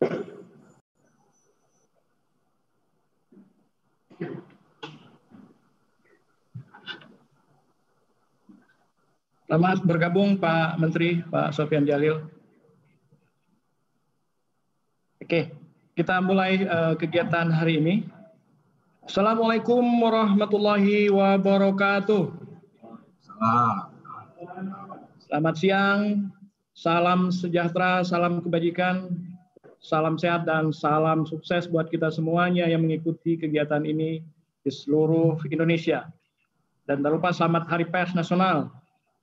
Selamat bergabung Pak Menteri, Pak Sofyan Djalil. Oke, kita mulai kegiatan hari ini. Assalamualaikum warahmatullahi wabarakatuh. Selamat siang, salam sejahtera, salam kebajikan, salam sehat dan salam sukses buat kita semuanya yang mengikuti kegiatan ini di seluruh Indonesia. Dan tak lupa selamat Hari Pers Nasional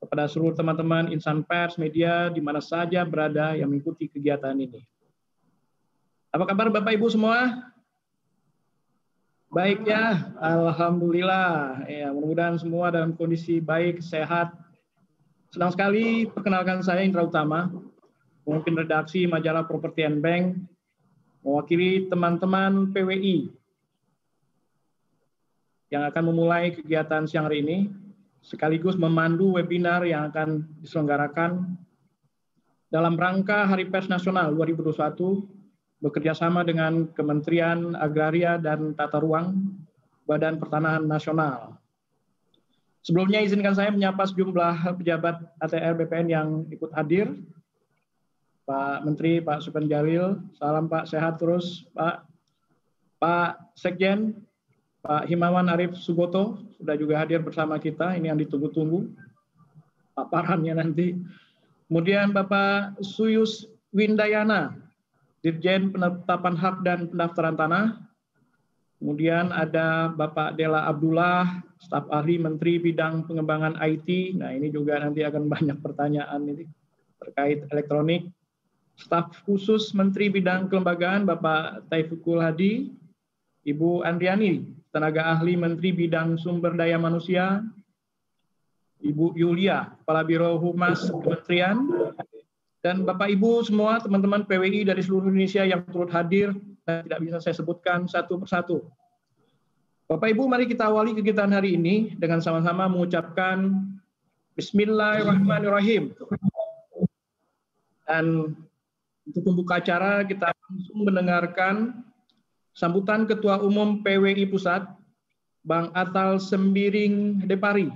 kepada seluruh teman-teman insan pers, media, di mana saja berada yang mengikuti kegiatan ini. Apa kabar Bapak Ibu semua? Baik ya, Alhamdulillah. Ya, mudah-mudahan semua dalam kondisi baik, sehat. Senang sekali, perkenalkan saya Indra Utama, pemimpin redaksi majalah Property and Bank, mewakili teman-teman PWI yang akan memulai kegiatan siang hari ini, sekaligus memandu webinar yang akan diselenggarakan dalam rangka Hari Pers Nasional 2021 bekerjasama dengan Kementerian Agraria dan Tata Ruang, Badan Pertanahan Nasional. Sebelumnya izinkan saya menyapa sejumlah pejabat ATR BPN yang ikut hadir. Pak Menteri, Pak Sofyan Djalil, salam Pak, sehat terus Pak. Pak Sekjen, Pak Himawan Arif Suboto sudah juga hadir bersama kita, ini yang ditunggu-tunggu paparannya nanti. Kemudian Bapak Suyus Windayana, Dirjen Penetapan Hak dan Pendaftaran Tanah. Kemudian ada Bapak Dela Abdullah, staf ahli Menteri Bidang Pengembangan IT. Nah ini juga nanti akan banyak pertanyaan ini terkait elektronik. Staf khusus Menteri Bidang Kelembagaan Bapak Taufikul Hadi, Ibu Andriani, tenaga ahli Menteri Bidang Sumber Daya Manusia, Ibu Yulia, Kepala Biro Humas Kementerian, dan Bapak Ibu semua teman-teman PWI dari seluruh Indonesia yang turut hadir dan tidak bisa saya sebutkan satu persatu. Bapak Ibu, mari kita awali kegiatan hari ini dengan sama-sama mengucapkan Bismillahirrahmanirrahim. Dan untuk membuka acara kita langsung mendengarkan sambutan Ketua Umum PWI Pusat, Bang Atal Sembiring Depari.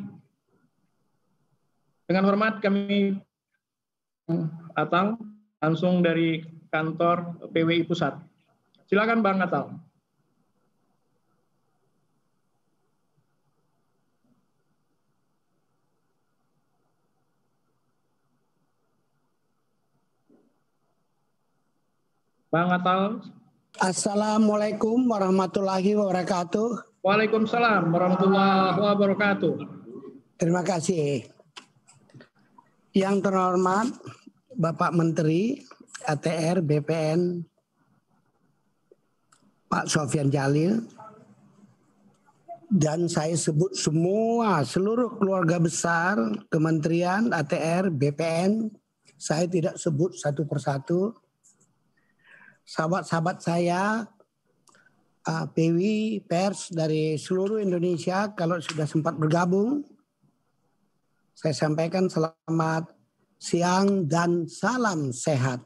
Dengan hormat kami Atal, langsung dari kantor PWI Pusat. Silakan Bang Atal. Bang Atal. Assalamualaikum warahmatullahi wabarakatuh. Waalaikumsalam warahmatullahi wabarakatuh. Terima kasih. Yang terhormat Bapak Menteri ATR BPN Pak Sofyan Djalil, dan saya sebut semua seluruh keluarga besar Kementerian ATR BPN, saya tidak sebut satu persatu. Sahabat-sahabat saya PWI pers dari seluruh Indonesia, kalau sudah sempat bergabung, saya sampaikan selamat siang dan salam sehat.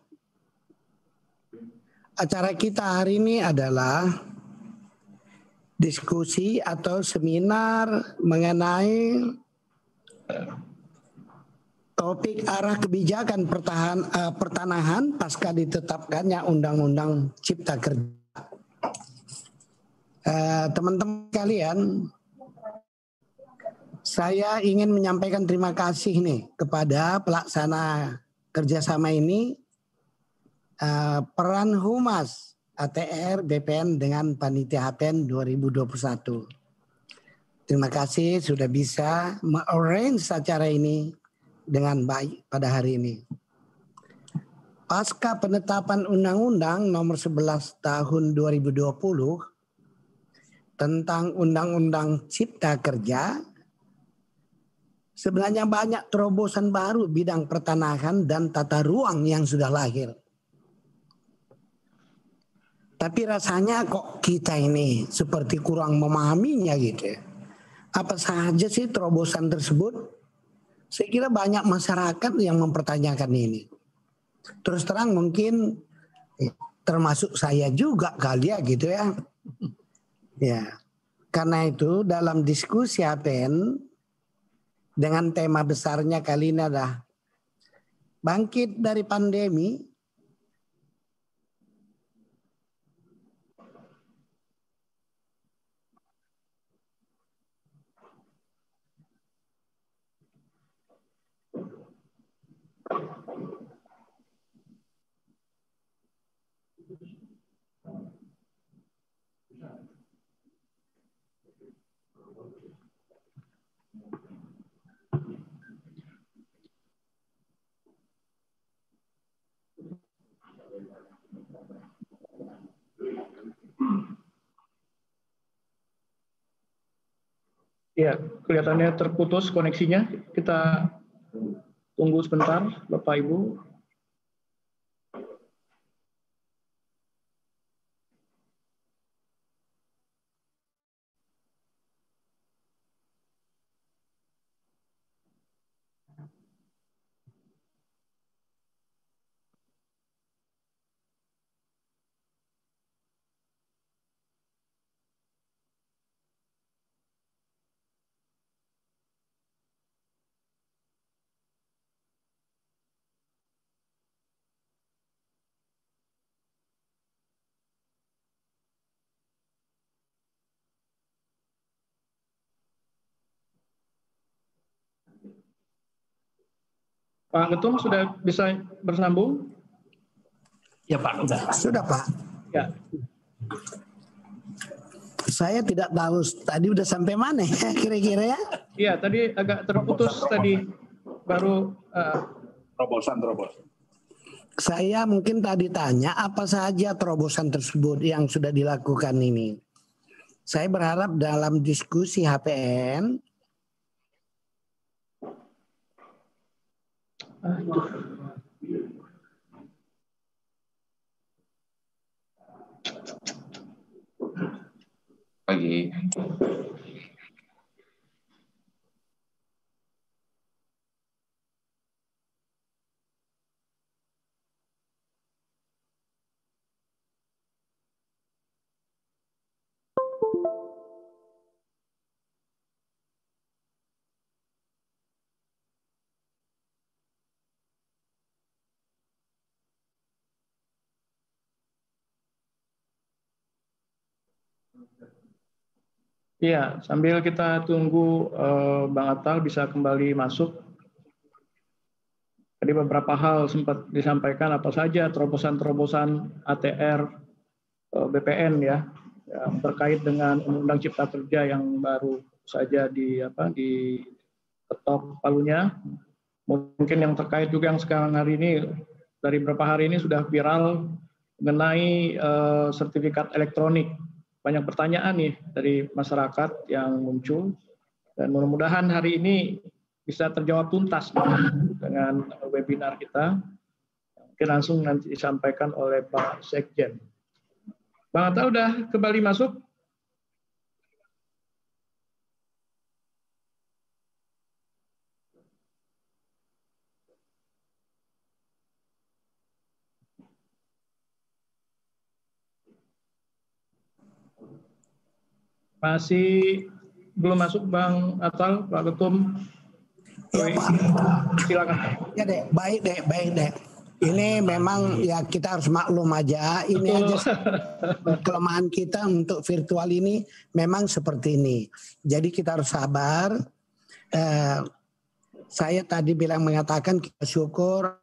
Acara kita hari ini adalah diskusi atau seminar mengenai topik arah kebijakan pertanahan pasca ditetapkannya Undang-Undang Cipta Kerja. Teman-teman sekalian, saya ingin menyampaikan terima kasih nih kepada pelaksana kerjasama ini, peran Humas ATR BPN dengan Panitia HPN 2021. Terima kasih sudah bisa me-arrange acara ini dengan baik pada hari ini. Pasca penetapan Undang-Undang Nomor 11 Tahun 2020 tentang Undang-Undang Cipta Kerja, sebenarnya banyak terobosan baru bidang pertanahan dan tata ruang yang sudah lahir. Tapi rasanya kok kita ini seperti kurang memahaminya gitu. Apa saja sih terobosan tersebut? Saya kira banyak masyarakat yang mempertanyakan ini. Terus terang mungkin termasuk saya juga kali ya gitu ya. Ya, karena itu dalam diskusi HPN dengan tema besarnya kali ini adalah bangkit dari pandemi. Ya, kelihatannya terputus koneksinya. Kita tunggu sebentar, Bapak Ibu. Pak Ketum sudah bisa bersambung? Ya Pak, udah. Sudah Pak. Ya. Saya tidak tahu tadi udah sampai mana ya kira-kira ya. Iya, tadi agak terputus tadi baru. Terobosan. Saya mungkin tadi tanya apa saja terobosan tersebut yang sudah dilakukan ini. Saya berharap dalam diskusi HPN Pagi. Iya, sambil kita tunggu Bang Atal bisa kembali masuk. Tadi beberapa hal sempat disampaikan apa saja terobosan-terobosan ATR BPN ya, yang terkait dengan Undang-Undang Cipta Kerja yang baru saja diketok palunya. Mungkin yang terkait juga yang sekarang hari ini, dari beberapa hari ini sudah viral mengenai sertifikat elektronik. Banyak pertanyaan nih dari masyarakat yang muncul, dan mudah-mudahan hari ini bisa terjawab tuntas dengan webinar kita. Mungkin langsung nanti disampaikan oleh Pak Sekjen. Bang Atta udah kembali masuk? Masih belum masuk Bang Atal, Pak Ketum? ya Pak. Silakan. Ya deh, baik deh. Ini memang ya kita harus maklum aja. Ini aja kelemahan kita untuk virtual ini memang seperti ini. Jadi kita harus sabar. Saya tadi mengatakan kita syukur.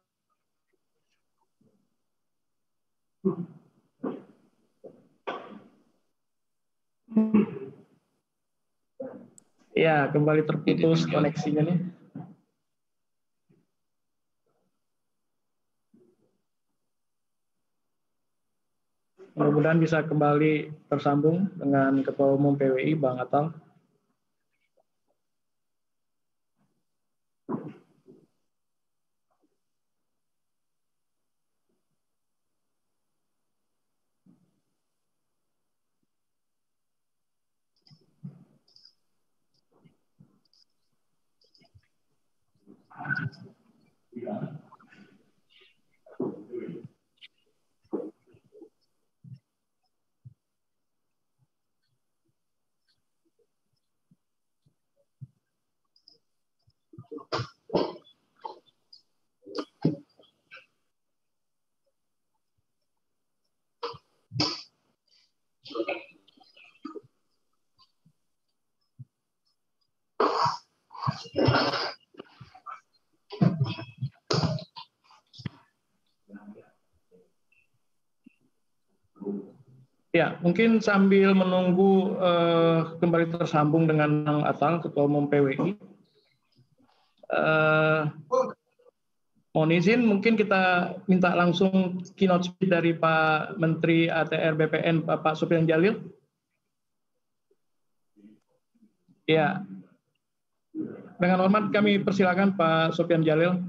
Ya, kembali terputus koneksinya nih. Mudah-mudahan bisa kembali tersambung dengan Ketua Umum PWI, Bang Atal. Ya, mungkin sambil menunggu kembali tersambung dengan Bang Atal, Ketua Umum PWI. Mohon izin, mungkin kita minta langsung keynote speech dari Pak Menteri ATR BPN, Bapak Sopyan Djalil. Ya, dengan hormat kami persilakan Pak Sopyan Djalil.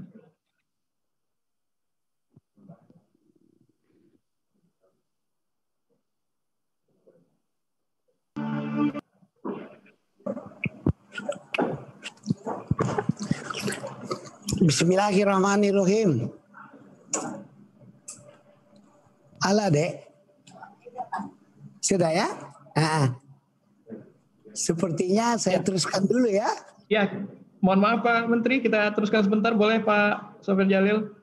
Bismillahirrahmanirrahim. Ala dek. Sudah ya? Sepertinya saya teruskan dulu ya. Ya, mohon maaf Pak Menteri, kita teruskan sebentar, boleh Pak Sopyan Djalil?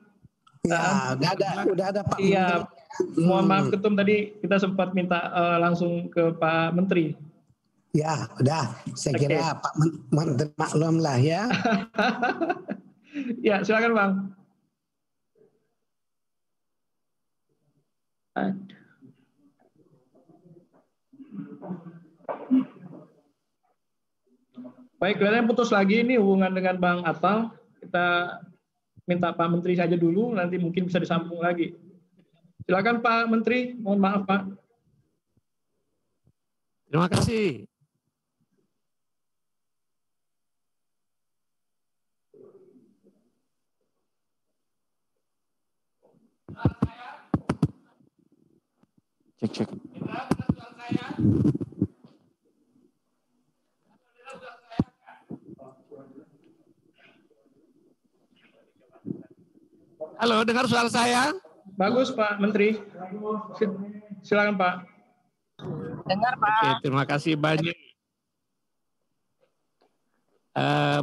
Ya, udah ada Pak Iya, Menteri. mohon maaf Ketum, tadi kita sempat minta langsung ke Pak Menteri. Ya, udah. Saya kira Pak Menteri maklum lah ya. Ya, silakan Bang. Baik, kelihatannya putus lagi ini hubungan dengan Bang Atal. Kita minta Pak Menteri saja dulu, nanti mungkin bisa disambung lagi. Silakan Pak Menteri, mohon maaf Pak. Terima kasih. Cek. Halo, dengar suara saya? Bagus Pak Menteri. Silakan Pak. Dengar Pak. Oke, terima kasih banyak.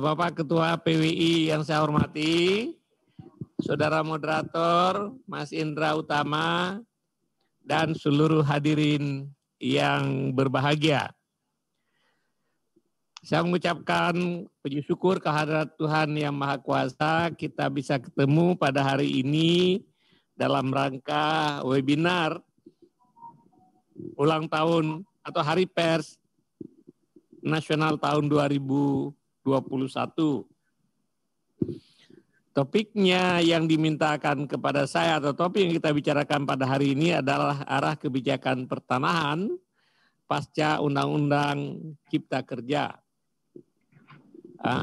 Bapak Ketua PWI yang saya hormati, Saudara Moderator, Mas Indra Utama, dan seluruh hadirin yang berbahagia. Saya mengucapkan puji syukur kehadirat Tuhan Yang Maha Kuasa, kita bisa ketemu pada hari ini dalam rangka webinar ulang tahun atau Hari Pers Nasional tahun 2021. Topiknya yang dimintakan kepada saya atau topik yang kita bicarakan pada hari ini adalah arah kebijakan pertanahan pasca Undang-Undang Cipta Kerja.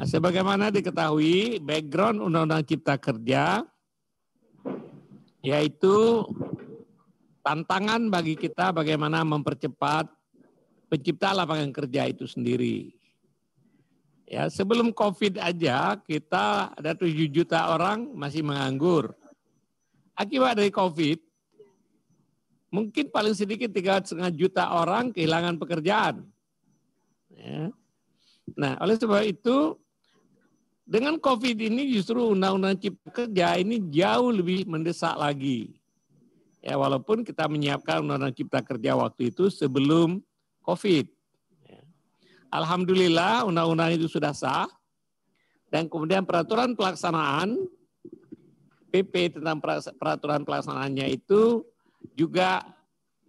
Sebagaimana diketahui, background Undang-Undang Cipta Kerja yaitu tantangan bagi kita bagaimana mempercepat penciptaan lapangan kerja itu sendiri. Ya, sebelum COVID aja kita ada 7 juta orang masih menganggur. Akibat dari COVID, mungkin paling sedikit 3,5 juta orang kehilangan pekerjaan. Ya. Nah, oleh sebab itu, dengan COVID ini justru Undang-Undang Cipta Kerja ini jauh lebih mendesak lagi. Ya, walaupun kita menyiapkan Undang-Undang Cipta Kerja waktu itu sebelum COVID. Alhamdulillah undang-undang itu sudah sah dan kemudian peraturan pelaksanaan PP tentang peraturan pelaksanaannya itu juga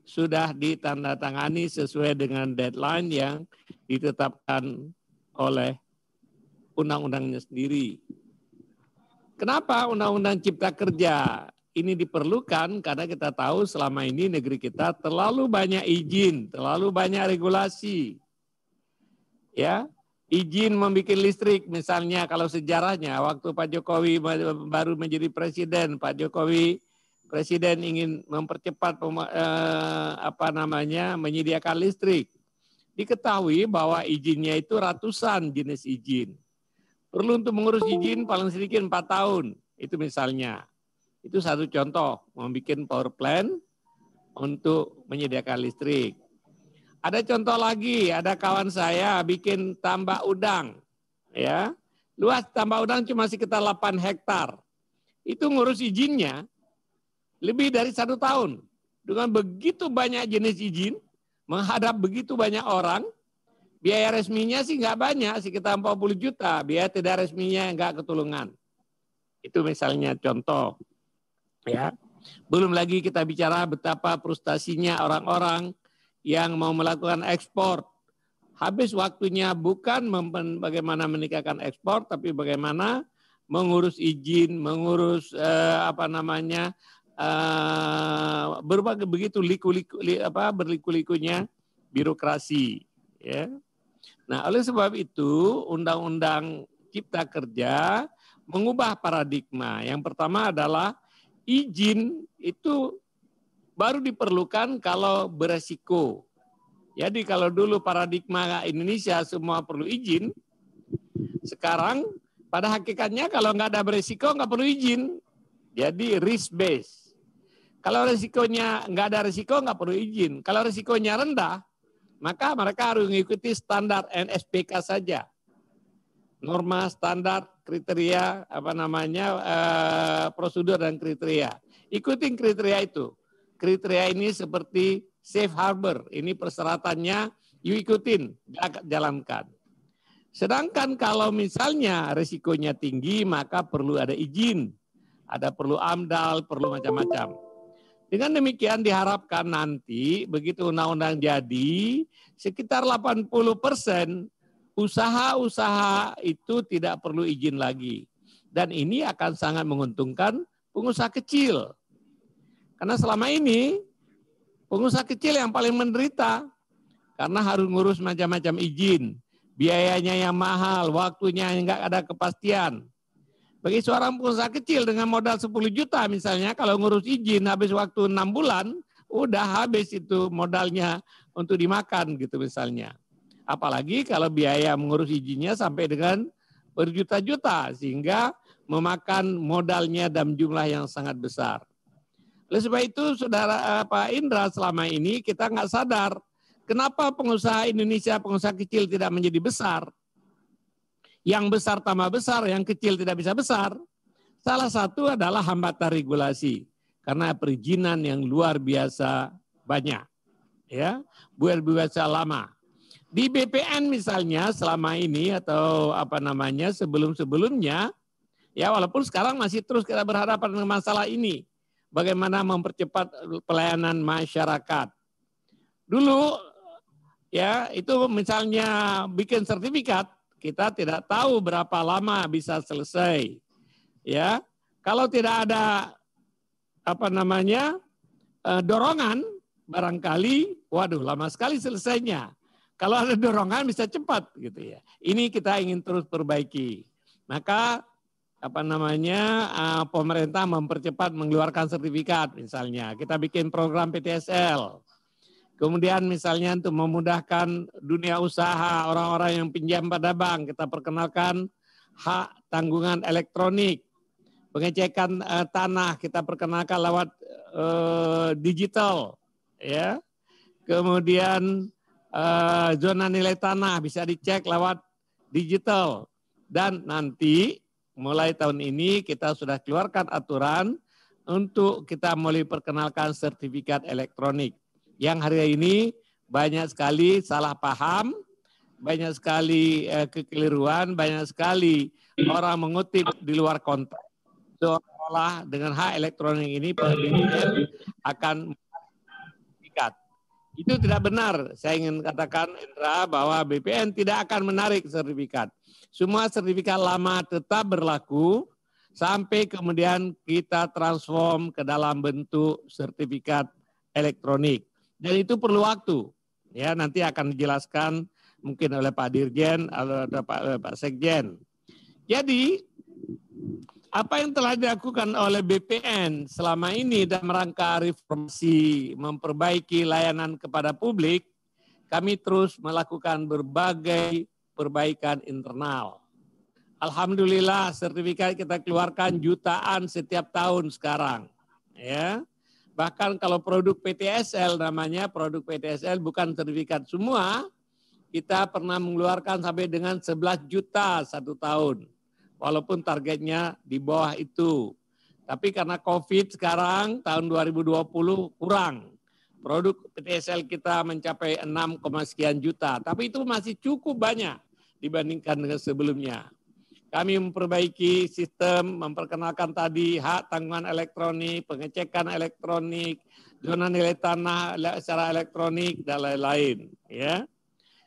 sudah ditandatangani sesuai dengan deadline yang ditetapkan oleh undang-undangnya sendiri. Kenapa Undang-Undang Cipta Kerja ini diperlukan? Karena kita tahu selama ini negeri kita terlalu banyak izin, terlalu banyak regulasi. Ya, izin membuat listrik misalnya kalau sejarahnya waktu Pak Jokowi baru menjadi presiden, Pak Jokowi presiden ingin mempercepat menyediakan listrik. Diketahui bahwa izinnya itu ratusan jenis izin. Perlu untuk mengurus izin paling sedikit 4 tahun. Itu misalnya. Itu satu contoh membuat power plant untuk menyediakan listrik. Ada contoh lagi, ada kawan saya bikin tambak udang, ya, luas tambak udang cuma sekitar 8 hektar. Itu ngurus izinnya lebih dari 1 tahun. Dengan begitu banyak jenis izin, menghadap begitu banyak orang, Biaya resminya sih nggak banyak, sekitar 40 juta. Biaya tidak resminya nggak ketulungan. Itu misalnya contoh. Ya. Belum lagi kita bicara betapa frustasinya orang-orang yang mau melakukan ekspor. Habis waktunya bukan bagaimana menikahkan ekspor, tapi bagaimana mengurus izin, mengurus berbagai begitu berliku-likunya birokrasi. Ya. Nah, oleh sebab itu Undang-Undang Cipta Kerja mengubah paradigma. Yang pertama adalah izin itu baru diperlukan kalau beresiko. Jadi kalau dulu paradigma Indonesia semua perlu izin, sekarang pada hakikatnya kalau nggak ada beresiko nggak perlu izin. Jadi risk based. Kalau resikonya nggak ada resiko nggak perlu izin. Kalau resikonya rendah, maka mereka harus mengikuti standar NSPK saja. Norma, standar, kriteria, prosedur dan kriteria. Ikutin kriteria itu. Kriteria ini seperti safe harbor. Ini persyaratannya, you ikutin, jalankan. Sedangkan kalau misalnya resikonya tinggi, maka perlu ada izin. Ada perlu AMDAL, perlu macam-macam. Dengan demikian diharapkan nanti begitu undang-undang jadi sekitar 80% usaha-usaha itu tidak perlu izin lagi. Dan ini akan sangat menguntungkan pengusaha kecil. Karena selama ini pengusaha kecil yang paling menderita karena harus ngurus macam-macam izin. Biayanya yang mahal, waktunya nggak ada kepastian. Bagi seorang pengusaha kecil dengan modal 10 juta misalnya, kalau ngurus izin habis waktu 6 bulan, udah habis itu modalnya untuk dimakan gitu misalnya. Apalagi kalau biaya mengurus izinnya sampai dengan berjuta-juta, sehingga memakan modalnya dalam jumlah yang sangat besar. Oleh sebab itu, Saudara Pak Indra, selama ini kita nggak sadar kenapa pengusaha Indonesia, pengusaha kecil tidak menjadi besar. Yang besar tambah besar, yang kecil tidak bisa besar. Salah satu adalah hambatan regulasi. Karena perizinan yang luar biasa banyak. Ya, luar biasa lama. Di BPN misalnya selama ini atau sebelum-sebelumnya, ya walaupun sekarang masih terus kita berhadapan dengan masalah ini. Bagaimana mempercepat pelayanan masyarakat. Dulu ya itu misalnya bikin sertifikat, kita tidak tahu berapa lama bisa selesai. Ya, kalau tidak ada dorongan, barangkali, waduh, lama sekali selesainya. Kalau ada dorongan bisa cepat, gitu ya. Ini kita ingin terus perbaiki. Maka pemerintah mempercepat mengeluarkan sertifikat, misalnya kita bikin program PTSL. Kemudian misalnya untuk memudahkan dunia usaha, orang-orang yang pinjam pada bank, kita perkenalkan hak tanggungan elektronik. Pengecekan tanah kita perkenalkan lewat digital. Ya. Kemudian zona nilai tanah bisa dicek lewat digital. Dan nanti mulai tahun ini kita sudah keluarkan aturan untuk kita mulai perkenalkan sertifikat elektronik. Yang hari ini banyak sekali salah paham, banyak sekali kekeliruan, banyak sekali orang mengutip di luar konteks. Seolah dengan hak elektronik ini BPN akan mengikat. Itu tidak benar. Saya ingin katakan, Indra, bahwa BPN tidak akan menarik sertifikat. Semua sertifikat lama tetap berlaku sampai kemudian kita transform ke dalam bentuk sertifikat elektronik. Dan itu perlu waktu. Ya, nanti akan dijelaskan mungkin oleh Pak Dirjen atau Pak Sekjen. Jadi, apa yang telah dilakukan oleh BPN selama ini dalam rangka reformasi memperbaiki layanan kepada publik, kami terus melakukan berbagai perbaikan internal. Alhamdulillah sertifikat kita keluarkan jutaan setiap tahun sekarang. Ya. Bahkan kalau produk PTSL namanya, produk PTSL bukan sertifikat semua, kita pernah mengeluarkan sampai dengan 11 juta satu tahun. Walaupun targetnya di bawah itu. Tapi karena COVID sekarang tahun 2020 kurang. produk PTSL kita mencapai 6, sekian juta. Tapi itu masih cukup banyak dibandingkan dengan sebelumnya. Kami memperbaiki sistem, memperkenalkan tadi hak tanggungan elektronik, pengecekan elektronik, zona nilai tanah secara elektronik, dan lain-lain. Ya.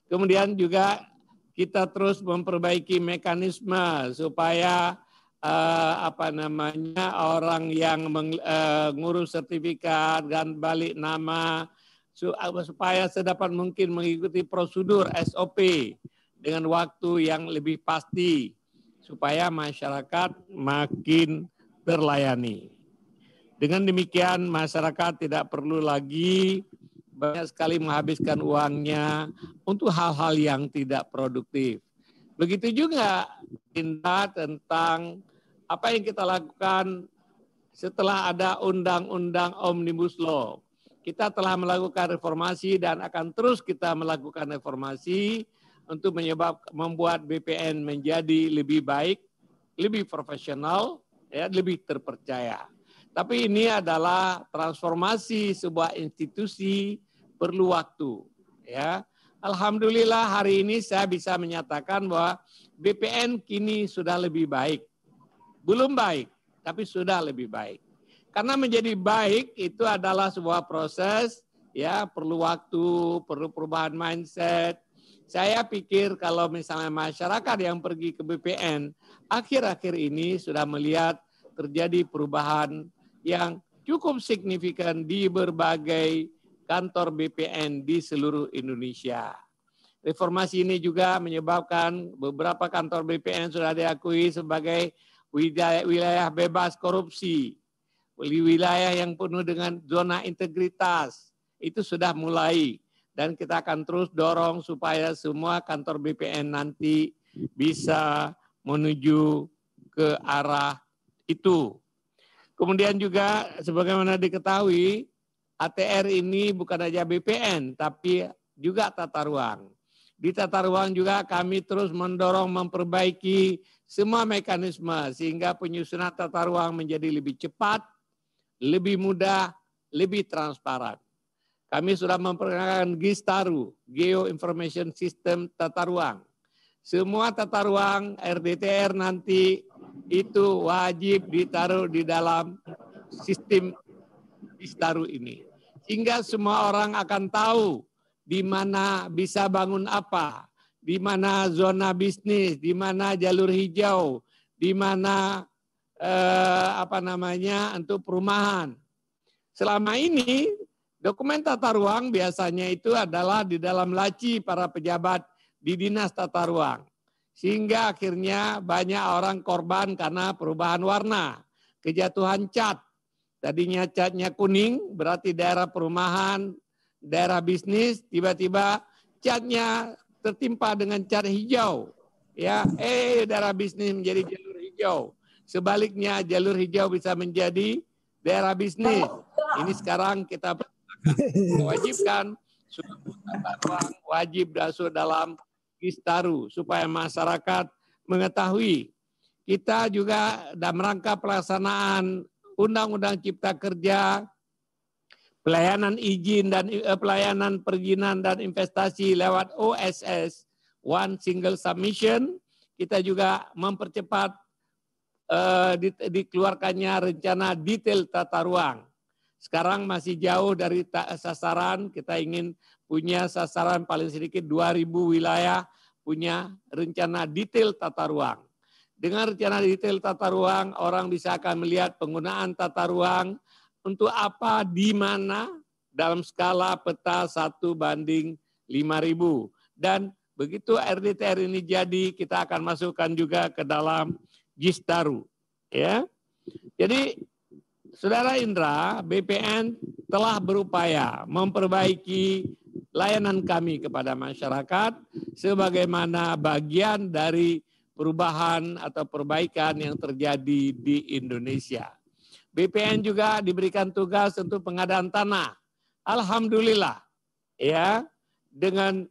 Kemudian juga kita terus memperbaiki mekanisme supaya orang yang mengurus sertifikat dan balik nama supaya sedapat mungkin mengikuti prosedur SOP dengan waktu yang lebih pasti supaya masyarakat makin terlayani. Dengan demikian masyarakat tidak perlu lagi banyak sekali menghabiskan uangnya untuk hal-hal yang tidak produktif. Begitu juga Indra tentang apa yang kita lakukan setelah ada Undang-Undang Omnibus Law. Kita telah melakukan reformasi dan akan terus kita melakukan reformasi untuk membuat BPN menjadi lebih baik, lebih profesional, ya, lebih terpercaya. Tapi ini adalah transformasi sebuah institusi perlu waktu. Ya. Alhamdulillah hari ini saya bisa menyatakan bahwa BPN kini sudah lebih baik. Belum baik, tapi sudah lebih baik. Karena menjadi baik itu adalah sebuah proses, ya, perlu waktu, perlu perubahan mindset. Saya pikir kalau misalnya masyarakat yang pergi ke BPN, akhir-akhir ini sudah melihat terjadi perubahan yang cukup signifikan di berbagai kantor BPN di seluruh Indonesia. Reformasi ini juga menyebabkan beberapa kantor BPN sudah diakui sebagai wilayah bebas korupsi, wilayah yang penuh dengan zona integritas, itu sudah mulai. Dan kita akan terus dorong supaya semua kantor BPN nanti bisa menuju ke arah itu. Kemudian juga sebagaimana diketahui, ATR ini bukan saja BPN, tapi juga tata ruang. Di tata ruang juga kami terus mendorong memperbaiki semua mekanisme sehingga penyusunan tata ruang menjadi lebih cepat, lebih mudah, lebih transparan. Kami sudah memperkenalkan GISTARU, Geo Information System Tata Ruang. Semua tata ruang RDTR nanti itu wajib ditaruh di dalam sistem GISTARU ini. Sehingga semua orang akan tahu di mana bisa bangun apa, di mana zona bisnis, di mana jalur hijau, di mana untuk perumahan. Selama ini dokumen tata ruang biasanya itu adalah di dalam laci para pejabat di dinas tata ruang. Sehingga akhirnya banyak orang korban karena perubahan warna, kejatuhan cat. Tadinya catnya kuning, berarti daerah perumahan, daerah bisnis, tiba-tiba catnya tertimpa dengan cat hijau. Ya, daerah bisnis menjadi jalur hijau. Sebaliknya jalur hijau bisa menjadi daerah bisnis. Ini sekarang kita mewajibkan tata ruang wajib masuk dalam GISTARU supaya masyarakat mengetahui. Kita juga dalam rangka pelaksanaan Undang-Undang Cipta Kerja, pelayanan izin dan pelayanan perizinan dan investasi lewat OSS, One Single Submission, kita juga mempercepat dikeluarkannya rencana detail tata ruang. Sekarang masih jauh dari sasaran, kita ingin punya sasaran paling sedikit 2.000 wilayah punya rencana detail tata ruang. Dengan rencana detail tata ruang, orang bisa akan melihat penggunaan tata ruang untuk apa, di mana, dalam skala peta 1:5.000. Dan begitu RDTR ini jadi, kita akan masukkan juga ke dalam GISTARU. Ya. Jadi, Saudara Indra, BPN telah berupaya memperbaiki layanan kami kepada masyarakat sebagaimana bagian dari perubahan atau perbaikan yang terjadi di Indonesia. BPN juga diberikan tugas untuk pengadaan tanah. Alhamdulillah, ya, dengan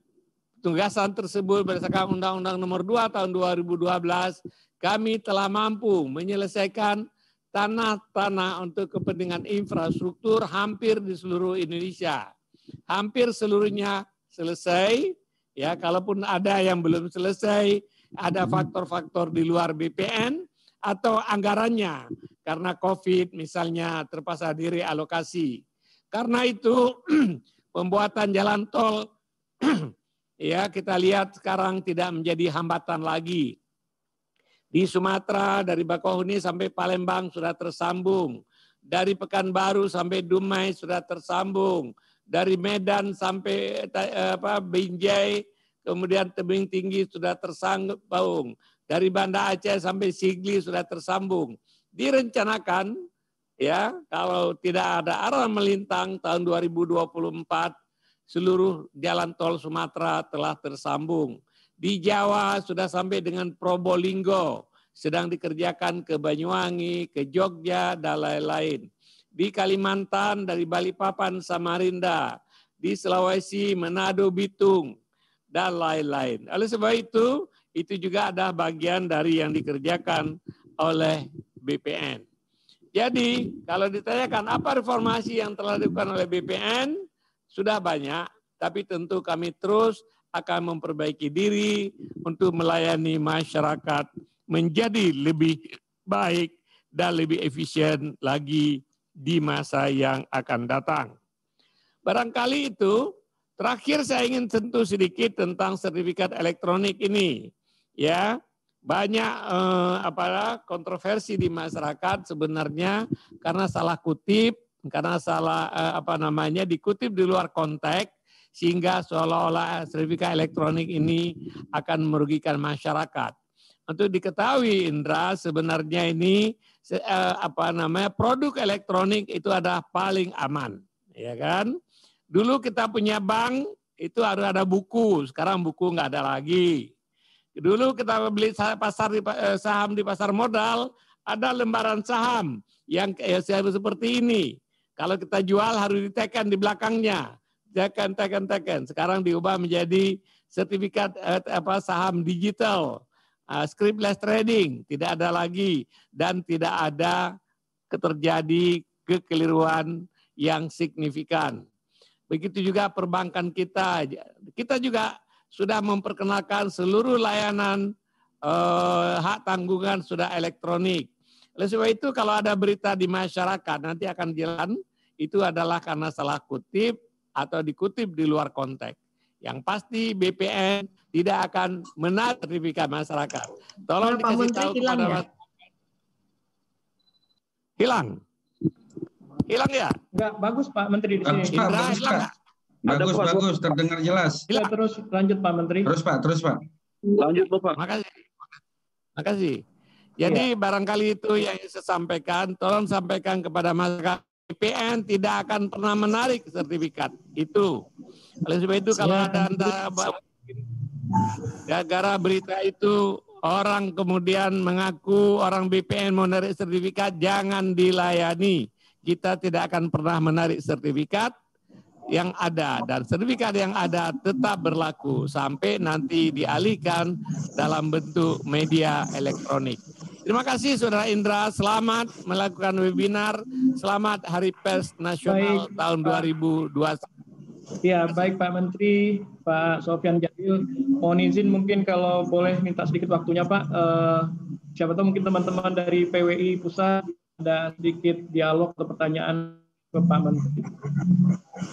tugasan tersebut berdasarkan Undang-Undang Nomor 2 Tahun 2012, kami telah mampu menyelesaikan tanah-tanah untuk kepentingan infrastruktur hampir di seluruh Indonesia. hampir seluruhnya selesai. Ya, kalaupun ada yang belum selesai, ada faktor-faktor di luar BPN atau anggarannya karena COVID misalnya terpaksa direalokasi. Karena itu pembuatan jalan tol ya kita lihat sekarang tidak menjadi hambatan lagi. Di Sumatera dari Bakauheni sampai Palembang sudah tersambung. Dari Pekanbaru sampai Dumai sudah tersambung. Dari Medan sampai Binjai, kemudian Tebing Tinggi sudah tersambung. Dari Banda Aceh sampai Sigli sudah tersambung. Direncanakan ya kalau tidak ada arah melintang tahun 2024 seluruh jalan tol Sumatera telah tersambung. Di Jawa sudah sampai dengan Probolinggo, sedang dikerjakan ke Banyuwangi, ke Jogja, dan lain-lain. Di Kalimantan dari Balikpapan, Samarinda, di Sulawesi, Manado, Bitung, dan lain-lain. Oleh sebab itu juga ada bagian dari yang dikerjakan oleh BPN. Jadi kalau ditanyakan apa reformasi yang telah dilakukan oleh BPN, sudah banyak, tapi tentu kami terus akan memperbaiki diri untuk melayani masyarakat menjadi lebih baik dan lebih efisien lagi di masa yang akan datang. Barangkali itu, terakhir saya ingin sentuh sedikit tentang sertifikat elektronik ini. Ya, banyak kontroversi di masyarakat sebenarnya karena salah kutip, karena salah dikutip di luar konteks, sehingga seolah-olah sertifikat elektronik ini akan merugikan masyarakat. Untuk diketahui Indra, sebenarnya ini produk elektronik itu adalah paling aman, ya kan? Dulu kita punya bank itu harus ada buku, sekarang buku nggak ada lagi. Dulu kita beli saham di pasar modal, ada lembaran saham yang seperti ini. Kalau kita jual harus diteken di belakangnya, teken. Sekarang diubah menjadi sertifikat saham digital. Scriptless trading tidak ada lagi dan tidak ada terjadi kekeliruan yang signifikan. Begitu juga perbankan kita. Kita juga sudah memperkenalkan seluruh layanan hak tanggungan sudah elektronik. Oleh sebab itu kalau ada berita di masyarakat nanti akan jalan itu adalah karena salah kutip atau dikutip di luar konteks. Yang pasti BPN tidak akan menarik sertifikat masyarakat. Tolong dikasih tahu kepada masyarakat. Hilang ya? Enggak, bagus Pak Menteri di sini. Bagus, terdengar jelas. Ya, terus lanjut Pak Menteri. Terus Pak. Lanjut Bapak. Makasih. Jadi barangkali itu yang saya sampaikan, tolong sampaikan kepada masyarakat. BPN tidak akan pernah menarik sertifikat itu. Oleh sebab itu kalau ada gara-gara berita itu orang kemudian mengaku orang BPN mau menarik sertifikat, jangan dilayani. Kita tidak akan pernah menarik sertifikat yang ada dan sertifikat yang ada tetap berlaku sampai nanti dialihkan dalam bentuk media elektronik. Terima kasih Saudara Indra, selamat melakukan webinar, selamat Hari Pers Nasional tahun 2021. Ya, baik Pak Menteri, Pak Sofyan Djalil, mohon izin mungkin kalau boleh minta sedikit waktunya Pak, siapa tahu mungkin teman-teman dari PWI Pusat ada sedikit dialog atau pertanyaan ke Pak Menteri.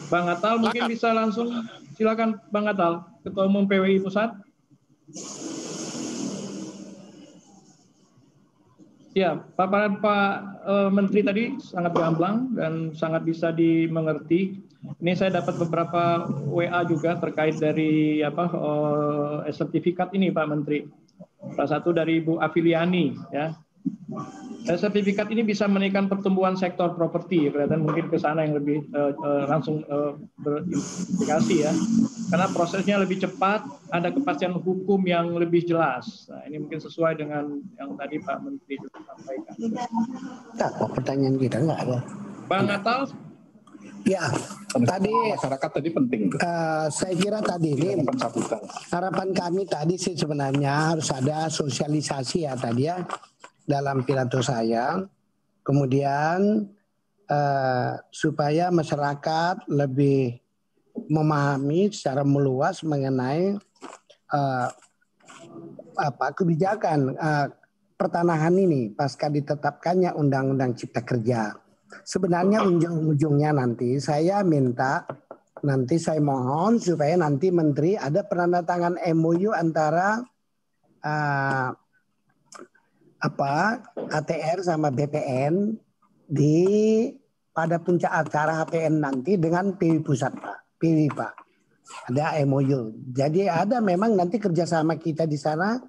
Bang Atal mungkin bisa langsung, silakan Bang Atal, Ketua Umum PWI Pusat. Ya, paparan Pak Menteri tadi sangat gamblang dan sangat bisa dimengerti. Ini saya dapat beberapa WA juga terkait dari sertifikat ini Pak Menteri. Salah satu dari Bu Afiliani ya. Sertifikat ini bisa menaikkan pertumbuhan sektor properti, kelihatan mungkin ke sana yang lebih langsung berimplikasi ya. Karena prosesnya lebih cepat, ada kepastian hukum yang lebih jelas. Nah, ini mungkin sesuai dengan yang tadi Pak Menteri juga sampaikan. Kok pertanyaan kita nggak ada. Bang Atal? Ya, tadi masyarakat tadi penting. Saya kira tadi ini harapan kami tadi sih sebenarnya harus ada sosialisasi ya tadi ya. Dalam pidato saya, kemudian supaya masyarakat lebih memahami secara meluas mengenai kebijakan pertanahan ini pasca ditetapkannya Undang-Undang Cipta Kerja. Sebenarnya ujung-ujungnya nanti saya mohon supaya nanti Menteri ada penandatangan MOU antara ATR sama BPN pada puncak acara HPN nanti dengan PW Pusat Pak, PW Pak. Ada MOU. Jadi ada memang nanti kerjasama kita di sana,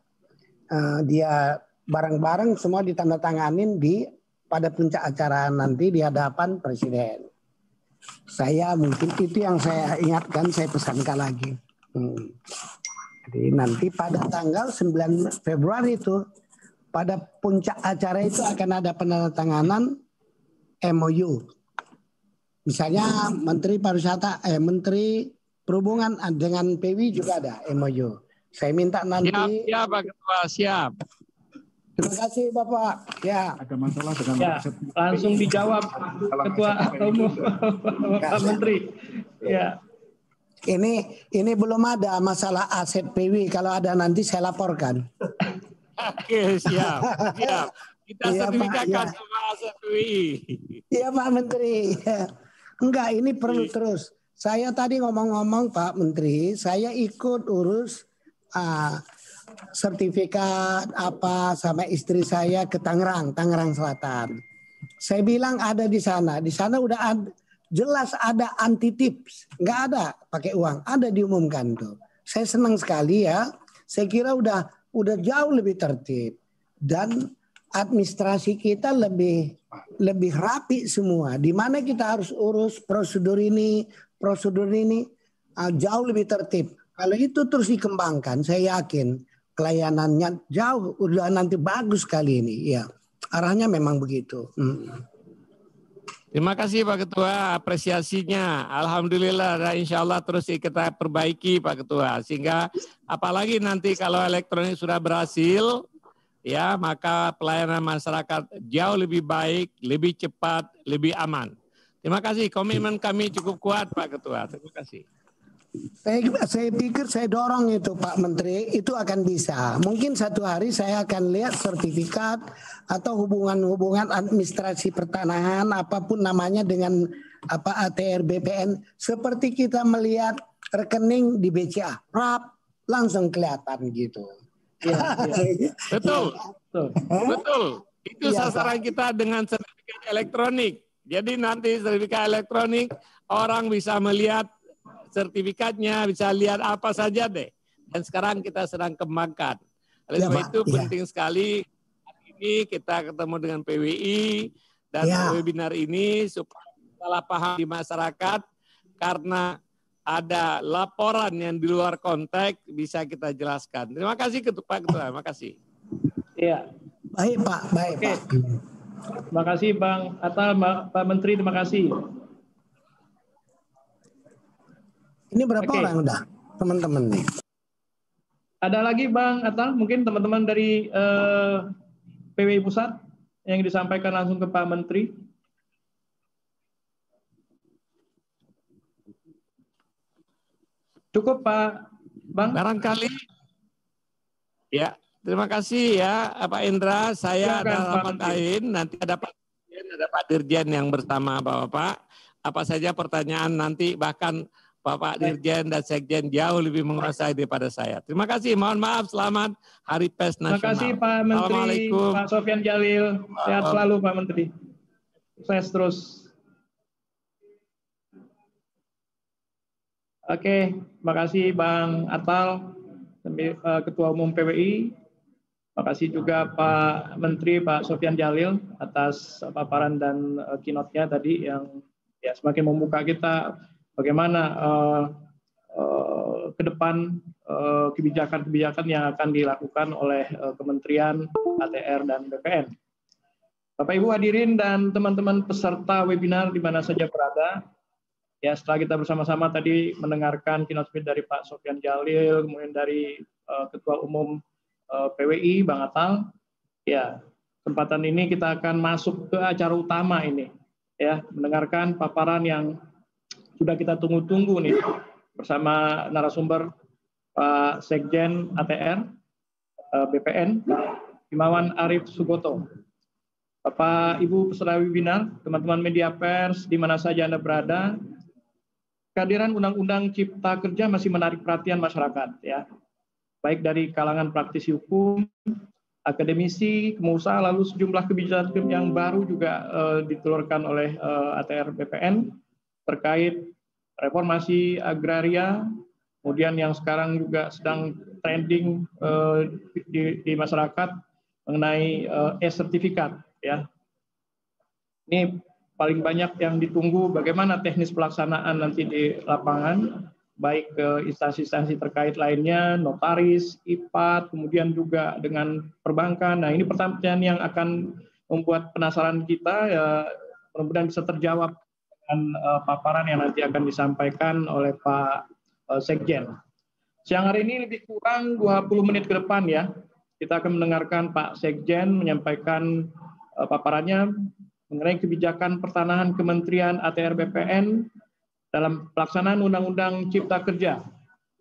dia bareng-bareng semua ditandatanganin pada puncak acara nanti di hadapan Presiden. Saya mungkin itu yang saya ingatkan, saya pesankan lagi. Jadi nanti pada tanggal 9 Februari itu, pada puncak acara itu akan ada penandatanganan MOU. Misalnya Menteri Pariwisata, Menteri Perhubungan dengan PW juga ada MOU. Saya minta nanti. Siap Pak Ketua, siap. Terima kasih Bapak. Ya. Ada masalah dengan langsung dijawab Ketua Umum Pak Menteri. Ya. Ini belum ada masalah aset PW. Kalau ada nanti saya laporkan. Oke, siap. Kita sertifikatkan sama aset PWI. Iya Pak Menteri. Enggak, ini perlu terus. Saya tadi ngomong-ngomong Pak Menteri, saya ikut urus sertifikat sama istri saya ke Tangerang Selatan. Saya bilang ada di sana udah jelas ada anti tips, nggak ada pakai uang, ada diumumkan tuh. Saya senang sekali ya. Saya kira udah jauh lebih tertib dan administrasi kita lebih rapi semua. Di mana kita harus urus prosedur ini jauh lebih tertib. Kalau itu terus dikembangkan, saya yakin pelayanannya udah nanti bagus kali ini. Ya, arahnya memang begitu. Terima kasih Pak Ketua, apresiasinya. Alhamdulillah dan insya Allah terus kita perbaiki Pak Ketua. Sehingga apalagi nanti kalau elektronik sudah berhasil, ya maka pelayanan masyarakat jauh lebih baik, lebih cepat, lebih aman. Terima kasih, komitmen kami cukup kuat Pak Ketua. Terima kasih. Saya pikir saya dorong itu Pak Menteri, itu akan bisa. Mungkin satu hari saya akan lihat sertifikat atau hubungan-hubungan administrasi pertanahan apapun namanya dengan ATR BPN seperti kita melihat rekening di BCA, langsung kelihatan gitu. Ya. Betul. Itu sasaran kita dengan sertifikat elektronik. Jadi nanti sertifikat elektronik orang bisa melihat sertifikatnya, bisa lihat apa saja deh. Dan sekarang kita sedang kembangkan. Oleh sebab itu penting sekali hari ini kita ketemu dengan PWI dan webinar ini supaya salah paham di masyarakat karena ada laporan yang di luar konteks bisa kita jelaskan. Terima kasih Pak Ketua, terima kasih. Iya. Baik Pak, baik Pak. Terima kasih Bang Atal, Pak Menteri, terima kasih. Ini berapa orang udah teman-teman nih? Ada lagi Bang Atal, mungkin teman-teman dari PWI Pusat yang disampaikan langsung ke Pak Menteri. Cukup Pak Bang? Barangkali. Ya, terima kasih ya Pak Indra. Saya ada rapat lain, nanti ada Pak Dirjen yang bersama Bapak. Apa saja pertanyaan nanti bahkan Bapak Dirjen dan Sekjen jauh lebih menguasai daripada saya. Terima kasih. Mohon maaf. Selamat Hari Pers Nasional. Terima kasih Pak Menteri, Pak Sofyan Djalil. Sehat selalu Pak Menteri. Sukses terus. Oke, terima kasih Bang Atal, Ketua Umum PWI. Terima kasih juga Pak Menteri, Pak Sofyan Djalil atas paparan dan keynote-nya tadi yang ya semakin membuka kita bagaimana ke depan kebijakan-kebijakan yang akan dilakukan oleh Kementerian ATR dan BPN. Bapak Ibu hadirin dan teman-teman peserta webinar di mana saja berada, ya setelah kita bersama-sama tadi mendengarkan keynote speech dari Pak Sofyan Djalil, kemudian dari Ketua Umum PWI Bang Atal, ya kesempatan ini kita akan masuk ke acara utama ini, ya mendengarkan paparan yang sudah kita tunggu-tunggu nih bersama narasumber Pak Sekjen ATR BPN, Himawan Arif Sugoto. Bapak Ibu peserta webinar, teman-teman media pers di mana saja Anda berada, kehadiran Undang-Undang Cipta Kerja masih menarik perhatian masyarakat, ya, baik dari kalangan praktisi hukum, akademisi, pengusaha, lalu sejumlah kebijakan yang baru juga ditelurkan oleh ATR BPN terkait reformasi agraria, kemudian yang sekarang juga sedang trending di masyarakat mengenai e-sertifikat, ya. Ini paling banyak yang ditunggu bagaimana teknis pelaksanaan nanti di lapangan, baik ke instansi-instansi terkait lainnya, notaris, IPAT, kemudian juga dengan perbankan. Nah, ini pertanyaan yang akan membuat penasaran kita, ya, mudah-mudahan bisa terjawab dengan paparan yang nanti akan disampaikan oleh Pak Sekjen. Siang hari ini lebih kurang 20 menit ke depan, ya, kita akan mendengarkan Pak Sekjen menyampaikan paparannya mengenai kebijakan pertanahan Kementerian ATR BPN dalam pelaksanaan Undang-Undang Cipta Kerja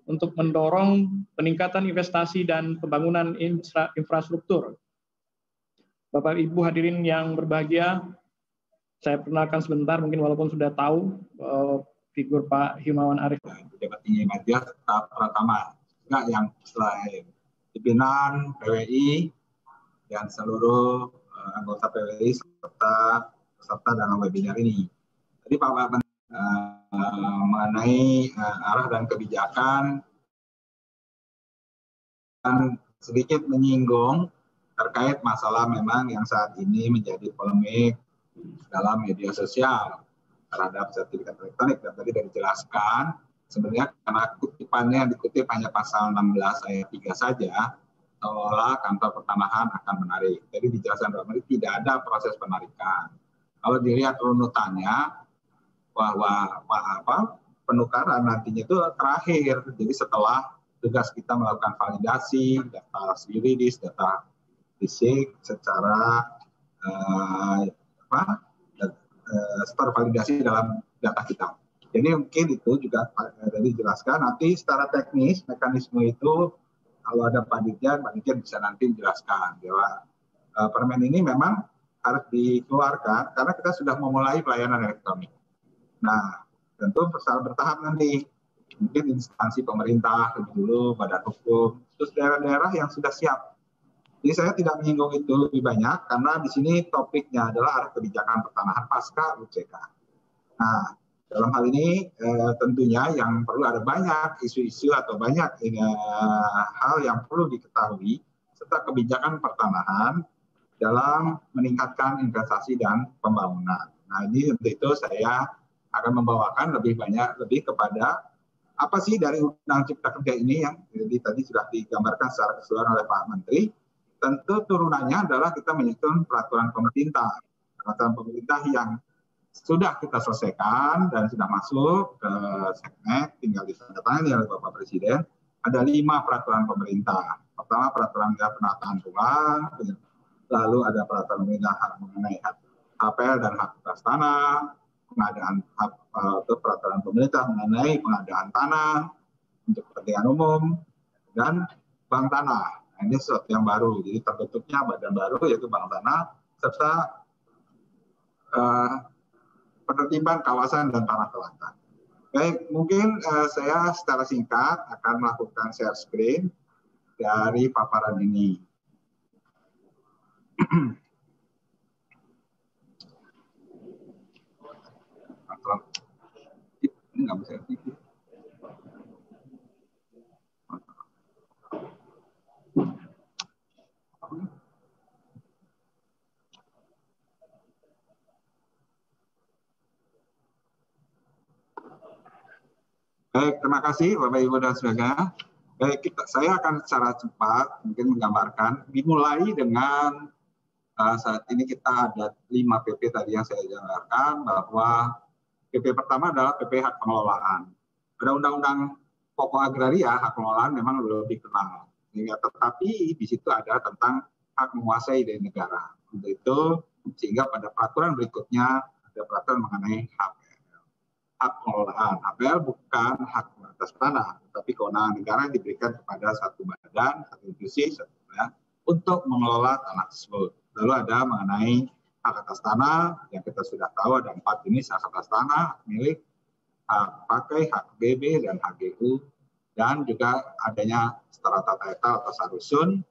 untuk mendorong peningkatan investasi dan pembangunan infrastruktur. Bapak Ibu hadirin yang berbahagia, saya perkenalkan sebentar, mungkin walaupun sudah tahu figur Pak Himawan Arif. Pejabat tinggi media serta Pratama, juga yang selain pimpinan PWI dan seluruh anggota PWI serta peserta dalam webinar ini. Tadi Pak mengenai arah dan kebijakan dan sedikit menyinggung terkait masalah memang yang saat ini menjadi polemik dalam media sosial terhadap sertifikat elektronik, dan tadi sudah dijelaskan sebenarnya karena kutipannya yang dikutip hanya pasal 16 ayat 3 saja, seolah kantor pertanahan akan menarik. Jadi dijelaskan bahwa tidak ada proses penarikan. Kalau dilihat runutannya bahwa penukaran nantinya itu terakhir. Jadi setelah tugas kita melakukan validasi data yuridis, data fisik secara tervalidasi dalam data kita. Jadi mungkin itu juga tadi dijelaskan. Nanti secara teknis mekanisme itu kalau ada panitia bisa nanti menjelaskan bahwa permen ini memang harus dikeluarkan karena kita sudah memulai pelayanan elektronik. Nah, tentu secara bertahap nanti mungkin instansi pemerintah lebih dulu, badan hukum, terus daerah-daerah yang sudah siap. Jadi saya tidak menyinggung itu lebih banyak karena di sini topiknya adalah arah kebijakan pertanahan pasca UCK. Nah, dalam hal ini tentunya yang perlu ada banyak isu-isu atau banyak hal yang perlu diketahui serta kebijakan pertanahan dalam meningkatkan investasi dan pembangunan. Nah, ini untuk itu saya akan membawakan lebih kepada apa sih dari Undang Cipta Kerja ini yang tadi sudah digambarkan secara keseluruhan oleh Pak Menteri. Tentu turunannya adalah kita menyusun peraturan pemerintah yang sudah kita selesaikan dan sudah masuk ke Seknek, tinggal ditandatangani oleh Bapak Presiden. Ada 5 peraturan pemerintah. Pertama, peraturan penataan ruang, lalu ada peraturan pemerintah mengenai HPL dan hak atas tanah, pengadaan peraturan pemerintah mengenai pengadaan tanah untuk kepentingan umum, dan bank tanah. Nah, ini sesuatu yang baru, jadi terbentuknya badan baru yaitu bank tanah serta penertiban kawasan dan tanah kelautan. Baik, mungkin saya secara singkat akan melakukan share screen dari paparan ini. Ini nggak bisa sedikit. Baik, terima kasih Bapak Ibu dan Saudara. Baik, saya akan secara cepat mungkin menggambarkan, dimulai dengan saat ini kita ada 5 PP tadi yang saya gambarkan, bahwa PP pertama adalah PP hak pengelolaan. Pada Undang-Undang Pokok Agraria, hak pengelolaan memang belum dikenal. Tetapi di situ ada tentang hak menguasai dari negara. Untuk itu, sehingga pada peraturan berikutnya ada peraturan mengenai HPL. hak pengelolaan. HPL bukan hak atas tanah, tapi kewenangan negara yang diberikan kepada satu badan, satu institusi, untuk mengelola tanah tersebut. Lalu ada mengenai hak atas tanah, yang kita sudah tahu ada 4 jenis hak atas tanah, hak milik, hak pakai, hak BB, dan HGU, dan juga adanya strata tata atau sarusun,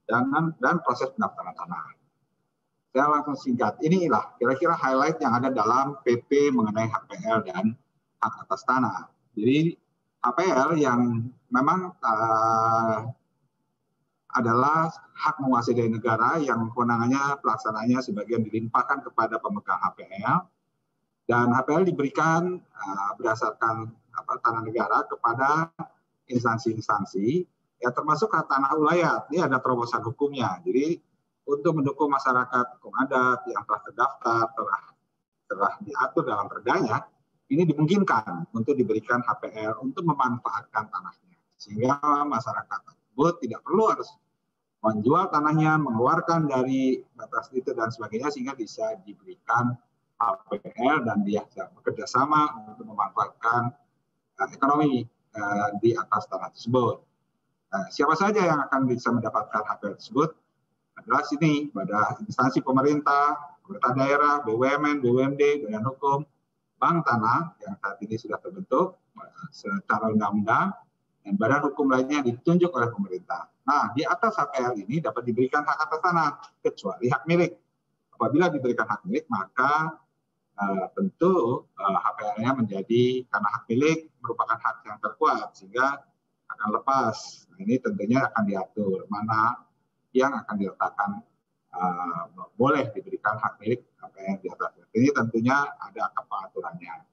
dan proses pendaftaran tanah. Saya langsung singkat, inilah kira-kira highlight yang ada dalam PP mengenai HPL dan hak atas tanah. Jadi HPL yang memang adalah hak menguasai dari negara yang kewenangannya pelaksananya sebagian dilimpahkan kepada pemegang HPL, dan HPL diberikan berdasarkan tanah negara kepada instansi-instansi, ya termasuk tanah ulayat. Ini ada terobosan hukumnya. Jadi untuk mendukung masyarakat hukum adat yang telah terdaftar, telah diatur dalam perdanya, ini dimungkinkan untuk diberikan HPL untuk memanfaatkan tanahnya. Sehingga masyarakat tersebut tidak perlu harus menjual tanahnya, mengeluarkan dari batas itu dan sebagainya, sehingga bisa diberikan HPL dan dia bekerja sama untuk memanfaatkan ekonomi di atas tanah tersebut. Siapa saja yang akan bisa mendapatkan HPL tersebut adalah sini pada instansi pemerintah, pemerintah daerah, BUMN, BUMD, badan hukum, bank tanah yang saat ini sudah terbentuk secara undang-undang, dan badan hukum lainnya ditunjuk oleh pemerintah. Nah, di atas HPL ini dapat diberikan hak atas tanah, kecuali hak milik. Apabila diberikan hak milik, maka tentu HPL-nya menjadi, karena hak milik merupakan hak yang terkuat, sehingga akan lepas. Nah, ini tentunya akan diatur mana yang akan diletakkan boleh diberikan hak milik HPL di atas. Ini tentunya ada pengaturannya.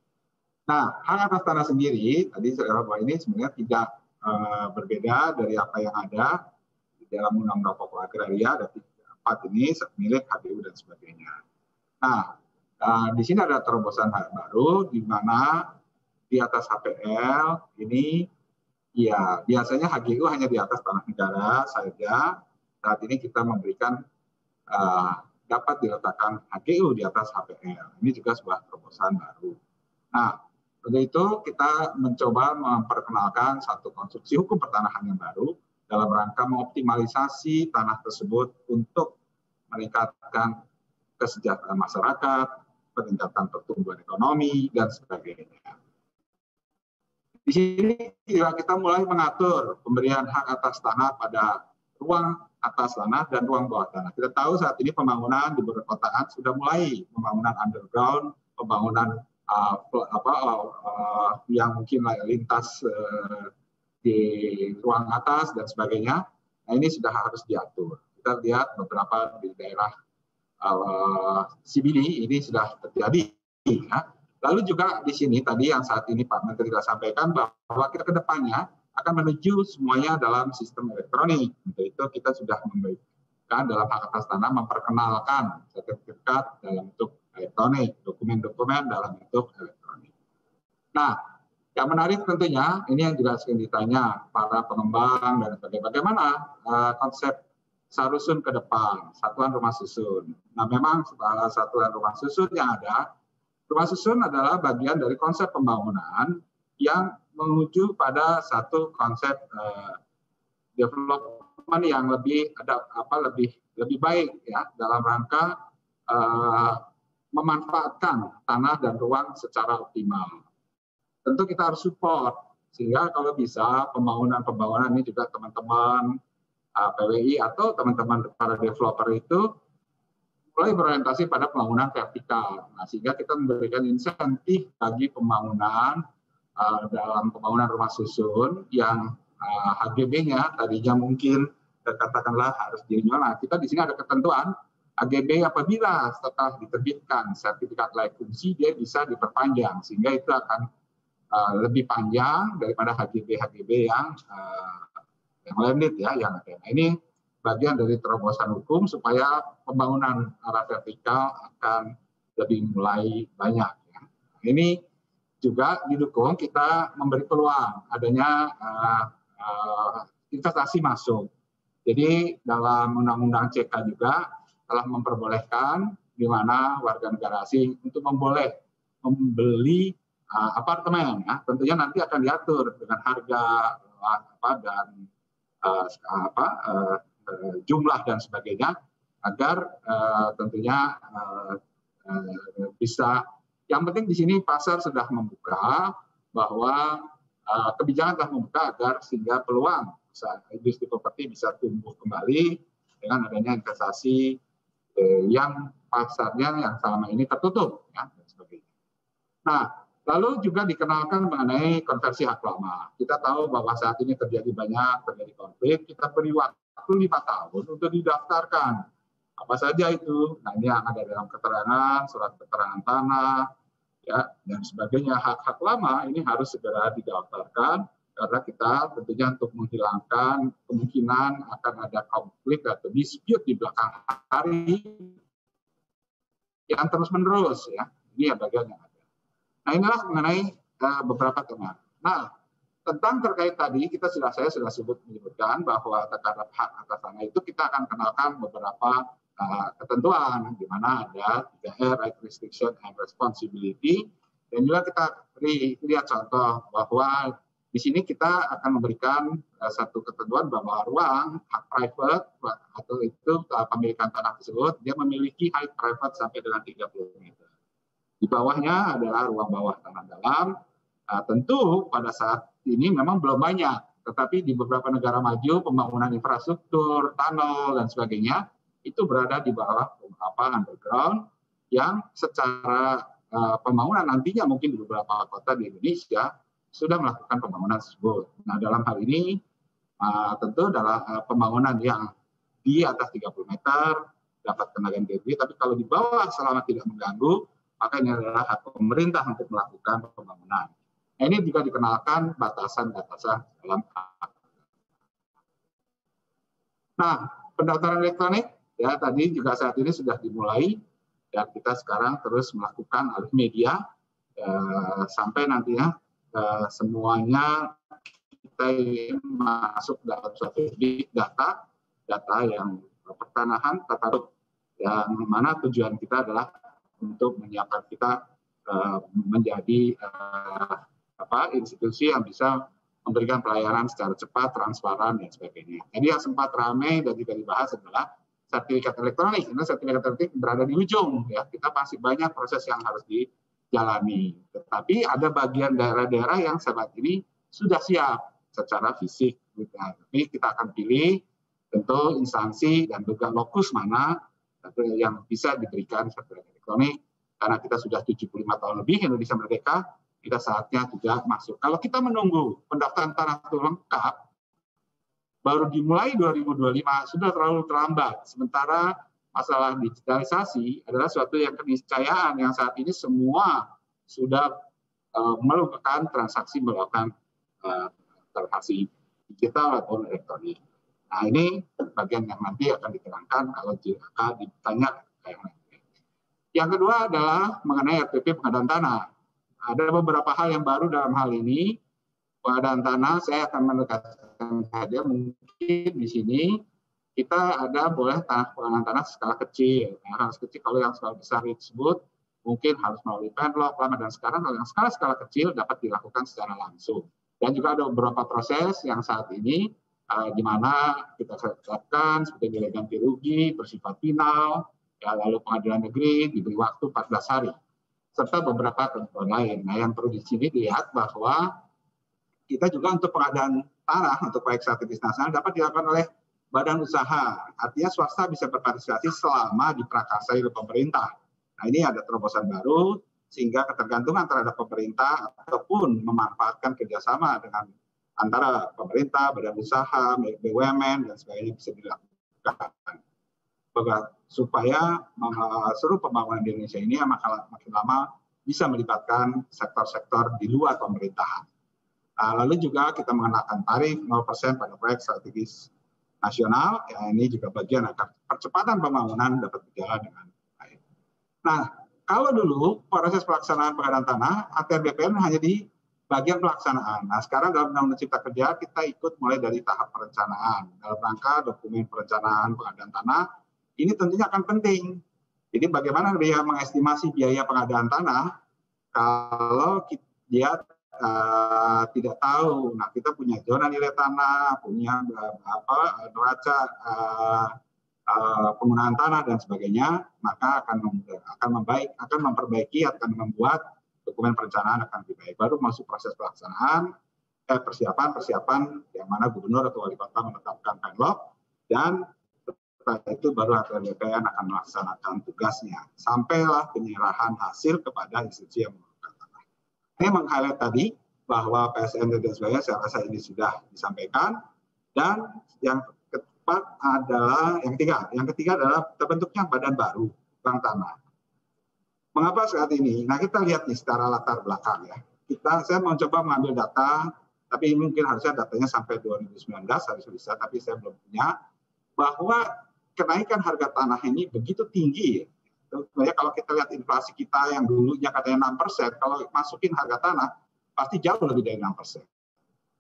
Nah, hak atas tanah sendiri, tadi saya bahwa ini sebenarnya tidak berbeda dari apa yang ada di dalam Undang-Undang Pokok Agraria, ada 4 jenis, hak milik, HBU, dan sebagainya. Nah, di sini ada terobosan hak baru, di mana di atas HPL ini, ya biasanya HGU hanya di atas tanah negara saja. Saat ini kita memberikan dapat diletakkan HGU di atas HPL. Ini juga sebuah terobosan baru. Nah, untuk itu kita mencoba memperkenalkan satu konstruksi hukum pertanahan yang baru dalam rangka mengoptimalisasi tanah tersebut untuk meningkatkan kesejahteraan masyarakat, peningkatan pertumbuhan ekonomi, dan sebagainya. Di sini kita mulai mengatur pemberian hak atas tanah pada ruang atas tanah dan ruang bawah tanah. Kita tahu saat ini pembangunan di perkotaan sudah mulai, pembangunan underground, pembangunan yang mungkin lintas di ruang atas dan sebagainya. Nah, ini sudah harus diatur. Kita lihat beberapa di daerah CBD ini sudah terjadi. Ya. Lalu juga di sini tadi yang saat ini Pak Menteri sudah sampaikan bahwa kita ke depannya akan menuju semuanya dalam sistem elektronik. Untuk itu kita sudah memberikan dalam hak atas tanah memperkenalkan sertifikat dalam bentuk elektronik, dokumen-dokumen dalam bentuk elektronik. Nah, yang menarik tentunya ini yang juga sering ditanya para pengembang dan bagaimana konsep sarusun ke depan, satuan rumah susun. Nah, memang satuan rumah susun yang ada, rumah susun adalah bagian dari konsep pembangunan yang menuju pada satu konsep development yang lebih baik ya dalam rangka memanfaatkan tanah dan ruang secara optimal. Tentu kita harus support sehingga kalau bisa pembangunan ini juga teman-teman PWI atau teman-teman para developer itu mulai berorientasi pada pembangunan vertikal. Nah, sehingga kita memberikan insentif bagi pembangunan dalam pembangunan rumah susun yang HGB-nya tadinya mungkin katakanlah harus dijual. Nah, kita di sini ada ketentuan HGB apabila setelah diterbitkan sertifikat layak fungsi dia bisa diperpanjang sehingga itu akan lebih panjang daripada HGB yang landed ya yang ada. Nah, ini bagian dari terobosan hukum supaya pembangunan arah vertikal akan lebih mulai banyak. Ya. Ini juga didukung kita memberi peluang adanya investasi masuk. Jadi dalam Undang-Undang CK juga telah memperbolehkan di mana warga negara asing untuk membeli apartemen, ya, tentunya nanti akan diatur dengan harga dan jumlah dan sebagainya, agar tentunya bisa. Yang penting di sini pasar sudah membuka bahwa kebijakan telah membuka agar sehingga peluang industri properti bisa tumbuh kembali dengan adanya investasi yang pasarnya yang selama ini tertutup, ya, dan sebagainya. Nah, lalu juga dikenalkan mengenai konversi hak lama. Kita tahu bahwa saat ini terjadi konflik. Kita beri waktu 5 tahun untuk didaftarkan. Apa saja itu? Nah, ini yang ada dalam keterangan, surat keterangan tanah, ya, dan sebagainya. Hak-hak lama ini harus segera didaftarkan karena kita tentunya untuk menghilangkan kemungkinan akan ada konflik atau dispute di belakang hari yang terus-menerus, ya. Ini ya bagian yang ada. Nah, inilah mengenai beberapa tema. Nah, tentang terkait tadi saya sudah menyebutkan bahwa terhadap hak atas tanah itu kita akan kenalkan beberapa ketentuan di mana ada 3R, right, restriction and responsibility, dan juga kita lihat contoh bahwa di sini kita akan memberikan satu ketentuan bahwa ruang hak private atau itu pemilikan tanah tersebut dia memiliki hak private sampai dengan 30 meter. Di bawahnya adalah ruang bawah tanah dalam. Tentu pada saat ini memang belum banyak, tetapi di beberapa negara maju pembangunan infrastruktur, tunnel dan sebagainya itu berada di bawah underground yang secara pembangunan nantinya mungkin di beberapa kota di Indonesia sudah melakukan pembangunan tersebut. Nah, dalam hal ini tentu adalah pembangunan yang di atas 30 meter dapat tenaga tinggi, tapi kalau di bawah selama tidak mengganggu, maka ini adalah hak pemerintah untuk melakukan pembangunan. Nah, ini juga dikenalkan batasan-batasan dalam hak. Nah, pendaftaran elektronik ya tadi juga saat ini sudah dimulai dan kita sekarang terus melakukan alih media sampai nantinya semuanya kita masuk dalam suatu big data yang pertanahan tata ruang yang mana tujuan kita adalah untuk menyiapkan kita menjadi institusi yang bisa memberikan pelayanan secara cepat, transparan dan sebagainya. Jadi yang sempat ramai dan juga dibahas adalah sertifikat elektronik. Ini sertifikat elektronik berada di ujung, ya. Kita masih banyak proses yang harus dijalani. Tetapi ada bagian daerah-daerah yang saat ini sudah siap secara fisik. Tapi kita akan pilih tentu instansi dan juga lokus mana yang bisa diberikan sertifikat elektronik. Karena kita sudah 75 tahun lebih Indonesia merdeka, kita saatnya juga masuk. Kalau kita menunggu pendaftaran tanah itu lengkap, baru dimulai 2025 sudah terlalu terlambat. Sementara masalah digitalisasi adalah suatu yang keniscayaan yang saat ini semua sudah melakukan transaksi transaksi digital atau elektronik. Nah, ini bagian yang nanti akan diterangkan kalau jika ditanya. Yang kedua adalah mengenai RPP pengadaan tanah. Ada beberapa hal yang baru dalam hal ini. Pengadaan tanah, saya akan mendekatkan saja mungkin di sini kita ada boleh pengadaan tanah skala kecil. Nah, kecil kalau yang skala besar tersebut mungkin harus melalui penlok lama dan sekarang kalau yang skala kecil dapat dilakukan secara langsung. Dan juga ada beberapa proses yang saat ini di mana kita tetapkan seperti nilai ganti rugi bersifat final, ya, lalu pengadilan negeri diberi waktu 14 hari serta beberapa ketentuan lain. Nah, yang perlu di sini dilihat bahwa kita juga untuk pengadaan tanah untuk proyek strategis nasional dapat dilakukan oleh badan usaha. Artinya swasta bisa berpartisipasi selama diprakarsai oleh pemerintah. Nah, ini ada terobosan baru sehingga ketergantungan terhadap pemerintah ataupun memanfaatkan kerjasama dengan antara pemerintah, badan usaha, BUMN dan sebagainya bisa dilakukan supaya seluruh pembangunan di Indonesia ini makin lama bisa melibatkan sektor-sektor di luar pemerintahan. Lalu juga kita mengenakan tarif 0% pada proyek strategis nasional. Ya, ini juga bagian agar percepatan pembangunan dapat berjalan dengan baik. Nah, kalau dulu proses pelaksanaan pengadaan tanah, ATR BPN hanya di bagian pelaksanaan. Nah, sekarang dalam Undang-Undang Cipta Kerja kita ikut mulai dari tahap perencanaan. Dalam rangka dokumen perencanaan pengadaan tanah, ini tentunya akan penting. Jadi bagaimana dia mengestimasi biaya pengadaan tanah kalau dia tidak tahu. Nah, kita punya zona nilai tanah, punya neraca penggunaan tanah dan sebagainya, maka akan memperbaiki, akan membuat dokumen perencanaan akan lebih baik. Baru masuk proses pelaksanaan, persiapan yang mana gubernur atau wali kota menetapkan penlog, dan setelah itu baru HTR BPN akan melaksanakan tugasnya. Sampailah penyerahan hasil kepada institusi yang mengelola tanah. Ini meng-highlight tadi bahwa PSN dan sebagainya, saya rasa ini sudah disampaikan. Dan yang keempat adalah, yang ketiga adalah terbentuknya badan baru, Bank Tanah. Mengapa saat ini? Nah, kita lihat nih secara latar belakang ya. Saya mau coba mengambil data, tapi mungkin harusnya datanya sampai 2019 harus bisa, tapi saya belum punya, bahwa kenaikan harga tanah ini begitu tinggi. Sebenarnya kalau kita lihat inflasi kita yang dulunya katanya 6%, kalau masukin harga tanah, pasti jauh lebih dari 6%.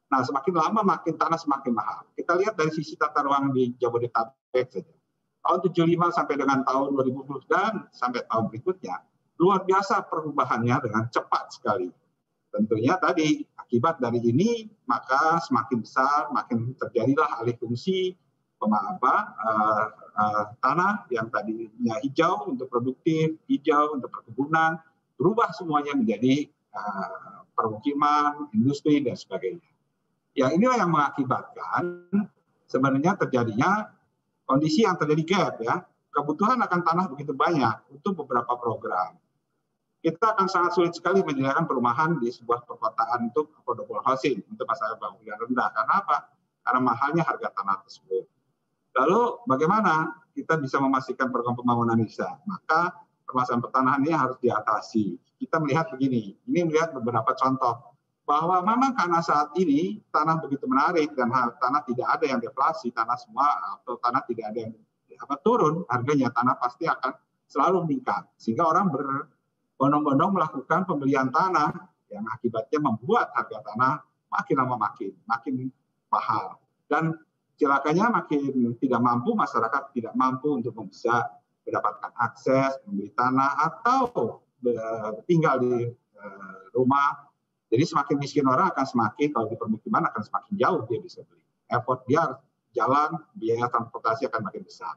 Nah, semakin lama makin tanah semakin mahal. Kita lihat dari sisi tata ruang di Jabodetabek saja. Tahun 75 sampai dengan tahun 2020 dan sampai tahun berikutnya, luar biasa perubahannya dengan cepat sekali. Tentunya tadi akibat dari ini, maka semakin besar, makin terjadilah alih fungsi tanah yang tadinya hijau untuk produktif, hijau untuk perkebunan, berubah semuanya menjadi permukiman, industri, dan sebagainya. Ya, inilah yang mengakibatkan sebenarnya terjadinya kondisi yang terjadi gap ya. Kebutuhan akan tanah begitu banyak untuk beberapa program. Kita akan sangat sulit sekali menyediakan perumahan di sebuah perkotaan untuk affordable housing, untuk masyarakat bangunan rendah. Karena apa? Karena mahalnya harga tanah tersebut. Lalu bagaimana kita bisa memastikan program pembangunan bisa? Maka permasalahan pertanahan ini harus diatasi. Kita melihat begini, ini melihat beberapa contoh bahwa memang karena saat ini tanah begitu menarik dan tanah tidak ada yang deflasi, tanah semua atau tanah tidak ada yang turun harganya, tanah pasti akan selalu meningkat sehingga orang berbondong-bondong melakukan pembelian tanah yang akibatnya membuat harga tanah makin lama makin mahal, dan celakanya makin tidak mampu, masyarakat tidak mampu untuk bisa mendapatkan akses membeli tanah atau tinggal di rumah. Jadi semakin miskin orang akan semakin, kalau di permukiman akan semakin jauh dia bisa beli. Effort dia jalan, biaya transportasi akan makin besar.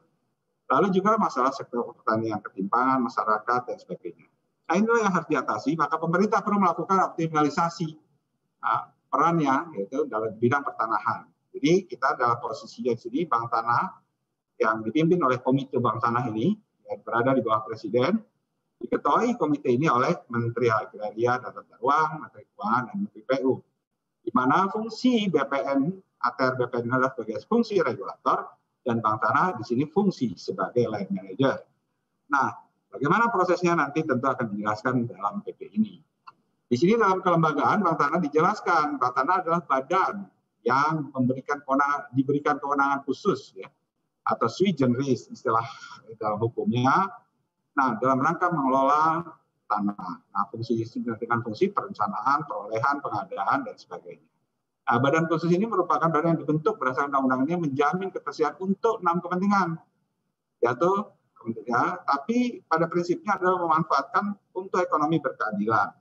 Lalu juga masalah sektor pertanian, ketimpangan masyarakat dan sebagainya. Nah, inilah yang harus diatasi, maka pemerintah perlu melakukan optimalisasi perannya yaitu dalam bidang pertanahan. Jadi kita dalam posisinya di sini, Bank Tanah yang dipimpin oleh Komite Bank Tanah ini, yang berada di bawah Presiden, diketuai komite ini oleh Menteri Agraria dan Tata Ruang, Menteri Keuangan, dan Menteri PU. Di mana fungsi BPN, ATR BPN adalah sebagai fungsi regulator, dan Bank Tanah di sini fungsi sebagai line manager. Nah, bagaimana prosesnya nanti tentu akan dijelaskan dalam PP ini. Di sini dalam kelembagaan Bank Tanah dijelaskan, Bank Tanah adalah badan yang diberikan kewenangan khusus, ya, atau sui generis istilah dalam hukumnya. Nah, dalam rangka mengelola tanah, dengan fungsi perencanaan, perolehan, pengadaan, dan sebagainya. Nah, badan khusus ini merupakan badan yang dibentuk berdasarkan undang-undang ini menjamin ketersediaan untuk 6 kepentingan, yaitu tapi pada prinsipnya adalah memanfaatkan untuk ekonomi berkeadilan.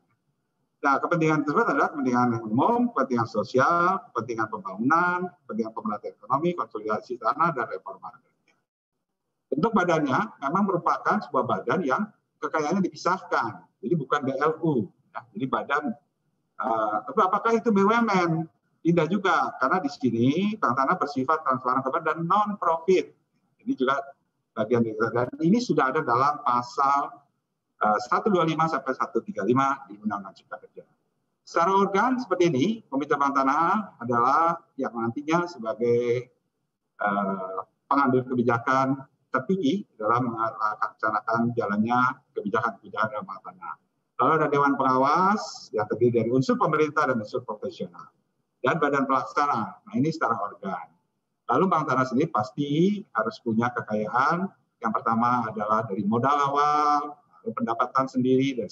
Nah, kepentingan tersebut adalah kepentingan umum, kepentingan sosial, kepentingan pembangunan, kepentingan pemerhatian ekonomi, konsolidasi tanah, dan reforma. Bentuk badannya memang merupakan sebuah badan yang kekayaannya dipisahkan, jadi bukan BLU. Ya, jadi badan, tapi apakah itu BUMN? Tidak juga, karena di sini Bank Tanah bersifat transparan dan non-profit. Ini juga bagian dari, dan ini sudah ada dalam pasal 125 sampai 135 di Undang-Undang Cipta Kerja. Secara organ seperti ini, Komite Bank Tanah adalah yang nantinya sebagai pengambil kebijakan tertinggi dalam melaksanakan jalannya kebijakan-kebijakan dalam Bank Tanah. Lalu ada Dewan Pengawas yang terdiri dari unsur pemerintah dan unsur profesional. Dan Badan Pelaksana, nah ini secara organ. Lalu Bank Tanah sendiri pasti harus punya kekayaan. Yang pertama adalah dari modal awal, lalu pendapatan sendiri, dan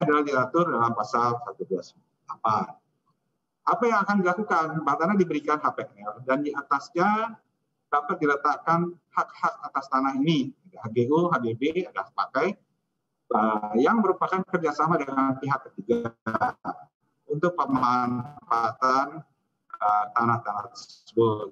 adalah diatur dalam pasal 128. Apa yang akan dilakukan? Bank Tanah diberikan HPL, dan di atasnya dapat diletakkan hak-hak atas tanah ini. Ada HGU, HGB, ada pakai. yang merupakan kerjasama dengan pihak ketiga untuk pemanfaatan tanah-tanah tersebut.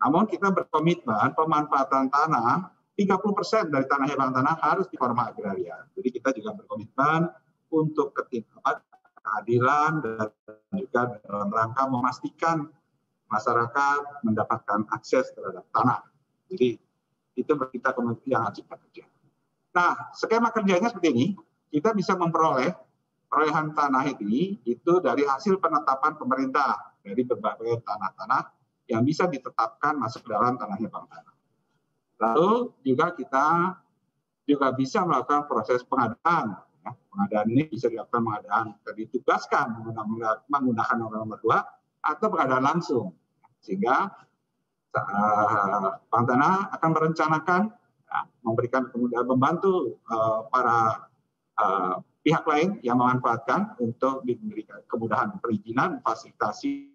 Namun kita berkomitmen pemanfaatan tanah 30% dari tanah hibah tanah harus di forma agraria. Jadi kita juga berkomitmen untuk keadilan dan juga dalam rangka memastikan masyarakat mendapatkan akses terhadap tanah. Jadi itu kita yang harus kita kerja. Nah, skema kerjanya seperti ini, kita bisa memperoleh perolehan tanah ini itu dari hasil penetapan pemerintah dari berbagai tanah-tanah yang bisa ditetapkan masuk dalam tanah hibah tanah. Lalu juga kita juga bisa melakukan proses pengadaan. Ya. Pengadaan ini bisa dilakukan pengadaan ditugaskan menggunakan nomor 2 atau pengadaan langsung. Sehingga Bank Tanah akan merencanakan memberikan kemudahan, membantu para pihak lain yang memanfaatkan untuk diberikan kemudahan perizinan, fasilitasi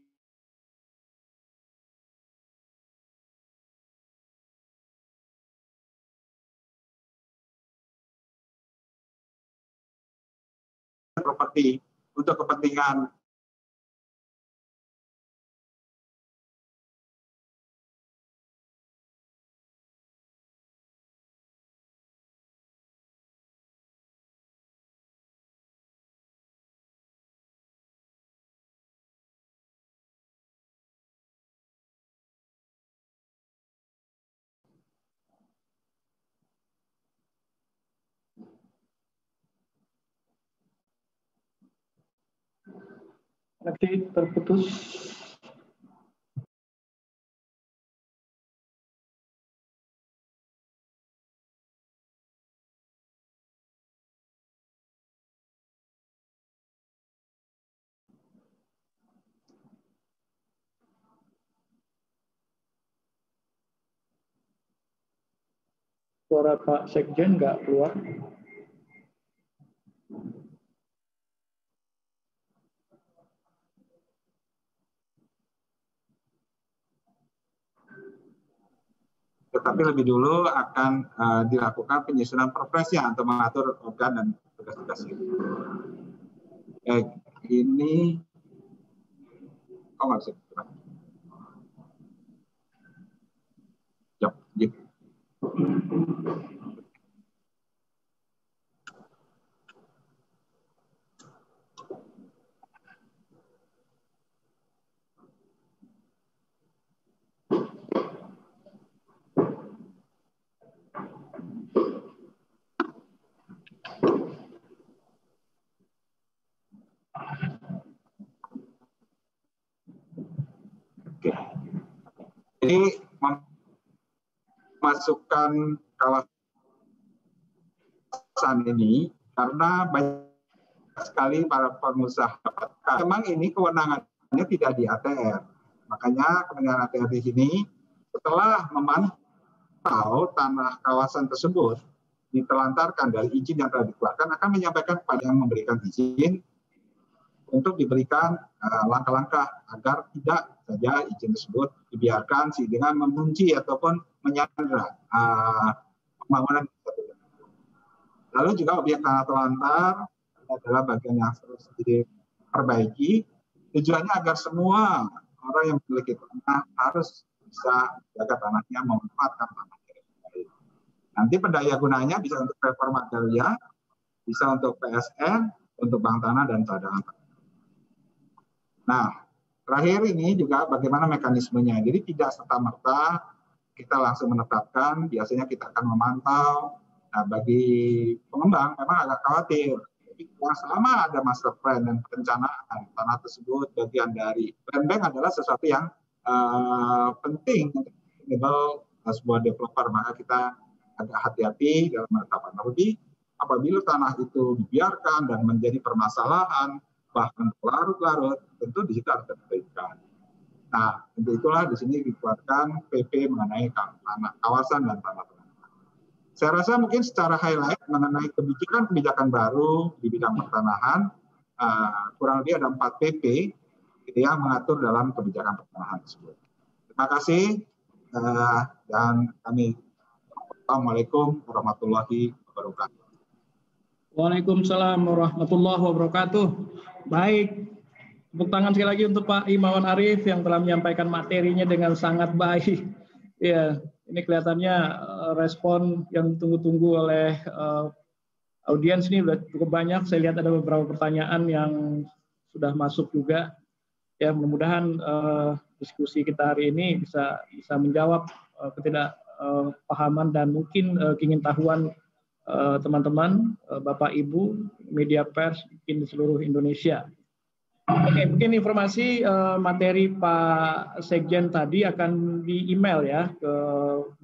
properti untuk kepentingan Koneksi terputus. Suara Pak Sekjen nggak keluar. tetapi lebih dulu akan dilakukan penyusunan perpresnya untuk mengatur organ dan tugas-tugas ini. Ini nggak bisa. Gitu. Oke. Jadi memasukkan kawasan ini karena banyak sekali para pengusaha. Memang ini kewenangannya tidak di ATR. Makanya Kementerian ATR di sini setelah memantau tanah kawasan tersebut ditelantarkan dari izin yang telah dikeluarkan akan menyampaikan kepada yang memberikan izin untuk diberikan langkah-langkah agar tidak saja izin tersebut dibiarkan dengan mengunci ataupun menyandra pembangunan. Lalu juga objek tanah terlantar adalah bagian yang harus diperbaiki. Tujuannya agar semua orang yang memiliki tanah harus bisa jaga tanahnya, memanfaatkan tanahnya. Nanti pendaya gunanya bisa untuk reforma agraria, bisa untuk PSN, untuk bank tanah dan cadangan tanah. Nah, terakhir ini juga bagaimana mekanismenya. Jadi tidak serta-merta kita langsung menetapkan, biasanya kita akan memantau. Nah, bagi pengembang memang agak khawatir. Jadi selama ada master plan dan perencanaan tanah tersebut bagian dari land bank adalah sesuatu yang penting untuk enable sebuah developer, maka kita agak hati-hati dalam menetapkan. Lebih apabila tanah itu dibiarkan dan menjadi permasalahan bahkan larut-larut, tentu di situ harus diberikan. Nah, untuk itulah di sini dikeluarkan PP mengenai tanah kawasan dan tanah terlantar. Saya rasa mungkin secara highlight mengenai kebijakan baru di bidang pertanahan, kurang lebih ada 4 PP yang mengatur dalam kebijakan pertanahan tersebut. Terima kasih dan kami Assalamualaikum warahmatullahi wabarakatuh. Waalaikumsalam warahmatullahi wabarakatuh. Baik, tepuk tangan sekali lagi untuk Pak Himawan Arif yang telah menyampaikan materinya dengan sangat baik. Ya, ini kelihatannya respon yang ditunggu-tunggu oleh audiens ini sudah cukup banyak. Saya lihat ada beberapa pertanyaan yang sudah masuk juga. Ya, mudah-mudahan diskusi kita hari ini bisa menjawab ketidakpahaman dan mungkin keingintahuan teman-teman, Bapak Ibu, media pers di seluruh Indonesia. Oke, mungkin informasi materi Pak Sekjen tadi akan di-email ya ke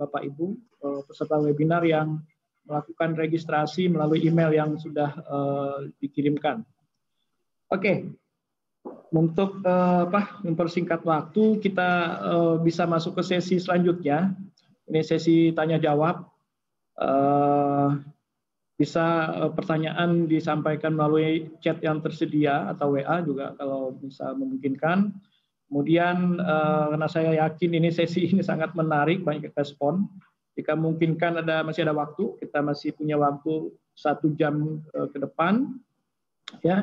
Bapak Ibu peserta webinar yang melakukan registrasi melalui email yang sudah dikirimkan. Oke, untuk mempersingkat waktu, kita bisa masuk ke sesi selanjutnya. Ini sesi tanya jawab. Bisa pertanyaan disampaikan melalui chat yang tersedia atau WA juga kalau bisa memungkinkan. Kemudian karena saya yakin ini sesi ini sangat menarik, banyak respon. Jika memungkinkan masih ada waktu, kita masih punya waktu 1 jam ke depan. Ya,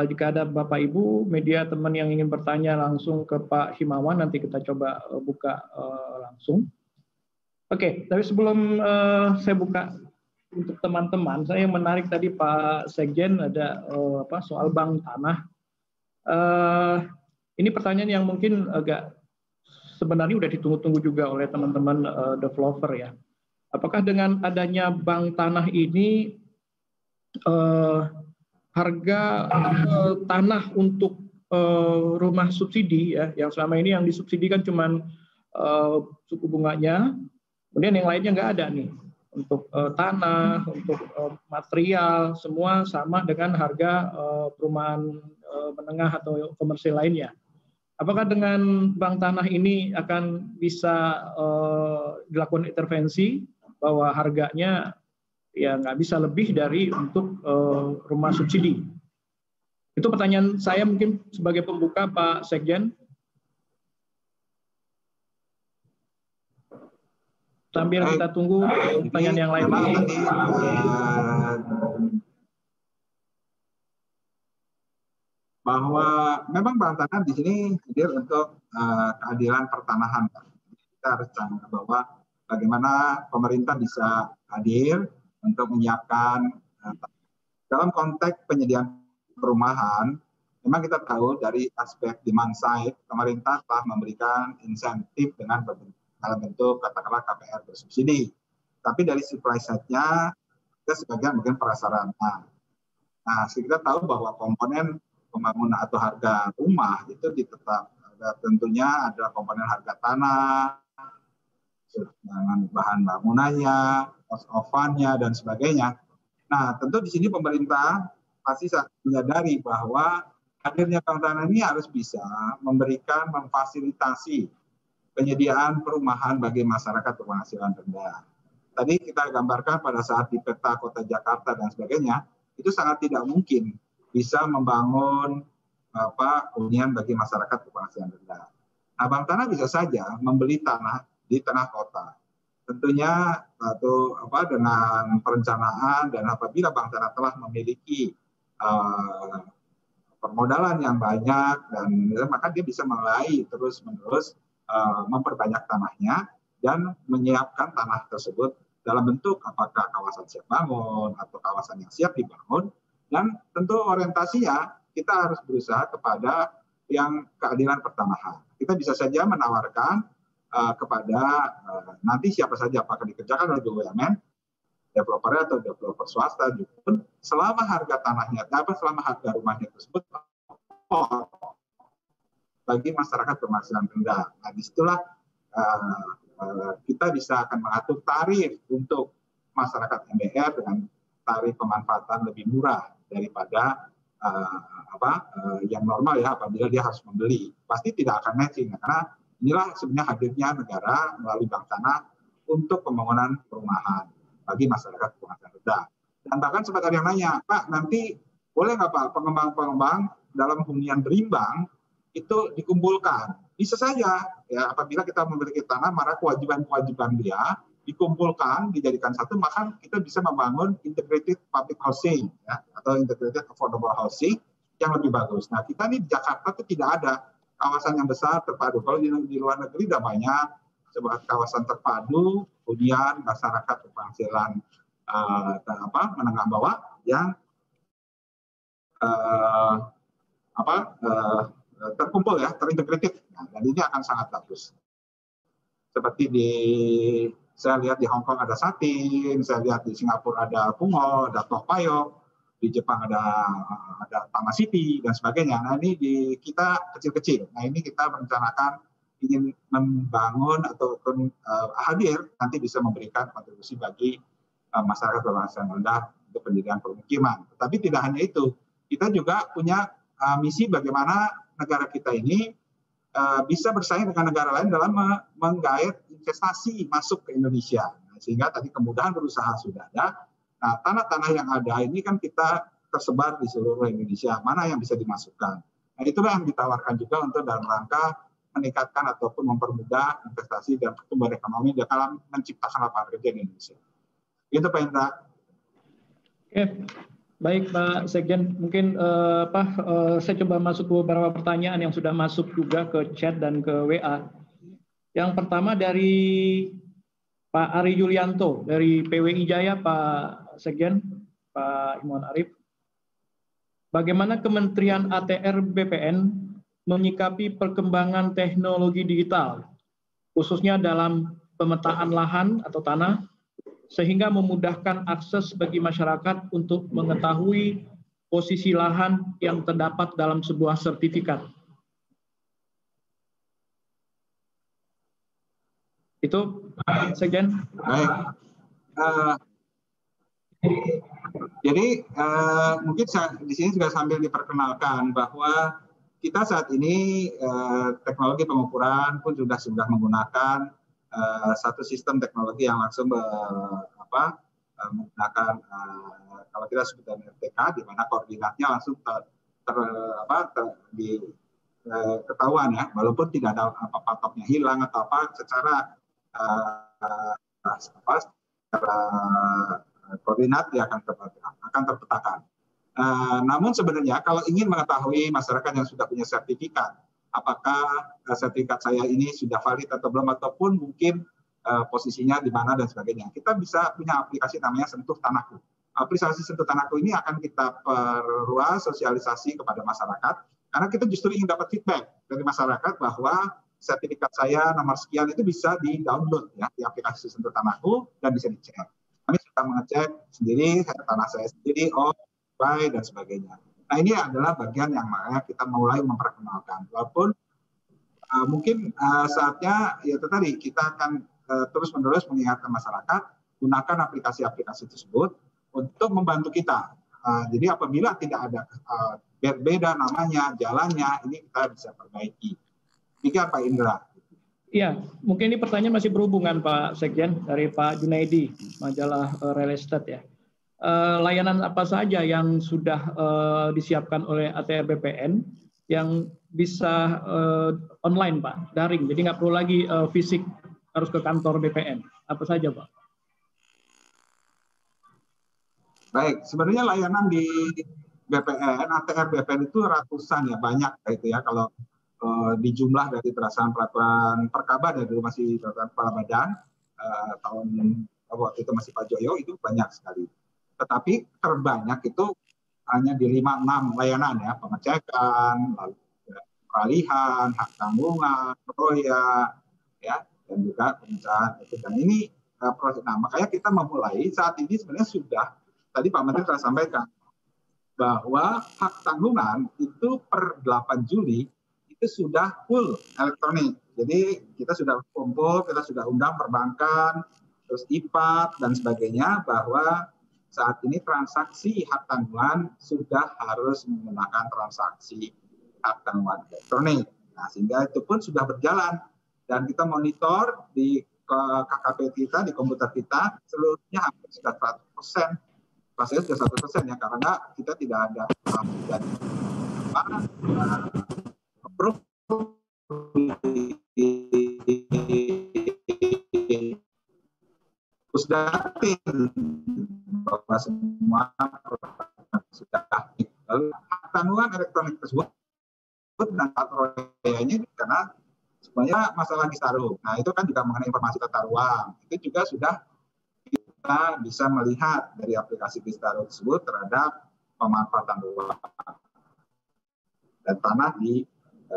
jika ada Bapak Ibu media teman yang ingin bertanya langsung ke Pak Himawan, nanti kita coba buka langsung. Oke, tapi sebelum saya buka untuk teman-teman, saya yang menarik tadi Pak Sekjen ada soal bank tanah. Ini pertanyaan yang mungkin agak sebenarnya sudah ditunggu-tunggu juga oleh teman-teman developer ya. Apakah dengan adanya bank tanah ini harga tanah untuk rumah subsidi ya, yang selama ini yang disubsidikan cuma suku bunganya, kemudian yang lainnya nggak ada nih. Untuk tanah, untuk material, semua sama dengan harga perumahan menengah atau komersil lainnya. Apakah dengan bank tanah ini akan bisa dilakukan intervensi bahwa harganya ya nggak bisa lebih dari untuk rumah subsidi? Itu pertanyaan saya mungkin sebagai pembuka, Pak Sekjen. Sambil kita tunggu pertanyaan yang lain. Bahwa memang bank tanah di sini hadir untuk keadilan pertanahan. Kita harus canggih bahwa bagaimana pemerintah bisa hadir untuk menyiapkan dalam konteks penyediaan perumahan. Memang kita tahu dari aspek demand side, pemerintah telah memberikan insentif dalam bentuk katakanlah KPR bersubsidi. Tapi dari supply side-nya, kita sebagian mungkin prasarana. Nah, kita tahu bahwa komponen pembangunan atau harga rumah itu ditetap. Tentunya ada komponen harga tanah, dengan bahan bangunannya, cost of fund-nya, dan sebagainya. Nah, tentu di sini pemerintah pasti menyadari bahwa hadirnya bank tanah ini harus bisa memfasilitasi penyediaan perumahan bagi masyarakat berpenghasilan rendah. Tadi kita gambarkan pada saat di peta kota Jakarta dan sebagainya, itu sangat tidak mungkin bisa membangun hunian bagi masyarakat berpenghasilan rendah. Nah, bank tanah bisa saja membeli tanah di tengah kota. Tentunya dengan perencanaan, dan apabila bank tanah telah memiliki permodalan yang banyak, dan maka dia bisa mulai terus-menerus memperbanyak tanahnya dan menyiapkan tanah tersebut dalam bentuk apakah kawasan siap bangun atau kawasan yang siap dibangun. Dan tentu orientasinya kita harus berusaha kepada yang keadilan pertanahan. Kita bisa saja menawarkan kepada nanti siapa saja, apakah dikerjakan oleh BUMN, developer atau developer swasta juga, selama harga tanahnya, selama harga rumahnya tersebut bagi masyarakat berpenghasilan rendah. Nah, disitulah kita bisa akan mengatur tarif untuk masyarakat MDR dengan tarif pemanfaatan lebih murah daripada yang normal ya, apabila dia harus membeli. Pasti tidak akan matching, karena inilah sebenarnya hadirnya negara melalui bank tanah untuk pembangunan perumahan bagi masyarakat berpenghasilan rendah. Dan bahkan sempat ada yang nanya, Pak, nanti boleh nggak Pak pengembang-pengembang dalam hunian berimbang itu dikumpulkan? Bisa saja ya, apabila kita memiliki tanah, maka kewajiban-kewajiban dia dikumpulkan, dijadikan satu, maka kita bisa membangun integrated public housing, ya, atau integrated affordable housing yang lebih bagus. Nah, kita nih di Jakarta tuh tidak ada kawasan yang besar terpadu. Kalau di luar negeri udah banyak sebuah kawasan terpadu, kemudian masyarakat berpenghasilan menengah bawah yang terkumpul ya, terintegrated. Nah, dan ini akan sangat bagus. Seperti saya lihat di Hong Kong ada Satin, saya lihat di Singapura ada Punggol, ada Toh Payong, di Jepang ada Tama City dan sebagainya. Nah, ini di kita kecil-kecil. Nah, ini kita merencanakan ingin membangun ataupun hadir nanti bisa memberikan kontribusi bagi masyarakat berpenghasilan rendah untuk pendidikan permukiman. Tapi tidak hanya itu, kita juga punya misi bagaimana negara kita ini bisa bersaing dengan negara lain dalam menggait investasi masuk ke Indonesia. Nah, sehingga tadi kemudahan berusaha sudah ada. Nah, tanah-tanah yang ada ini kan kita tersebar di seluruh Indonesia. Mana yang bisa dimasukkan? Nah, itulah yang ditawarkan juga untuk dalam rangka meningkatkan ataupun mempermudah investasi dan pertumbuhan ekonomi dalam menciptakan lapangan kerja di Indonesia. Itu Pak Indra. Oke, baik Pak Sekjen. Mungkin saya coba masuk ke beberapa pertanyaan yang sudah masuk juga ke chat dan ke WA. Yang pertama dari Pak Ari Yulianto dari PWI Jaya, Pak Sekjen, Pak Iman Arif. Bagaimana Kementerian ATR BPN menyikapi perkembangan teknologi digital, khususnya dalam pemetaan lahan atau tanah, sehingga memudahkan akses bagi masyarakat untuk mengetahui posisi lahan yang terdapat dalam sebuah sertifikat. Itu, Sekjen. Baik. Jadi mungkin di sini juga sambil diperkenalkan bahwa kita saat ini teknologi pengukuran pun sudah menggunakan satu sistem teknologi yang langsung menggunakan kalau kita sebutkan RTK, di mana koordinatnya langsung ketahuan ya, walaupun tidak ada patoknya hilang atau apa, secara koordinat dia akan terpetakan. Namun sebenarnya kalau ingin mengetahui masyarakat yang sudah punya sertifikat, apakah sertifikat saya ini sudah valid atau belum, ataupun mungkin posisinya di mana dan sebagainya, kita bisa punya aplikasi namanya Sentuh Tanahku. Aplikasi Sentuh Tanahku ini akan kita perluas sosialisasi kepada masyarakat, karena kita justru ingin dapat feedback dari masyarakat bahwa sertifikat saya nomor sekian itu bisa di-download ya di aplikasi Sentuh Tanahku dan bisa dicek. Kami sudah mengecek sendiri, tanah saya sendiri, baik dan sebagainya. Nah, ini adalah bagian yang makanya kita mulai memperkenalkan. Walaupun mungkin saatnya ya itu tadi kita akan terus-menerus mengingatkan masyarakat gunakan aplikasi-aplikasi tersebut untuk membantu kita. Jadi apabila tidak ada beda namanya, jalannya, ini kita bisa perbaiki. Demikian Pak Indra. Iya, mungkin ini pertanyaan masih berhubungan Pak Sekjen dari Pak Junaidi, majalah Real Estate ya. Layanan apa saja yang sudah disiapkan oleh ATR BPN yang bisa online Pak, daring, jadi nggak perlu lagi fisik harus ke kantor BPN. Apa saja Pak? Baik, sebenarnya layanan di BPN, ATR BPN itu ratusan ya, banyak itu ya. Kalau di jumlah dari berdasarkan peraturan Perkaba, dari dulu masih peraturan Kepala Badan, tahun waktu itu masih Pak Joyo, itu banyak sekali. Tetapi terbanyak itu hanya di 5-6 layanan ya, pengecekan, lalu peralihan, hak tanggungan, proyek, ya, dan juga pemecahan. Dan ini proses. Nah, makanya kita memulai saat ini sebenarnya sudah, tadi Pak Menteri telah sampaikan, bahwa hak tanggungan itu per 8 Juli itu sudah full elektronik. Jadi kita sudah kumpul, kita sudah undang perbankan, terus IPAT dan sebagainya, bahwa saat ini transaksi hak tanggungan sudah harus menggunakan transaksi hak tanggungan elektronik. Nah, sehingga itu pun sudah berjalan dan kita monitor di KKP kita, di komputer kita, seluruhnya hampir sudah 100%. Pastinya sudah 100% ya, karena kita tidak ada Pusdatin bahwa semua sudah aktif. Lalu akta anuan elektronik tersebut dan patroyanya karena semuanya masalah Gitarum. Nah, itu kan juga mengenai informasi tata ruang. Itu juga sudah kita bisa melihat dari aplikasi Gitarum tersebut terhadap pemanfaatan ruang dan tanah di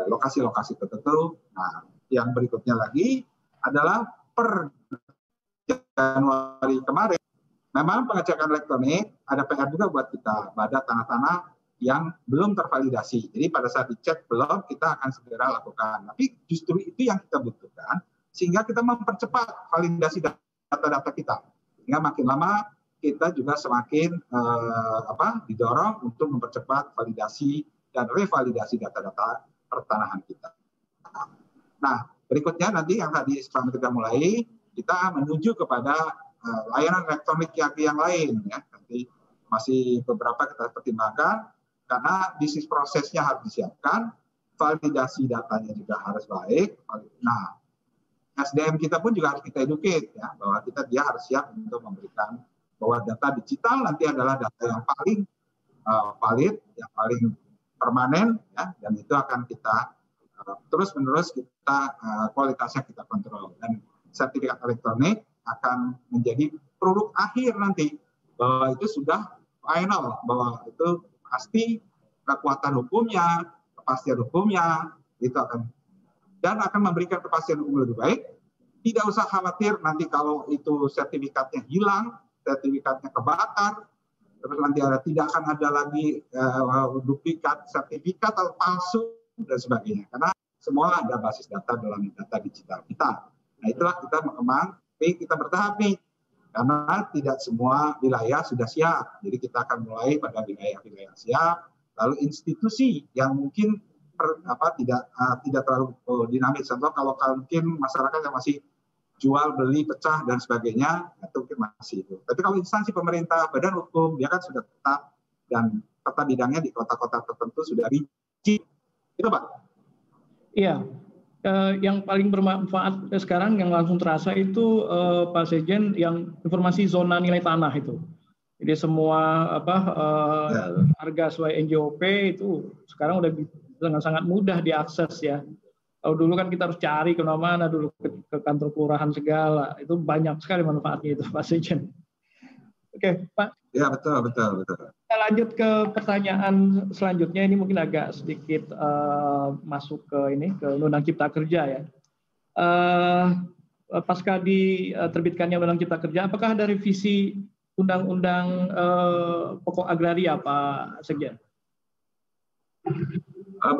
lokasi-lokasi tertentu. Nah, yang berikutnya lagi adalah per Januari kemarin, memang pengecekan elektronik ada PR juga buat kita pada tanah-tanah yang belum tervalidasi. Jadi pada saat dicek belum, kita akan segera lakukan. Tapi justru itu yang kita butuhkan, sehingga kita mempercepat validasi data-data kita. Sehingga makin lama kita juga semakin didorong untuk mempercepat validasi dan revalidasi data-data pertanahan kita. Nah, berikutnya nanti yang tadi setelah kita mulai, kita menuju kepada layanan elektronik yang lain. Ya. Nanti masih beberapa kita pertimbangkan, karena bisnis prosesnya harus disiapkan, validasi datanya juga harus baik. Nah, SDM kita pun juga harus kita educate, ya, bahwa dia harus siap untuk memberikan bahwa data digital nanti adalah data yang paling valid, yang paling permanen, ya, dan itu akan kita terus-menerus kita kualitasnya kita kontrol. Dan sertifikat elektronik akan menjadi produk akhir nanti, bahwa itu sudah final, bahwa itu pasti kekuatan hukumnya, kepastian hukumnya itu akan memberikan kepastian hukum lebih baik. Tidak usah khawatir nanti kalau itu sertifikatnya hilang, sertifikatnya kebakar, terus nanti tidak akan ada lagi duplikat sertifikat atau palsu dan sebagainya, karena semua ada basis data dalam data digital kita. Nah, itulah kita berkembang, tapi kita bertahap nih. Karena tidak semua wilayah sudah siap. Jadi kita akan mulai pada wilayah-wilayah siap, lalu institusi yang mungkin tidak terlalu dinamis. Contoh kalau mungkin masyarakat yang masih jual, beli, pecah dan sebagainya, itu mungkin masih itu. Tapi kalau instansi pemerintah, badan hukum, dia kan sudah tetap dan peta bidangnya di kota-kota tertentu sudah rinci. Itu Pak. Iya. Yang paling bermanfaat sekarang yang langsung terasa itu Pak Sekjen yang informasi zona nilai tanah itu. Jadi semua harga sesuai NJOP itu sekarang udah dengan sangat mudah diakses ya. Kalau dulu kan kita harus cari kemana-mana dulu ke kantor kelurahan segala. Itu banyak sekali manfaatnya itu Pak Sekjen. Oke, Pak. Ya betul. Kita lanjut ke pertanyaan selanjutnya. Ini mungkin agak sedikit masuk ke Undang-Undang Cipta Kerja ya. Pasca diterbitkannya Undang-Undang Cipta Kerja, apakah ada revisi Undang-Undang Pokok Agraria, Pak Sekjen?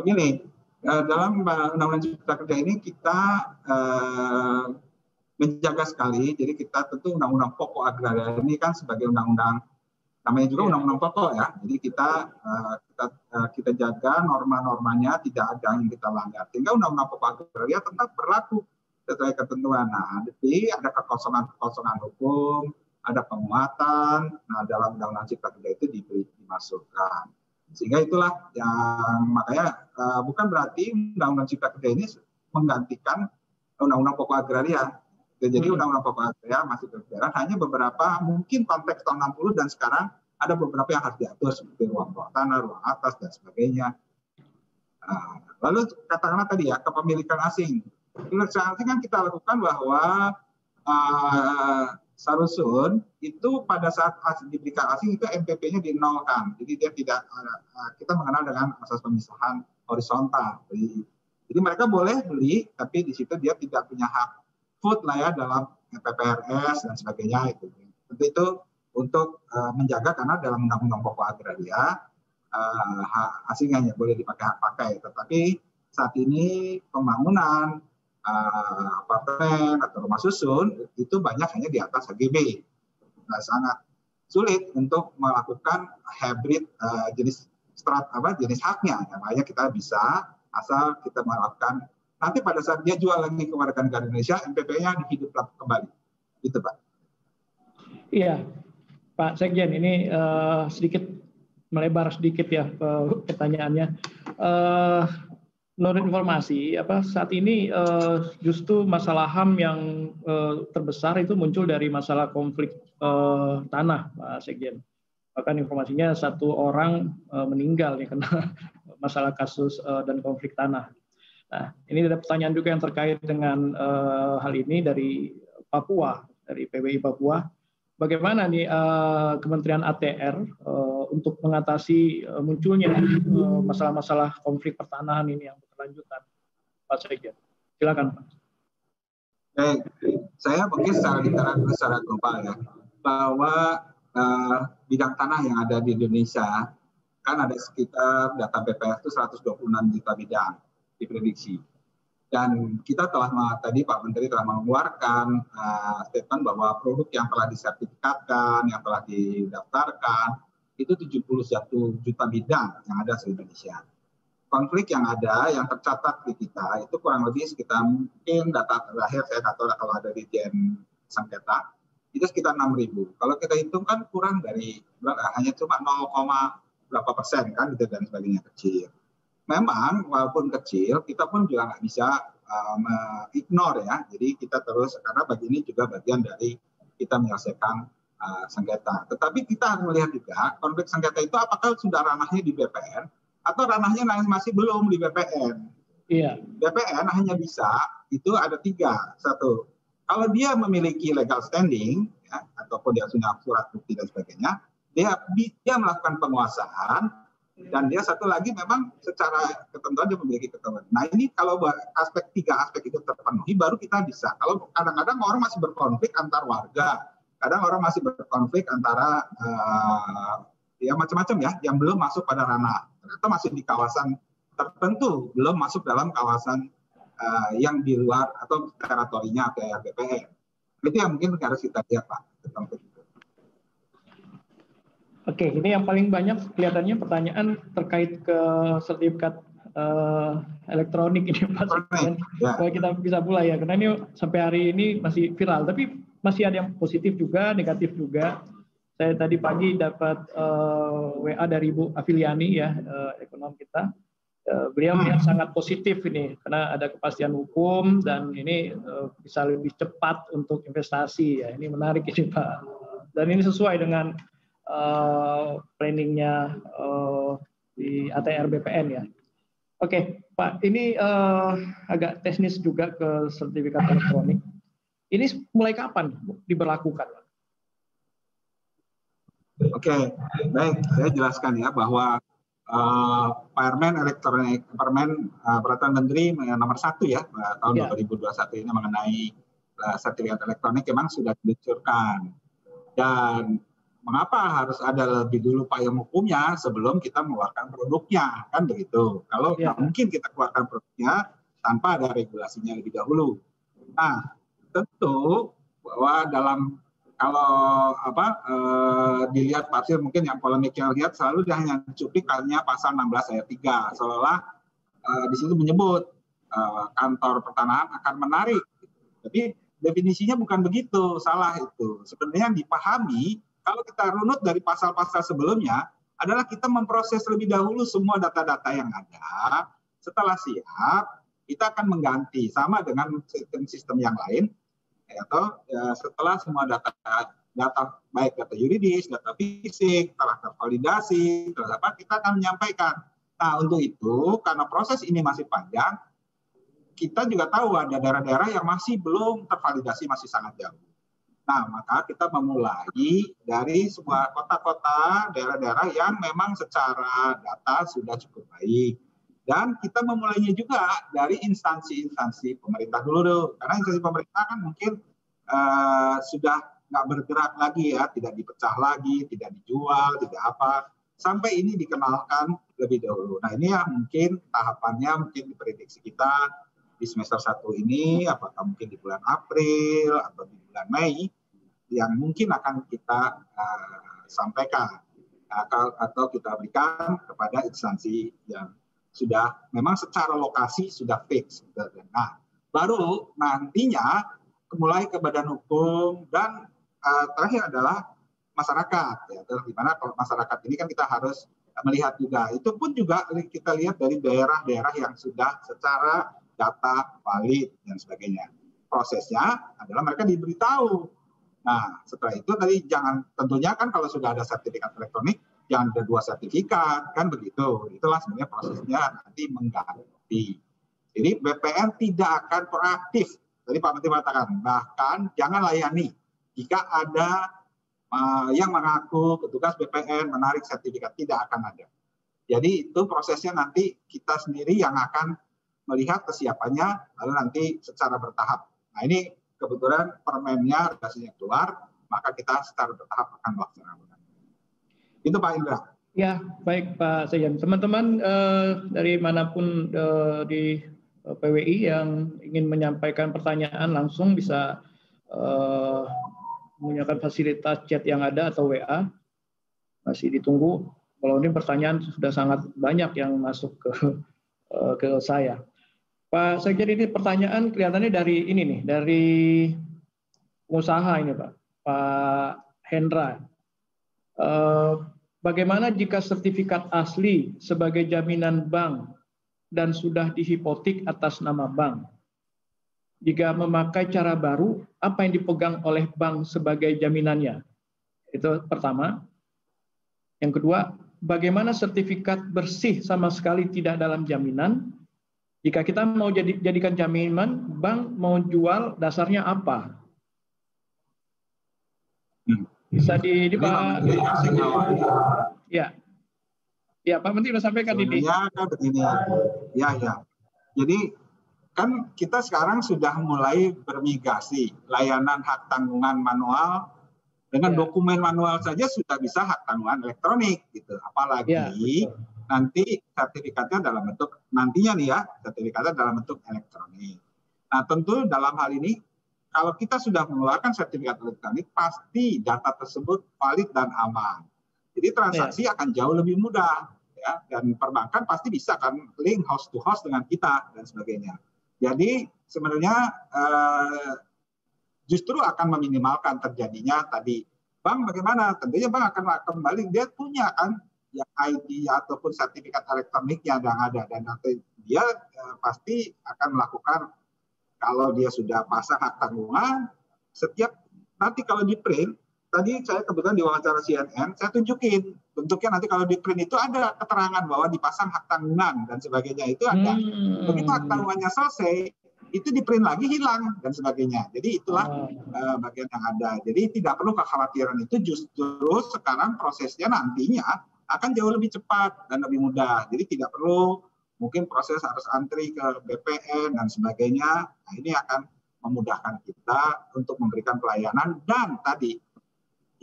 Begini, dalam Undang-Undang Cipta Kerja ini kita menjaga sekali. Jadi kita tentu Undang-Undang Pokok Agraria ini kan sebagai undang-undang, namanya juga undang-undang pokok ya. Jadi kita jaga norma-normanya, tidak ada yang kita langgar. Sehingga undang-undang pokok agraria tetap berlaku sesuai ketentuan. Nah, jadi ada kekosongan hukum, ada penguatan. Nah, dalam undang-undang Cipta Kerja itu dimasukkan. Sehingga itulah yang makanya bukan berarti undang-undang Cipta Kerja ini menggantikan undang-undang pokok agraria. Jadi undang-undang pokok agraria masih berjalan, hanya beberapa mungkin konteks tahun 60 dan sekarang ada beberapa yang harus diatur seperti ruang bawah tanah, ruang atas dan sebagainya. Lalu katakanlah tadi ya kepemilikan asing. Kepemilikan asing kan kita lakukan bahwa Sarusun itu pada saat diberikan asing itu MPP-nya dinolkan. Jadi dia tidak kita mengenal dengan asas pemisahan horizontal. Jadi mereka boleh beli, tapi di situ dia tidak punya hak food lah ya dalam PPRS dan sebagainya itu. Tentu itu untuk menjaga karena dalam undang-undang pokok agraria asing hanya boleh dipakai hak pakai. Tetapi saat ini pembangunan apartemen atau rumah susun itu banyak hanya di atas HGB. Nah, sangat sulit untuk melakukan hybrid jenis haknya. Makanya kita bisa asal kita melakukan. Nanti pada saat dia jual lagi ke warga negara Indonesia, MPP-nya dihidupkan kembali. Itu, Pak. Iya, Pak Sekjen, ini sedikit melebar sedikit ya pertanyaannya. menurut informasi, saat ini justru masalah HAM yang terbesar itu muncul dari masalah konflik tanah, Pak Sekjen. Bahkan informasinya 1 orang meninggal nih karena masalah kasus dan konflik tanah. Nah, ini ada pertanyaan juga yang terkait dengan hal ini dari Papua, dari PWI Papua. Bagaimana nih Kementerian ATR untuk mengatasi munculnya masalah-masalah konflik pertanahan ini yang berkelanjutan, Pak Sekjen? Silakan, Pak. Saya mungkin secara global ya, bahwa bidang tanah yang ada di Indonesia kan ada sekitar data BPS itu 126 juta bidang diprediksi. Dan kita tadi Pak Menteri telah mengeluarkan statement bahwa produk yang telah disertifikatkan, yang telah didaftarkan, itu 71 juta bidang yang ada di Indonesia. Konflik yang ada, yang tercatat di kita, itu kurang lebih sekitar mungkin data terakhir, saya nggak tahu kalau ada di Dijen Sengketa, itu sekitar 6.000. Kalau kita hitung kan kurang dari, hanya cuma 0, berapa persen kan, gitu, dan sebagainya kecil. Memang walaupun kecil, kita pun juga nggak bisa ignore ya. Jadi kita terus, karena ini juga bagian dari kita menyelesaikan sengketa. Tetapi kita harus melihat juga konflik sengketa itu apakah sudah ranahnya di BPN atau ranahnya masih belum di BPN. Iya. BPN hanya bisa, itu ada 3. 1, kalau dia memiliki legal standing, ya, ataupun dia punya surat bukti dan sebagainya, dia melakukan penguasaan. Dan dia satu lagi memang secara ketentuan dia memiliki ketentuan. Nah ini kalau 3 aspek itu terpenuhi baru kita bisa. Kalau kadang-kadang orang masih berkonflik antar warga, kadang orang masih berkonflik antara ya macam-macam ya, yang belum masuk pada ranah, ternyata masih di kawasan tertentu, belum masuk dalam kawasan yang di luar atau teritorinya kayak BPN. Itu yang mungkin harus kita lihat Pak. Oke, ini yang paling banyak kelihatannya pertanyaan terkait ke sertifikat elektronik ini Pak Sekjen. Kalau kita bisa mulai ya, karena ini sampai hari ini masih viral, tapi masih ada yang positif juga, negatif juga. Saya tadi pagi dapat WA dari Bu Afiliani ya, ekonom kita. Beliau melihat sangat positif ini, karena ada kepastian hukum dan ini bisa lebih cepat untuk investasi ya. Ini menarik ini Pak. Dan ini sesuai dengan planningnya di ATR BPN ya. Oke, Pak, ini agak teknis juga ke sertifikat elektronik. Ini mulai kapan diberlakukan? Oke, baik, saya jelaskan ya bahwa Permen elektronik, Peraturan Menteri nomor 1 ya tahun 2021 ini mengenai sertifikat elektronik memang sudah diluncurkan. Dan mengapa harus ada lebih dulu payung hukumnya sebelum kita mengeluarkan produknya, kan begitu. Kalau nggak mungkin kita keluarkan produknya tanpa ada regulasinya lebih dahulu. Nah, tentu bahwa kalau dilihat tafsir mungkin yang polemiknya lihat selalu dia hanya cuplik hanya pasal 16 ayat 3, seolah di situ menyebut kantor pertanahan akan menarik. Tapi definisinya bukan begitu, salah itu. Sebenarnya yang dipahami kalau kita runut dari pasal-pasal sebelumnya adalah kita memproses lebih dahulu semua data-data yang ada. Setelah siap, kita akan mengganti sama dengan sistem yang lain. Atau setelah semua data baik data yuridis, data fisik, telah tervalidasi, kita akan menyampaikan. Nah untuk itu karena proses ini masih panjang, kita juga tahu ada daerah-daerah yang masih belum tervalidasi, masih sangat jauh. Nah maka kita memulai dari sebuah kota-kota, daerah-daerah yang memang secara data sudah cukup baik. Dan kita memulainya juga dari instansi-instansi pemerintah dulu. Karena instansi pemerintah kan mungkin sudah nggak bergerak lagi ya, tidak dipecah lagi, tidak dijual, tidak apa. Sampai ini dikenalkan lebih dahulu. Nah ini yang mungkin tahapannya mungkin diprediksi kita di semester 1 ini, apakah mungkin di bulan April atau di bulan Mei, yang mungkin akan kita sampaikan atau kita berikan kepada instansi yang sudah memang secara lokasi sudah fix. Nah, baru nantinya mulai ke badan hukum dan terakhir adalah masyarakat. Ya, di mana masyarakat ini kan kita harus melihat juga. Itu pun juga kita lihat dari daerah-daerah yang sudah secara data valid dan sebagainya. Prosesnya adalah mereka diberitahu. Nah, setelah itu tadi jangan, tentunya kan kalau sudah ada sertifikat elektronik, jangan ada 2 sertifikat, kan begitu. Itulah sebenarnya prosesnya nanti mengganti. Jadi BPN tidak akan proaktif. Tadi Pak Menteri mengatakan, bahkan jangan layani jika ada yang mengaku petugas BPN menarik sertifikat, tidak akan ada. Jadi itu prosesnya nanti kita sendiri yang akan melihat kesiapannya, lalu nanti secara bertahap. Nah ini kebetulan permennya regulasinya keluar, maka kita secara bertahap akan melaksanakan. Itu Pak Indra. Ya, baik Pak Sekjen. Teman-teman dari manapun di PWI yang ingin menyampaikan pertanyaan langsung bisa menggunakan fasilitas chat yang ada atau WA. Masih ditunggu. Kalau ini pertanyaan sudah sangat banyak yang masuk ke saya. Pak Sekjen, ini pertanyaan kelihatannya dari ini nih, dari pengusaha ini Pak Hendra. Bagaimana jika sertifikat asli sebagai jaminan bank dan sudah dihipotek atas nama bank? Jika memakai cara baru, apa yang dipegang oleh bank sebagai jaminannya? Itu pertama. Yang kedua, bagaimana sertifikat bersih sama sekali tidak dalam jaminan? Jika kita mau jadikan jaminan, bank mau jual dasarnya apa? Bisa di Pak. Ya. Ya, Pak Menteri sudah sampaikan ini. Sebenarnya kan begini. Ya. Jadi kan kita sekarang sudah mulai bermigrasi layanan hak tanggungan manual dengan dokumen manual saja sudah bisa hak tanggungan elektronik gitu. Apalagi nanti sertifikatnya dalam bentuk sertifikatnya dalam bentuk elektronik. Nah, tentu dalam hal ini kalau kita sudah mengeluarkan sertifikat elektronik pasti data tersebut valid dan aman. Jadi transaksi akan jauh lebih mudah ya, dan perbankan pasti bisa kan link host to host dengan kita dan sebagainya. Jadi sebenarnya justru akan meminimalkan terjadinya tadi. Bank bagaimana? Tentunya bank akan kembali, dia punya kan yang ID ataupun sertifikat elektroniknya yang ada. Dan nanti dia pasti akan melakukan, kalau dia sudah pasang hak tanggungan, setiap nanti kalau di print, tadi saya kebetulan di wawancara CNN, saya tunjukin bentuknya nanti kalau di print itu ada keterangan bahwa dipasang hak tanggungan dan sebagainya itu ada. Begitu hak tanggungannya selesai, itu di print lagi hilang dan sebagainya. Jadi itulah bagian yang ada. Jadi tidak perlu kekhawatiran itu, justru sekarang prosesnya nantinya akan jauh lebih cepat dan lebih mudah. Jadi tidak perlu mungkin proses harus antri ke BPN dan sebagainya. Nah ini akan memudahkan kita untuk memberikan pelayanan dan tadi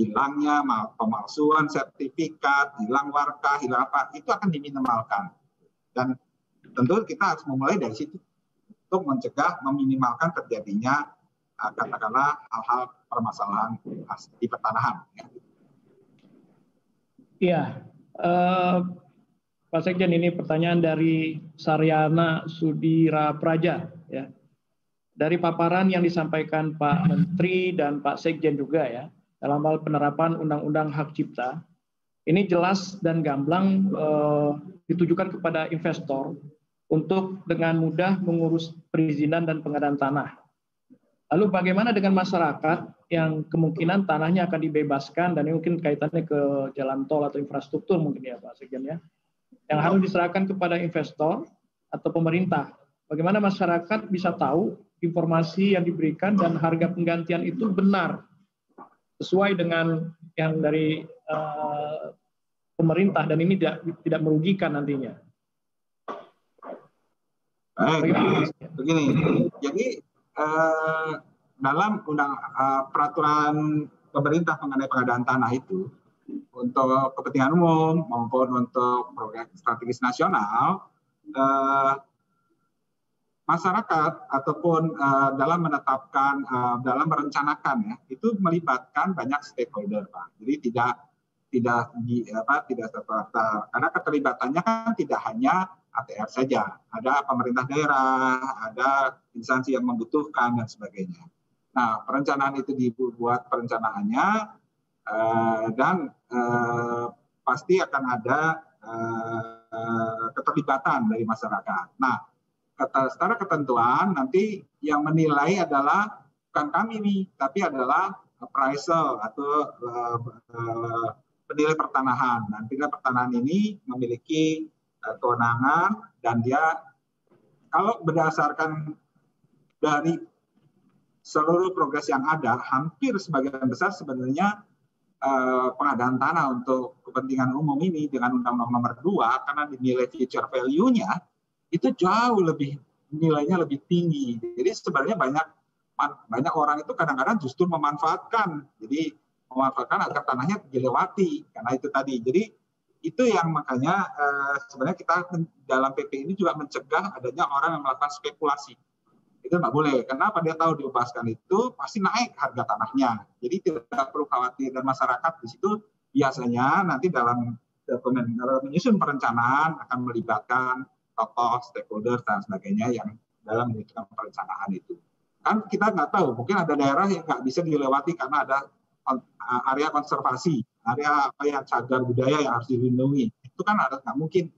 hilangnya pemalsuan sertifikat, hilang warkah, hilang apa, itu akan diminimalkan. Dan tentu kita harus memulai dari situ untuk mencegah, meminimalkan terjadinya katakanlah hal-hal permasalahan di pertanahan. Iya, Pak Sekjen, ini pertanyaan dari Saryana Sudira Praja. Ya. Dari paparan yang disampaikan Pak Menteri dan Pak Sekjen juga ya, dalam hal penerapan Undang-Undang Hak Cipta, ini jelas dan gamblang ditujukan kepada investor untuk dengan mudah mengurus perizinan dan pengadaan tanah. Lalu bagaimana dengan masyarakat yang kemungkinan tanahnya akan dibebaskan, dan ini mungkin kaitannya ke jalan tol atau infrastruktur mungkin ya Pak Sekjen ya, yang harus diserahkan kepada investor atau pemerintah. Bagaimana masyarakat bisa tahu informasi yang diberikan dan harga penggantian itu benar, sesuai dengan yang dari pemerintah, dan ini tidak merugikan nantinya. Begini, jadi dalam peraturan pemerintah mengenai pengadaan tanah itu, untuk kepentingan umum maupun untuk proyek strategis nasional, masyarakat ataupun dalam menetapkan, dalam merencanakan ya, itu melibatkan banyak stakeholder, Pak. Jadi tidak serta-merta, karena keterlibatannya kan tidak hanya ATR saja, ada pemerintah daerah, ada instansi yang membutuhkan dan sebagainya. Nah, perencanaan itu dibuat perencanaannya dan pasti akan ada keterlibatan dari masyarakat. Nah, secara ketentuan nanti yang menilai adalah bukan kami nih, tapi adalah appraisal atau penilai pertanahan. Dan penilai pertanahan ini memiliki kewenangan dan dia kalau berdasarkan dari seluruh progres yang ada, hampir sebagian besar sebenarnya pengadaan tanah untuk kepentingan umum ini dengan Undang-Undang Nomor 2 karena dinilai future value-nya itu jauh lebih nilainya lebih tinggi. Jadi sebenarnya banyak orang itu kadang-kadang justru memanfaatkan. Jadi memanfaatkan agar tanahnya dilewati karena itu tadi. Jadi itu yang makanya sebenarnya kita dalam PP ini juga mencegah adanya orang yang melakukan spekulasi. Itu nggak boleh. Kenapa? Dia tahu dibebaskan itu pasti naik harga tanahnya. Jadi tidak perlu khawatir dan masyarakat di situ biasanya nanti dalam menyusun perencanaan akan melibatkan tokoh, stakeholder dan sebagainya yang dalam menyusun perencanaan itu. Kan kita nggak tahu, mungkin ada daerah yang nggak bisa dilewati karena ada area konservasi, area apa yang cagar budaya yang harus dilindungi. Itu kan nggak mungkin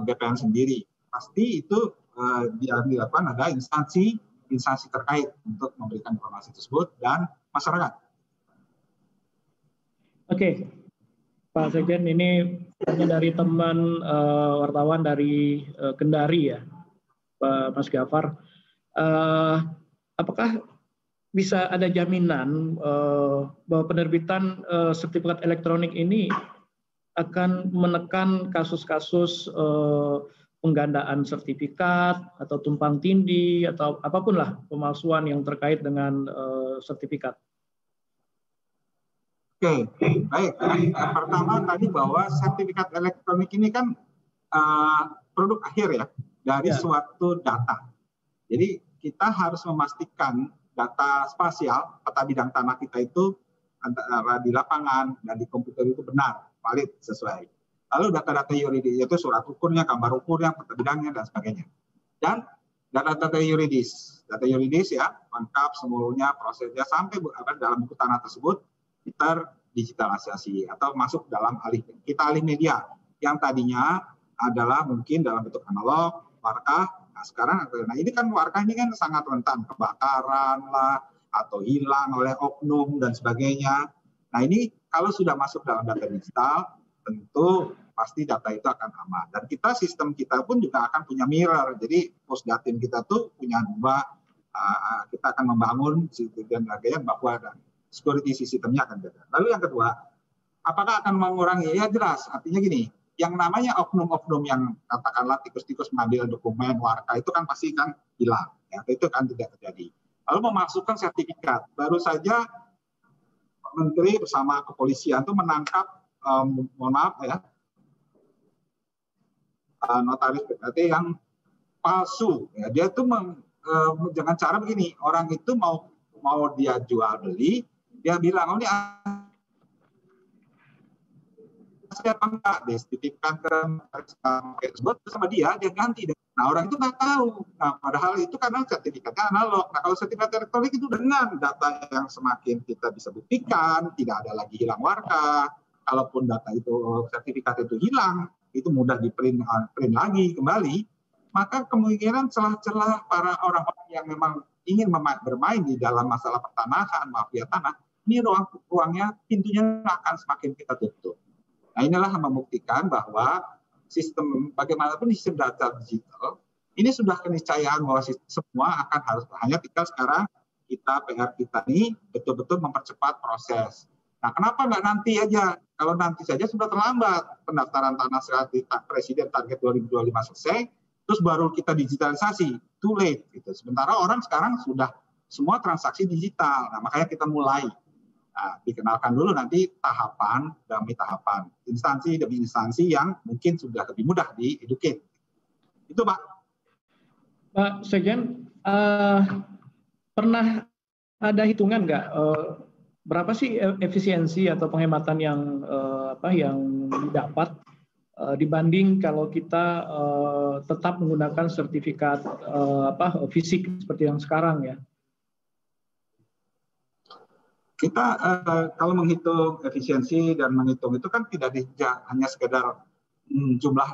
BPN sendiri. Pasti itu dilakukan ada instansi terkait untuk memberikan informasi tersebut dan masyarakat. Oke, Pak Sekjen, ini hanya dari teman wartawan dari Kendari ya, Pak Mas Gafar. Apakah bisa ada jaminan bahwa penerbitan sertifikat elektronik ini akan menekan kasus-kasus penggandaan sertifikat atau tumpang tindih atau apapun lah pemalsuan yang terkait dengan sertifikat? Oke, baik. Yang pertama tadi bahwa sertifikat elektronik ini kan produk akhir ya dari suatu data. Jadi kita harus memastikan data spasial peta bidang tanah kita itu antara di lapangan dan di komputer itu benar, valid, sesuai. Lalu data-data yuridis yaitu surat ukurnya, gambar ukurnya, peta bidangnya dan sebagainya. Dan data-data yuridis ya lengkap seluruhnya prosesnya sampai dalam buku tanah tersebut terdigitalisasi atau masuk dalam alih media yang tadinya adalah mungkin dalam bentuk analog, warkah. Nah sekarang, ini kan warkah ini kan sangat rentan kebakaran lah atau hilang oleh oknum dan sebagainya. Nah ini kalau sudah masuk dalam data digital tentu pasti data itu akan aman. Dan sistem kita pun juga akan punya mirror. Jadi Pusdatin kita tuh punya dua, kita akan membangun dan sebagainya bahwa security sistemnya akan beda. Lalu yang kedua, apakah akan mengurangi? Ya jelas, artinya gini, yang namanya oknum-oknum yang katakanlah tikus-tikus mengambil dokumen warka itu kan pasti kan hilang. Ya, itu kan tidak terjadi. Lalu memasukkan sertifikat. Baru saja Menteri bersama kepolisian itu menangkap, mohon maaf ya, notaris PKT yang palsu. Ya, dia tuh dengan cara begini, orang itu mau dia jual beli, dia bilang, oh ini siapa enggak, dititipkan ke tersebut sama dia ganti. Nah orang itu nggak tahu. Nah padahal itu karena sertifikatnya analog. Nah kalau sertifikat elektronik itu dengan data yang semakin kita bisa buktikan, tidak ada lagi hilang warka. Kalaupun data itu sertifikat itu hilang, itu mudah print lagi kembali. Maka kemungkinan celah-celah para orang-orang yang memang ingin bermain di dalam masalah pertanahan, mafia tanah, ini ruangnya pintunya akan semakin kita tutup. Nah inilah yang membuktikan bahwa sistem bagaimanapun sistem data digital ini sudah keniscayaan bahwa semua akan harus hanya tinggal sekarang PR kita ini betul-betul mempercepat proses. Nah kenapa nggak nanti aja? Kalau nanti saja sudah terlambat pendaftaran tanah presiden target 2025 selesai, terus baru kita digitalisasi, too late gitu. Sementara orang sekarang sudah semua transaksi digital. Nah makanya kita mulai. Nah, dikenalkan dulu nanti tahapan demi tahapan, instansi demi instansi yang mungkin sudah lebih mudah di-educate. Itu Pak. Pak Sekjen, pernah ada hitungan nggak berapa sih efisiensi atau penghematan yang didapat dibanding kalau kita tetap menggunakan sertifikat fisik seperti yang sekarang ya? Kita kalau menghitung efisiensi dan menghitung itu kan tidak hanya sekedar jumlah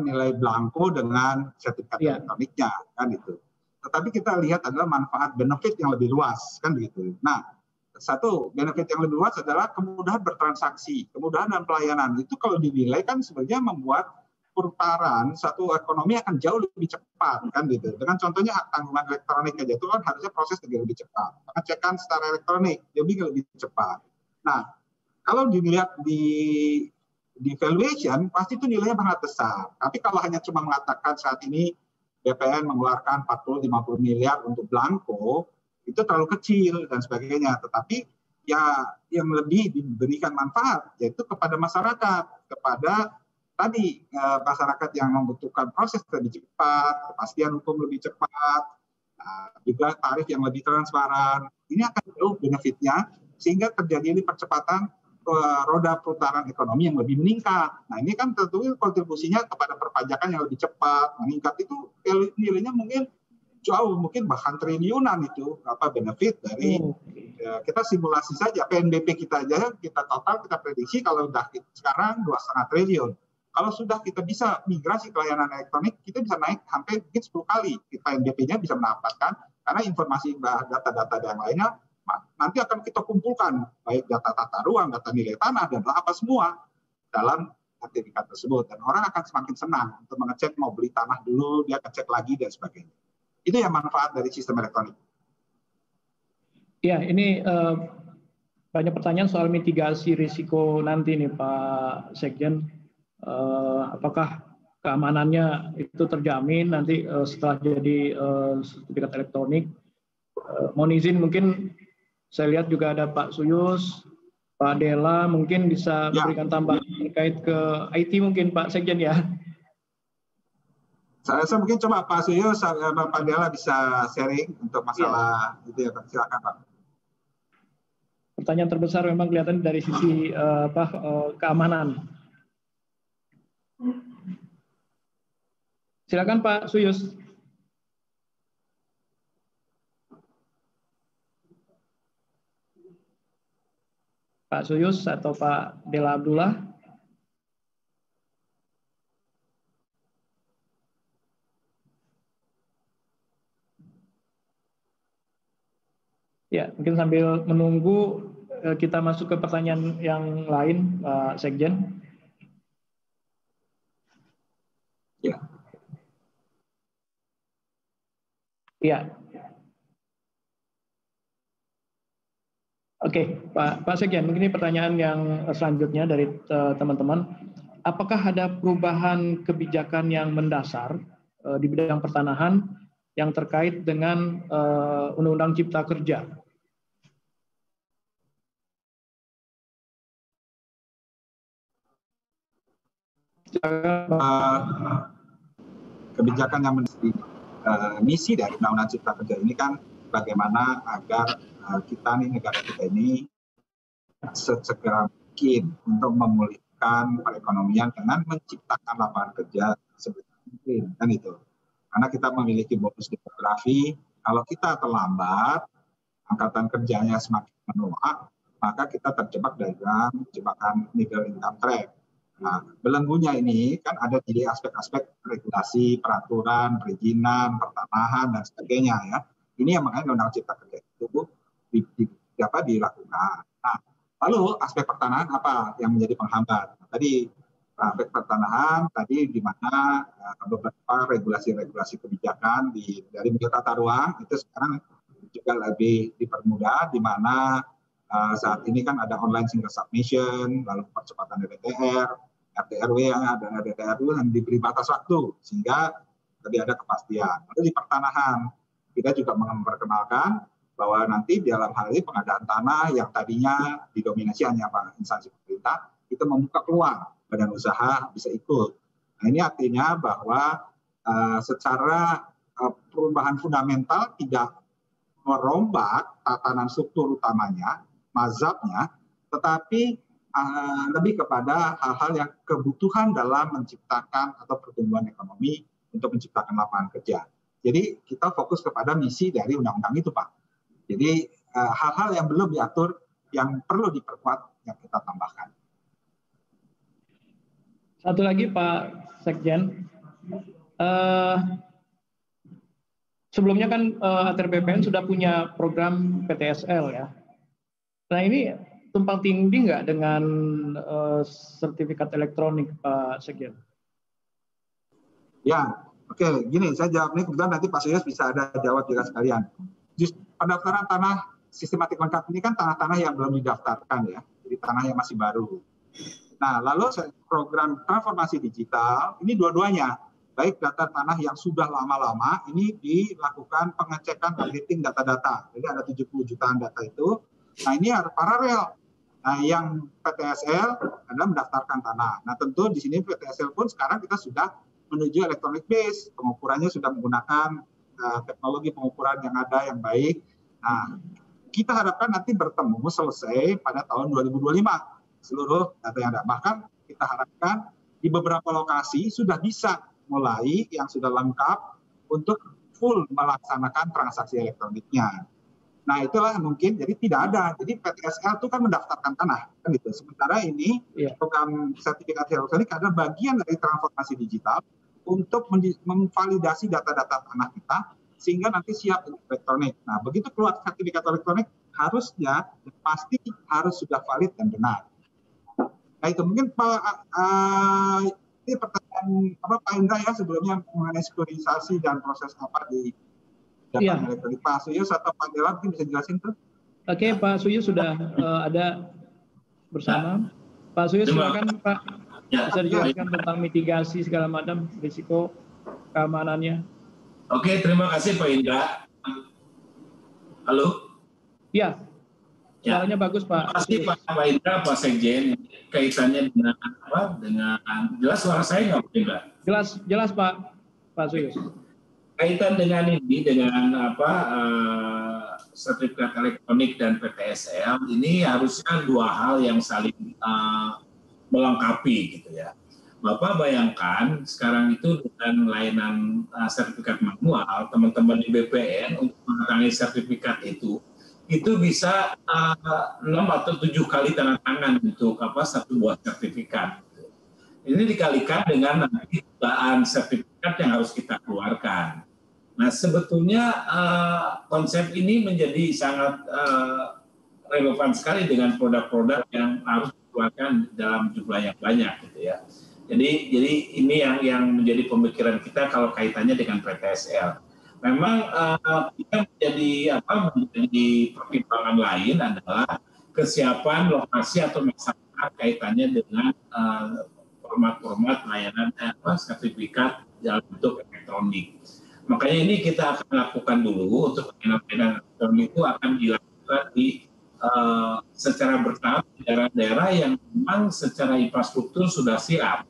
nilai belangko dengan sertifikat elektroniknya kan itu. Tetapi kita lihat adalah manfaat benefit yang lebih luas kan begitu. Nah, satu benefit yang lebih luas adalah kemudahan bertransaksi, kemudahan dan pelayanan. Itu kalau dinilai kan sebenarnya membuat putaran satu ekonomi akan jauh lebih cepat kan gitu. Dengan contohnya hak tanggungan elektronik aja itu kan harusnya proses lebih cepat. Pengecekan secara elektronik lebih cepat. Nah, kalau dilihat di valuation pasti itu nilainya sangat besar. Tapi kalau hanya cuma mengatakan saat ini BPN mengeluarkan 40-50 miliar untuk belangko, itu terlalu kecil dan sebagainya. Tetapi ya yang lebih diberikan manfaat yaitu kepada masyarakat, kepada tadi masyarakat yang membutuhkan proses lebih cepat, kepastian hukum lebih cepat, juga tarif yang lebih transparan. Ini akan jauh benefitnya sehingga terjadi ini percepatan roda putaran ekonomi yang lebih meningkat. Nah ini kan tentu kontribusinya kepada perpajakan yang lebih cepat, meningkat itu nilainya mungkin jauh, mungkin bahkan triliunan itu benefit dari kita simulasi saja PNBP kita aja kita total kita prediksi kalau udah sekarang 2,5 triliun. Kalau sudah kita bisa migrasi ke layanan elektronik, kita bisa naik hampir 10 kali. PNBP-nya bisa mendapatkan karena informasi data-data yang lainnya nanti akan kita kumpulkan baik data tata ruang, data nilai tanah dan apa semua dalam sertifikat tersebut dan orang akan semakin senang untuk mengecek mau beli tanah dulu dia cek lagi dan sebagainya. Itu yang manfaat dari sistem elektronik. Ya, ini banyak pertanyaan soal mitigasi risiko nanti nih Pak Sekjen. Apakah keamanannya itu terjamin nanti setelah jadi sertifikat elektronik? Mohon izin mungkin saya lihat juga ada Pak Suyus, Pak Dela, mungkin bisa memberikan tambahan terkait ke IT mungkin Pak Sekjen ya. Saya mungkin coba Pak Suyus, Pak Dela bisa sharing untuk masalah itu ya Pak. Silakan Pak. Pertanyaan terbesar memang kelihatan dari sisi keamanan. Silakan Pak Suyus. Pak Suyus atau Pak Dela Abdullah. Ya, mungkin sambil menunggu kita masuk ke pertanyaan yang lain, Pak Sekjen. Ya. Ya. Oke, Pak Sekjen, mungkin ini pertanyaan yang selanjutnya dari teman-teman. Apakah ada perubahan kebijakan yang mendasar di bidang pertanahan yang terkait dengan Undang-Undang Cipta Kerja? Kebijakan yang menjadi misi dari Undang-Undang Cipta Kerja ini kan bagaimana agar kita nih negara kita ini sesegera mungkin untuk memulihkan perekonomian dengan menciptakan lapangan kerja sebesar mungkin kan itu. Karena kita memiliki bonus demografi, kalau kita terlambat, angkatan kerjanya semakin menua, maka kita terjebak dalam jebakan middle income trap. Nah, belenggunya ini kan ada di aspek-aspek regulasi, peraturan, perizinan, pertanahan dan sebagainya ya. Ini yang makanya Undang-Undang Cipta Kerja itu dilakukan. Nah, lalu aspek pertanahan apa yang menjadi penghambat? Nah, tadi aspek pertanahan tadi di mana beberapa regulasi-regulasi kebijakan dari Menteri Tata Ruang itu sekarang juga lebih dipermudah di mana saat ini kan ada online single submission, lalu percepatan DPTR, RT/RW yang ada DPTR yang diberi batas waktu sehingga lebih ada kepastian. Lalu di pertanahan kita juga memperkenalkan bahwa nanti dalam hal ini pengadaan tanah yang tadinya didominasi hanya instansi pemerintah itu membuka peluang badan usaha bisa ikut. Nah ini artinya bahwa secara perubahan fundamental tidak merombak tatanan struktur utamanya, mazhabnya, tetapi lebih kepada hal-hal yang kebutuhan dalam menciptakan atau pertumbuhan ekonomi untuk menciptakan lapangan kerja. Jadi kita fokus kepada misi dari undang-undang itu, Pak. Jadi hal-hal yang belum diatur, yang perlu diperkuat, yang kita tambahkan. Satu lagi Pak Sekjen, sebelumnya kan ATR BPN sudah punya program PTSL ya. Nah ini tumpang tindih nggak dengan sertifikat elektronik Pak Sekjen? Ya, oke. Gini, saya jawab ini kebetulan nanti Pak Suyos bisa ada jawab juga sekalian. Pendaftaran tanah sistematik lengkap ini kan tanah-tanah yang belum didaftarkan ya, jadi tanah yang masih baru. Nah, lalu program transformasi digital ini dua-duanya, baik data tanah yang sudah lama-lama ini dilakukan pengecekan updating data-data. Jadi ada 70 jutaan data itu. Nah, ini harus paralel. Nah, yang PTSL adalah mendaftarkan tanah. Nah, tentu di sini PTSL pun sekarang kita sudah menuju electronic base. Pengukurannya sudah menggunakan teknologi pengukuran yang ada yang baik. Nah, kita harapkan nanti bertemu selesai pada tahun 2025 seluruh data yang ada. Bahkan kita harapkan di beberapa lokasi sudah bisa mulai yang sudah lengkap untuk full melaksanakan transaksi elektroniknya. Nah, itulah mungkin jadi tidak ada. Jadi PTSL itu kan mendaftarkan tanah kan gitu. Sementara ini program sertifikasi elektronik adalah bagian dari transformasi digital untuk memvalidasi data-data tanah kita sehingga nanti siap untuk elektronik. Nah, begitu keluar sertifikat elektronik harusnya pasti harus sudah valid dan benar. Nah, itu mungkin Pak ini pertanyaan Pak Indra ya sebelumnya mengenai sekuritasi dan proses apa di data elektronik. Pak Suyus atau Pak Dela mungkin bisa jelasin tuh. Oke, Pak Suyus sudah ada bersama. Pak Suyus silakan Pak. Bisa dijelaskan tentang mitigasi segala macam risiko keamanannya. Oke, terima kasih Pak Indra. Halo? Iya. Suaranya bagus Pak. Terima kasih Pak Indra, Pak Sekjen. Kaitannya dengan apa? Dengan jelas suara saya nggak Pak Indra? Jelas Pak Suyus. Kaitan dengan ini, dengan apa sertifikat elektronik dan PTSL ini harusnya dua hal yang saling melengkapi gitu ya. Bapak bayangkan sekarang itu dengan layanan sertifikat manual, teman-teman di BPN untuk menandatangani sertifikat itu bisa 6 atau 7 kali tanda tangan untuk satu buah sertifikat. Ini dikalikan dengan nanti jutaan sertifikat yang harus kita keluarkan. Nah, sebetulnya konsep ini menjadi sangat relevan sekali dengan produk-produk yang harus dikeluarkan dalam jumlah yang banyak gitu ya. Jadi ini yang menjadi pemikiran kita kalau kaitannya dengan PTSL. Memang kita menjadi pertimbangan lain adalah kesiapan lokasi atau masyarakat kaitannya dengan format-format layanan sertifikat dalam bentuk elektronik. Makanya ini kita akan lakukan dulu untuk layanan elektronik itu akan dilakukan secara bertahap di daerah-daerah yang memang secara infrastruktur sudah siap.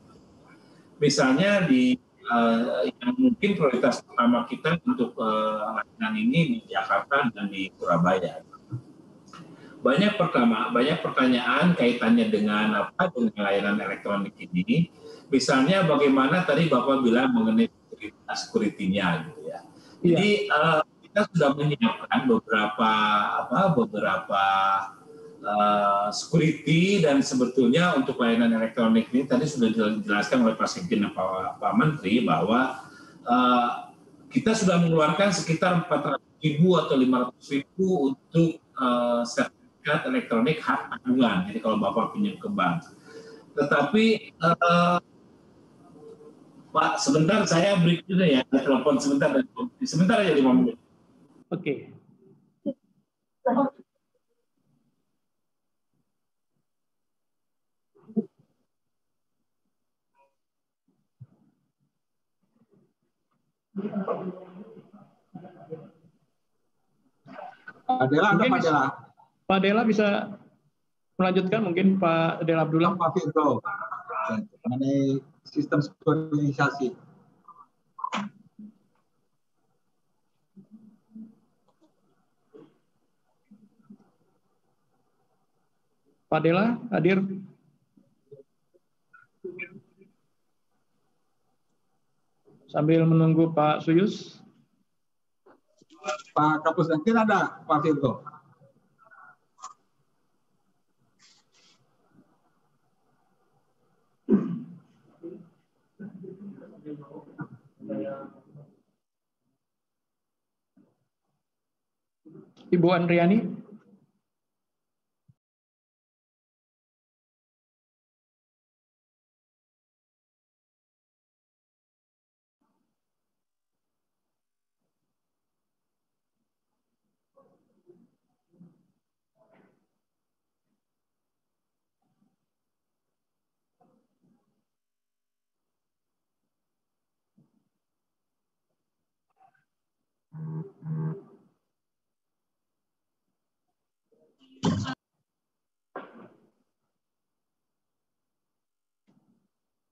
Misalnya yang mungkin prioritas pertama kita untuk layanan ini di Jakarta dan di Surabaya. Banyak pertanyaan kaitannya dengan layanan elektronik ini. Misalnya bagaimana tadi Bapak bilang mengenai security-nya gitu ya. Jadi kita sudah menyiapkan beberapa security dan sebetulnya untuk layanan elektronik ini tadi sudah dijelaskan oleh Pak Sekjen dan Pak Menteri bahwa kita sudah mengeluarkan sekitar 400.000 atau 500.000 untuk sertifikat elektronik hak tanggungan. Jadi kalau Bapak pinjam ke bank. Tetapi Pak, sebentar saya berikutnya ya, telepon sebentar aja 5 menit. Oke. Pak Dela ada Pak Dela? Pak Dela bisa melanjutkan mungkin Pak Dela Abdullah. Pak Firdo mengenai sistem sekuritisasi. Pak Dela hadir. Sambil menunggu Pak Suyus. Pak Kapus mungkin ada Pak Firdo. Ibu Andriani.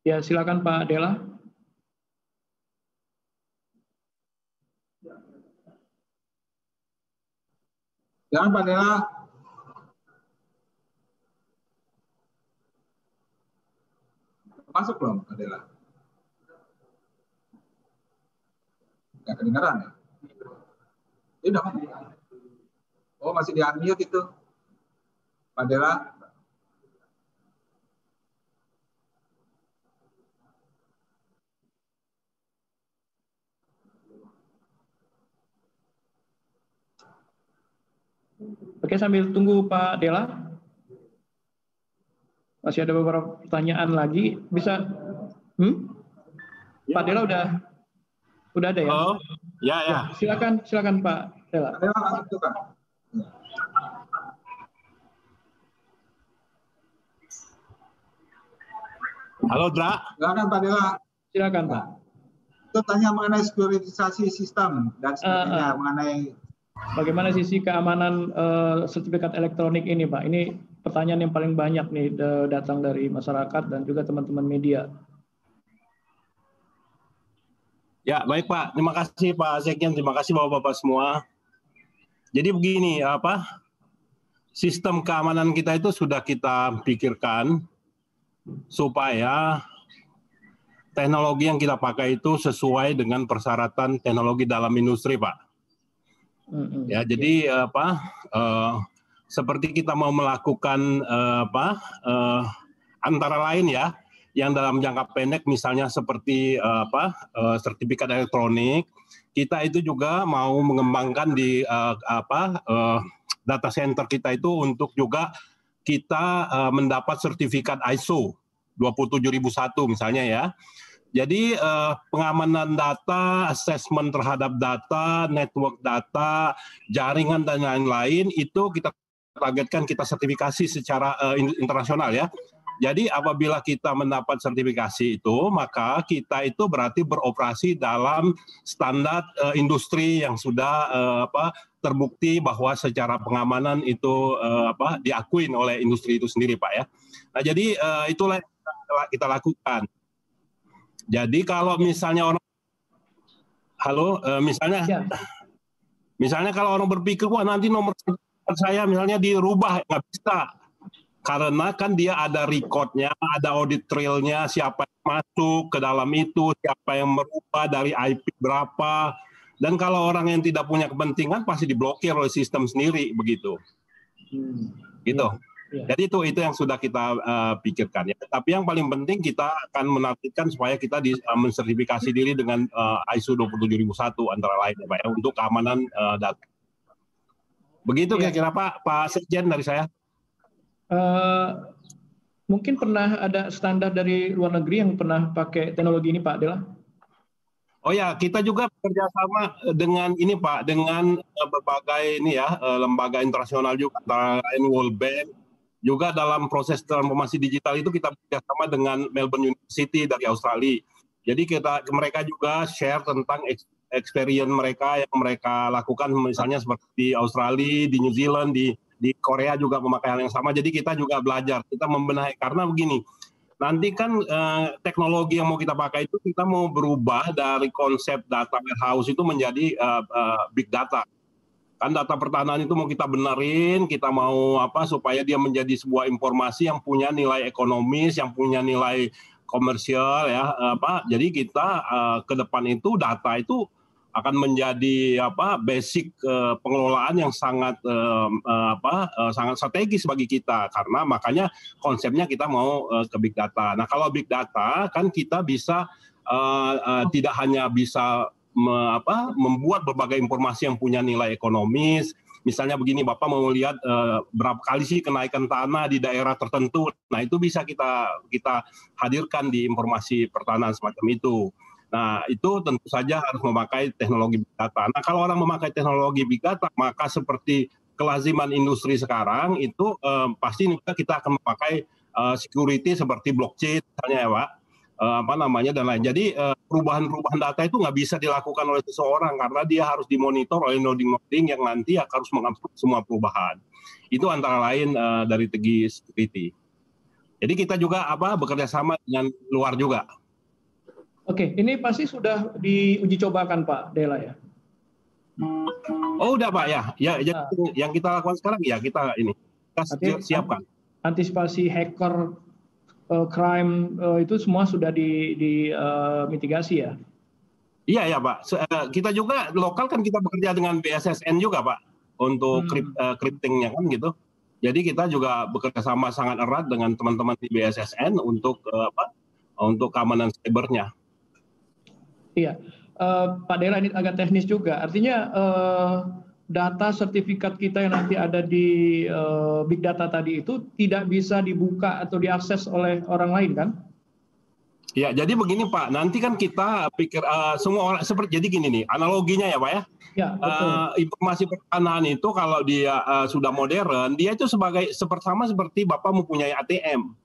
Ya, silakan Pak Dela. Silakan Pak Dela. Masuk belum Pak Dela? Nggak kedengaran ya? Tidak. Oh, masih di unmute itu. Pak Dela. Oke, sambil tunggu Pak Dela. Masih ada beberapa pertanyaan lagi. Bisa? Pak Dela udah ada ya? Oh, ya. Silakan Pak Dela. Pak Dela masuk kan? Halo, Dra. Silakan Pak Dela. Silakan Pak. Itu tanya mengenai sekuritisasi sistem dan sebagainya, mengenai bagaimana sisi keamanan sertifikat elektronik ini, Pak? Ini pertanyaan yang paling banyak nih datang dari masyarakat dan juga teman-teman media. Ya, baik Pak. Terima kasih Pak Sekjen, terima kasih Bapak-Bapak semua. Jadi begini, sistem keamanan kita itu sudah kita pikirkan supaya teknologi yang kita pakai itu sesuai dengan persyaratan teknologi dalam industri, Pak. Ya, jadi seperti kita mau melakukan antara lain ya, yang dalam jangka pendek misalnya seperti sertifikat elektronik, kita itu juga mau mengembangkan di data center kita itu untuk juga kita mendapat sertifikat ISO 27001 misalnya ya. Jadi pengamanan data, assessment terhadap data, network data, jaringan dan lain-lain itu kita targetkan kita sertifikasi secara internasional ya. Jadi apabila kita mendapat sertifikasi itu, maka kita itu berarti beroperasi dalam standar industri yang sudah terbukti bahwa secara pengamanan itu diakuin oleh industri itu sendiri, Pak ya. Nah, jadi itulah yang kita lakukan. Jadi kalau misalnya orang, misalnya kalau orang berpikir, wah nanti nomor saya misalnya dirubah, nggak bisa. Karena kan dia ada recordnya, ada audit trailnya, siapa yang masuk ke dalam itu, siapa yang merubah dari IP berapa. Dan kalau orang yang tidak punya kepentingan pasti diblokir oleh sistem sendiri, begitu. Gitu. Ya. Jadi itu yang sudah kita pikirkan ya. Tapi yang paling penting kita akan menargetkan supaya kita mensertifikasi diri dengan ISO 27001 antara lain ya Pak ya, untuk keamanan data. Begitu kira-kira Pak Sekjen dari saya. Mungkin pernah ada standar dari luar negeri yang pernah pakai teknologi ini Pak Dela? Oh ya, kita juga bekerjasama dengan ini Pak, dengan berbagai ini ya lembaga internasional juga, antara lain World Bank. Juga dalam proses transformasi digital itu kita bekerjasama dengan Melbourne University dari Australia. Jadi mereka juga share tentang experience mereka yang mereka lakukan, misalnya seperti di Australia, di New Zealand, di Korea juga memakai hal yang sama. Jadi kita juga belajar, kita membenahi. Karena begini, nanti kan teknologi yang mau kita pakai itu kita mau berubah dari konsep data warehouse itu menjadi big data. Kan data pertahanan itu mau kita benerin, kita mau supaya dia menjadi sebuah informasi yang punya nilai ekonomis, yang punya nilai komersial ya Jadi kita ke depan itu data itu akan menjadi basic pengelolaan yang sangat sangat strategis bagi kita, karena makanya konsepnya kita mau ke big data. Nah, kalau big data kan kita bisa tidak hanya bisa membuat berbagai informasi yang punya nilai ekonomis, misalnya begini, Bapak mau lihat berapa kali sih kenaikan tanah di daerah tertentu. Nah, itu bisa kita hadirkan di informasi pertanahan semacam itu. Nah, itu tentu saja harus memakai teknologi Big Data. Nah, kalau orang memakai teknologi Big Data, maka seperti kelaziman industri sekarang itu pasti kita akan memakai security seperti blockchain misalnya ya Pak, dan lain. Jadi perubahan-perubahan data itu nggak bisa dilakukan oleh seseorang karena dia harus dimonitor oleh noding yang nanti harus mengupload semua perubahan. Itu antara lain dari segi security. Jadi kita juga bekerja sama dengan luar juga. Oke, ini pasti sudah diuji cobakan Pak Dela ya? Oh udah Pak ya. Yang kita lakukan sekarang ya kita siapkan. Antisipasi hacker, crime itu semua sudah mitigasi ya? Iya ya Pak. Kita juga lokal kan kita bekerja dengan BSSN juga Pak untuk cryptingnya kan gitu. Jadi kita juga bekerja sama sangat erat dengan teman-teman di BSSN untuk keamanan cybernya. Iya, Pak Dela ini agak teknis juga. Artinya data sertifikat kita yang nanti ada di Big Data tadi itu tidak bisa dibuka atau diakses oleh orang lain kan? Ya, jadi begini Pak. Nanti kan kita pikir semua orang seperti jadi gini nih analoginya ya Pak ya. Ya, betul. Informasi pertanahan itu kalau dia sudah modern, dia itu seperti Bapak mempunyai ATM.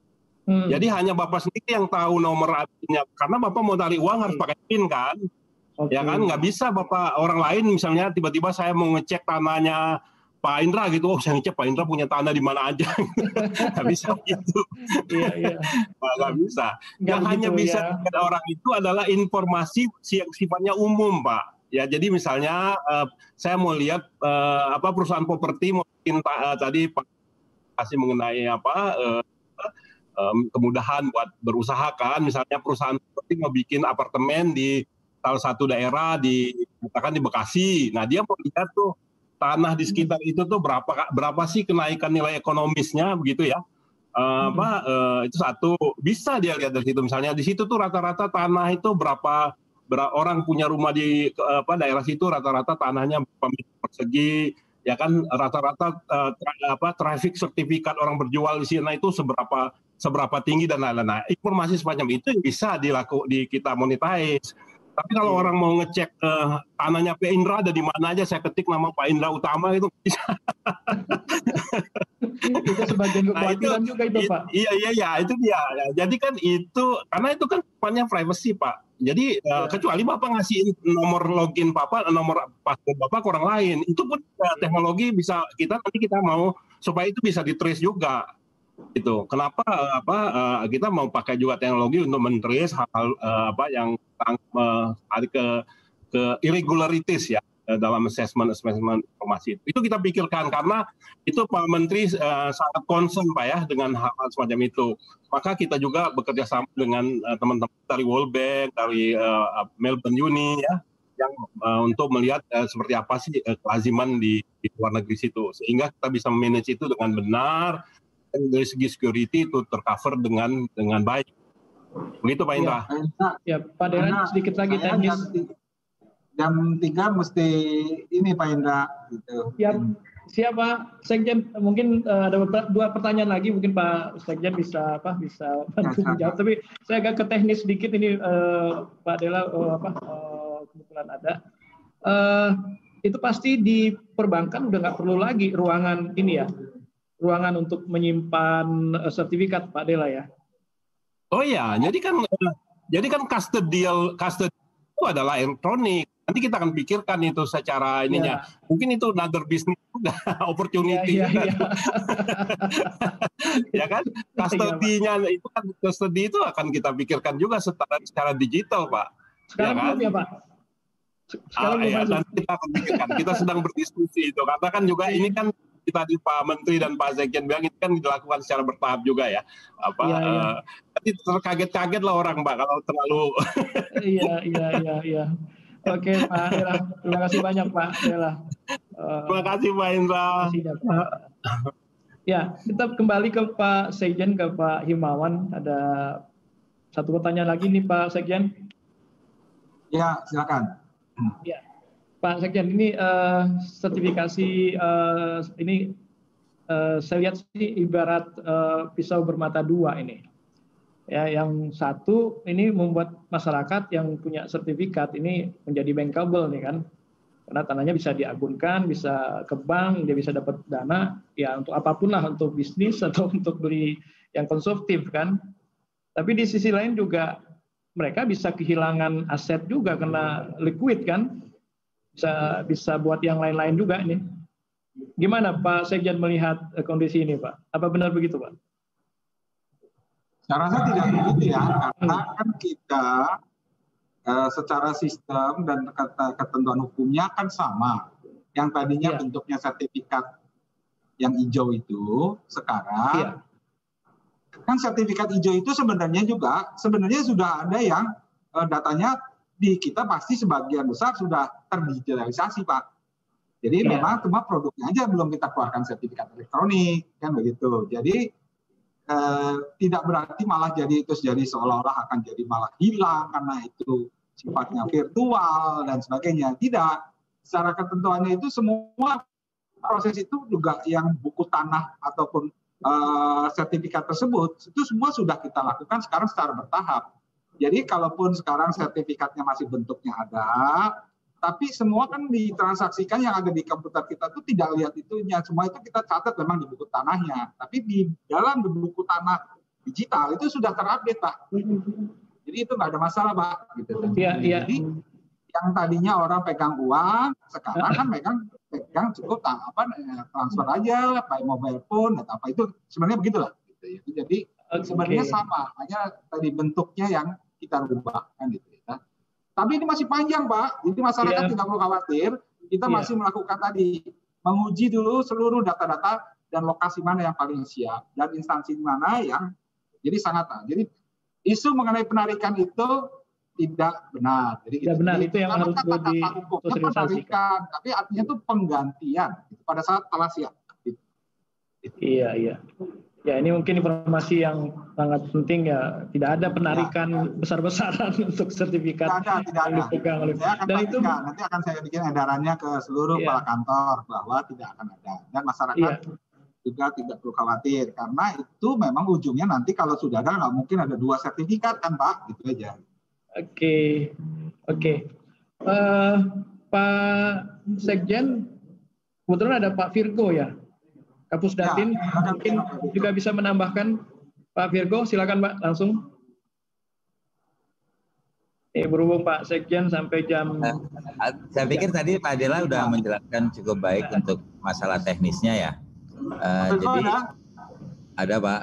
Jadi hanya Bapak sendiri yang tahu nomor ATM-nya. Karena Bapak mau tarik uang harus pakai PIN kan. Okay. Ya kan, nggak bisa Bapak orang lain misalnya tiba-tiba saya mau ngecek tanahnya Pak Indra gitu. Oh saya ngecek Pak Indra punya tanah di mana aja. Nggak bisa gitu. Iya. Nggak bisa. Yang hanya bisa ada orang itu adalah informasi yang sifatnya umum Pak. Ya jadi misalnya saya mau lihat perusahaan properti mungkin tadi Pak kasih mengenai kemudahan buat berusaha kan, misalnya perusahaan seperti mau bikin apartemen di salah satu daerah katakan di Bekasi. Nah dia mau lihat tuh tanah di sekitar itu tuh berapa sih kenaikan nilai ekonomisnya begitu ya. Itu satu bisa dia lihat dari situ. Misalnya di situ tuh rata-rata tanah itu berapa orang punya rumah di daerah situ rata-rata tanahnya berapa meter persegi. Ya kan rata-rata traffic sertifikat orang berjual di sana itu seberapa tinggi dan lain-lain. Nah, informasi semacam itu bisa kita monetize. Tapi kalau orang mau ngecek tanahnya Pak Indra ada di mana aja, saya ketik nama Pak Indra Utama itu bisa. Itu sebagian kekhawatiran juga itu Pak. Iya itu dia. Jadi kan karena itu kan sifatnya privacy Pak. Jadi kecuali Bapak ngasih nomor login Bapak, nomor password Bapak ke orang lain, itu pun teknologi bisa nanti kita mau supaya itu bisa di-trace juga. Itu kenapa kita mau pakai juga teknologi untuk men-trace hal yang ke irregularities ya dalam assessment informasi itu kita pikirkan karena itu Pak Menteri sangat concern Pak ya dengan hal-hal semacam itu. Maka kita juga bekerja sama dengan teman-teman dari World Bank, dari Melbourne Uni ya yang untuk melihat seperti apa sih kelaziman di luar negeri situ sehingga kita bisa manage itu dengan benar dan dari segi security itu tercover dengan baik. Begitu Pak Indra. Ya Pak Dela sedikit lagi teknis. Jam 3 mesti ini Pak Indra gitu. Siap Pak Sekjen, mungkin ada 2 pertanyaan lagi mungkin Pak Sekjen bisa bantu menjawab. Tapi saya agak ke teknis sedikit ini Pak Dela kebetulan ada. Itu pasti di perbankan udah nggak perlu lagi ruangan ruangan untuk menyimpan sertifikat Pak Dela ya. Oh ya, jadi kan custodial itu adalah elektronik. Nanti kita akan pikirkan itu secara ininya. Mungkin itu another business juga, opportunity. Ya kan? Custody itu akan kita pikirkan juga secara digital, Pak. Sekarang belum ya, Pak? Nanti kita akan pikirkan. Kita sedang berdiskusi itu. Karena kan juga ini kan kita di Pak Menteri dan Pak Sekjen bilang ini kan dilakukan secara bertahap juga ya. Nanti terkaget-kaget lah orang, Pak, kalau terlalu. Iya. Oke Pak Dela, terima kasih banyak Pak Dela. Terima kasih Pak Indra. Ya, kita kembali ke Pak Sekjen, ke Pak Himawan. Ada satu pertanyaan lagi nih Pak Sekjen. Ya, silakan. Ya, Pak Sekjen, ini sertifikasi ini saya lihat sih ibarat pisau bermata dua ini. Ya, yang satu ini membuat masyarakat yang punya sertifikat ini menjadi bankable nih kan. Karena tanahnya bisa diagunkan, bisa ke bank, dia bisa dapat dana ya untuk apapun lah, untuk bisnis atau untuk beli yang konsumtif kan. Tapi di sisi lain juga mereka bisa kehilangan aset juga karena liquid kan. Bisa buat yang lain-lain juga ini. Gimana Pak Sekjen melihat kondisi ini, Pak? Apa benar begitu, Pak? Saya rasa tidak begitu ya, karena kan kita secara sistem dan ketentuan hukumnya kan sama. Yang tadinya bentuknya sertifikat yang hijau itu, sekarang kan sertifikat hijau itu sebenarnya sudah ada yang datanya di kita pasti sebagian besar sudah terdigitalisasi, Pak. Jadi memang cuma produknya aja belum kita keluarkan sertifikat elektronik, kan begitu. Jadi tidak berarti malah jadi seolah-olah akan jadi malah hilang karena itu sifatnya virtual dan sebagainya. Tidak. Secara ketentuannya itu semua proses itu juga yang buku tanah ataupun sertifikat tersebut itu semua sudah kita lakukan sekarang secara bertahap. Jadi kalaupun sekarang sertifikatnya masih bentuknya ada, tapi semua kan ditransaksikan yang ada di komputer kita itu tidak lihat itunya. Semua itu kita catat memang di buku tanahnya. Tapi di dalam buku tanah digital itu sudah terupdate, Pak. Jadi itu nggak ada masalah, Pak. Gitu. Jadi yang tadinya orang pegang uang, sekarang kan pegang cukup transfer aja, pakai mobile phone, atau apa itu sebenarnya begitulah. Gitu. Jadi sebenarnya sama, hanya tadi bentuknya yang kita rubah kan gitu ya. Tapi ini masih panjang, Pak. Jadi masyarakat tidak perlu khawatir. Kita masih melakukan tadi menguji dulu seluruh data-data dan lokasi mana yang paling siap dan instansi mana yang jadi Jadi isu mengenai penarikan itu tidak benar. Jadi tidak benar, itu yang harus penarikan, tapi artinya itu penggantian pada saat telah siap. Iya. Ya, ini mungkin informasi yang sangat penting ya. Tidak ada penarikan besar-besaran untuk sertifikat. Tidak ada. Nanti akan saya bikin edarannya ke seluruh kepala kantor bahwa tidak akan ada. Dan masyarakat juga tidak perlu khawatir karena itu memang ujungnya nanti kalau sudah ada nggak mungkin ada 2 sertifikat kan, Pak. Gitu aja. Oke. Pak Sekjen, kebetulan ada Pak Virgo ya. Kapus Datin mungkin juga bisa menambahkan. Pak Virgo, silakan Pak, langsung. Berhubung Pak Sekjen sampai jam. Saya pikir tadi Pak Adela sudah menjelaskan cukup baik untuk masalah teknisnya ya. Jadi ada Pak.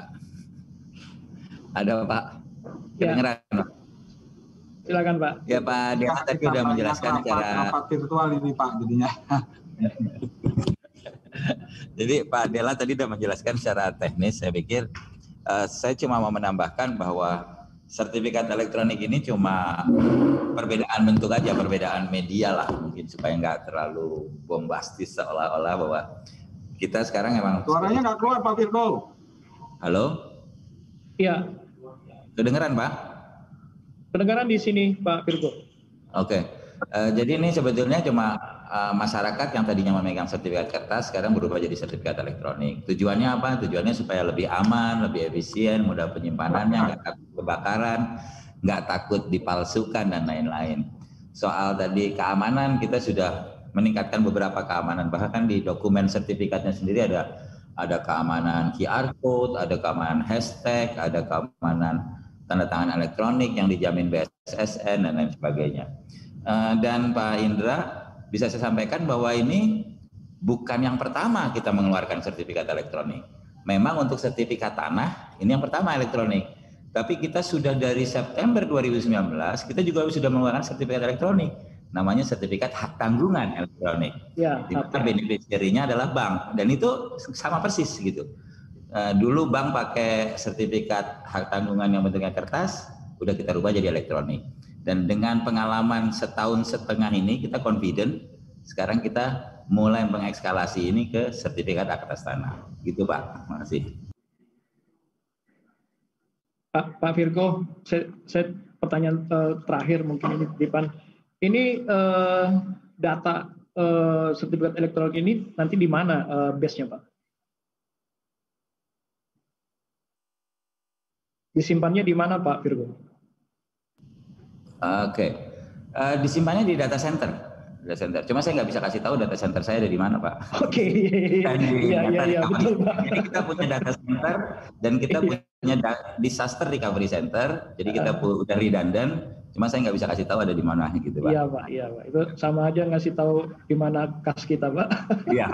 Kedengeran Pak. Silakan Pak. Ya Pak Adela tadi sudah menjelaskan secara virtual ini Pak jadinya. Jadi Pak Adela tadi sudah menjelaskan secara teknis. Saya pikir saya cuma mau menambahkan bahwa sertifikat elektronik ini cuma perbedaan bentuk aja, perbedaan media lah mungkin supaya nggak terlalu bombastis seolah-olah bahwa kita sekarang memang. Suaranya nggak keluar Pak Virgo. Halo? Iya. Kedengeran Pak? Kedengaran di sini Pak Virgo. Oke. Jadi ini sebetulnya cuma masyarakat yang tadinya memegang sertifikat kertas sekarang berubah jadi sertifikat elektronik. Tujuannya apa? Tujuannya supaya lebih aman, lebih efisien, mudah penyimpanannya, nggak takut kebakaran, nggak takut dipalsukan dan lain-lain. Soal tadi keamanan kita sudah meningkatkan beberapa keamanan. Bahkan di dokumen sertifikatnya sendiri ada keamanan QR code, ada keamanan hashtag, ada keamanan tanda tangan elektronik yang dijamin BSSN dan lain sebagainya. Dan Pak Indra, bisa saya sampaikan bahwa ini bukan yang pertama kita mengeluarkan sertifikat elektronik. Memang untuk sertifikat tanah, ini yang pertama elektronik. Tapi kita sudah dari September 2019, kita juga sudah mengeluarkan sertifikat elektronik. Namanya sertifikat hak tanggungan elektronik. Ya, di mana beneficiary-nya adalah bank. Dan itu sama persis gitu. Dulu bank pakai sertifikat hak tanggungan yang bentuknya kertas, udah kita rubah jadi elektronik. Dan dengan pengalaman setahun setengah ini kita confident sekarang kita mulai mengekskalasi ini ke sertifikat hak atas tanah. Gitu Pak. Terima kasih. Pak Virgo, saya pertanyaan terakhir mungkin ini Dipan. Ini data sertifikat elektronik ini nanti di mana base-nya, Pak? Disimpannya di mana, Pak Virgo? Oke. Disimpannya di data center. Cuma saya nggak bisa kasih tahu data center saya ada di mana, Pak. Oke. Iya, betul, Pak. Jadi kita punya data center dan kita punya disaster recovery center. Jadi kita udah redundant. Cuma saya nggak bisa kasih tahu ada di mana gitu, Pak. Iya, Pak. Itu sama aja ngasih tahu di mana kas kita, Pak. Iya.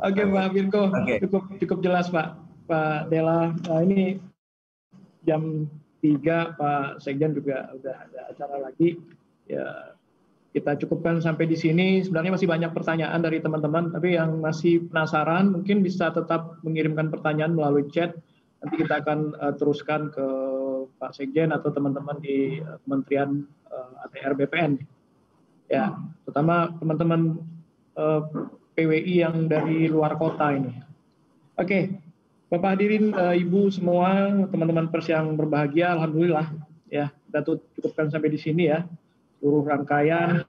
Oke, Pak Virgo. Cukup jelas, Pak. Pak Dela, ini jam 3, Pak Sekjen juga udah ada acara lagi. Ya, kita cukupkan sampai di sini. Sebenarnya masih banyak pertanyaan dari teman-teman, tapi yang masih penasaran mungkin bisa tetap mengirimkan pertanyaan melalui chat. Nanti kita akan teruskan ke Pak Sekjen atau teman-teman di Kementerian ATR BPN. Ya, terutama teman-teman PWI yang dari luar kota ini. Oke, Bapak hadirin, Ibu semua, teman-teman pers yang berbahagia, alhamdulillah ya, kita cukupkan sampai di sini ya. Seluruh rangkaian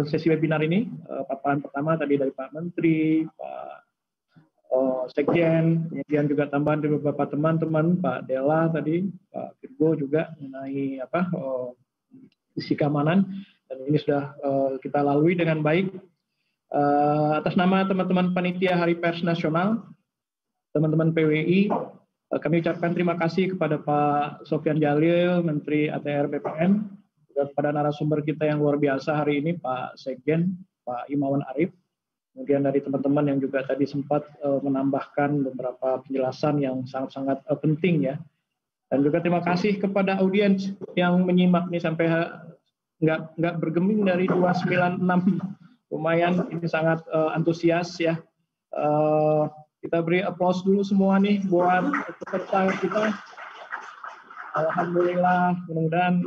sesi webinar ini, paparan pertama tadi dari Pak Menteri, Pak Sekjen, kemudian juga tambahan dari beberapa teman-teman, Pak Dela tadi, Pak Virgo juga mengenai isi keamanan, dan ini sudah kita lalui dengan baik. Atas nama teman-teman panitia Hari Pers Nasional, teman-teman PWI, kami ucapkan terima kasih kepada Pak Sofyan Jalil, Menteri ATR BPN, dan kepada narasumber kita yang luar biasa hari ini, Pak Sekjen, Pak Imawan Arif, kemudian dari teman-teman yang juga tadi sempat menambahkan beberapa penjelasan yang sangat-sangat penting ya. Dan juga terima kasih kepada audiens yang menyimak nih sampai nggak bergeming dari 296. Lumayan, ini sangat antusias ya. Kita beri aplaus dulu semua nih buat peserta kita. Alhamdulillah, mudah-mudahan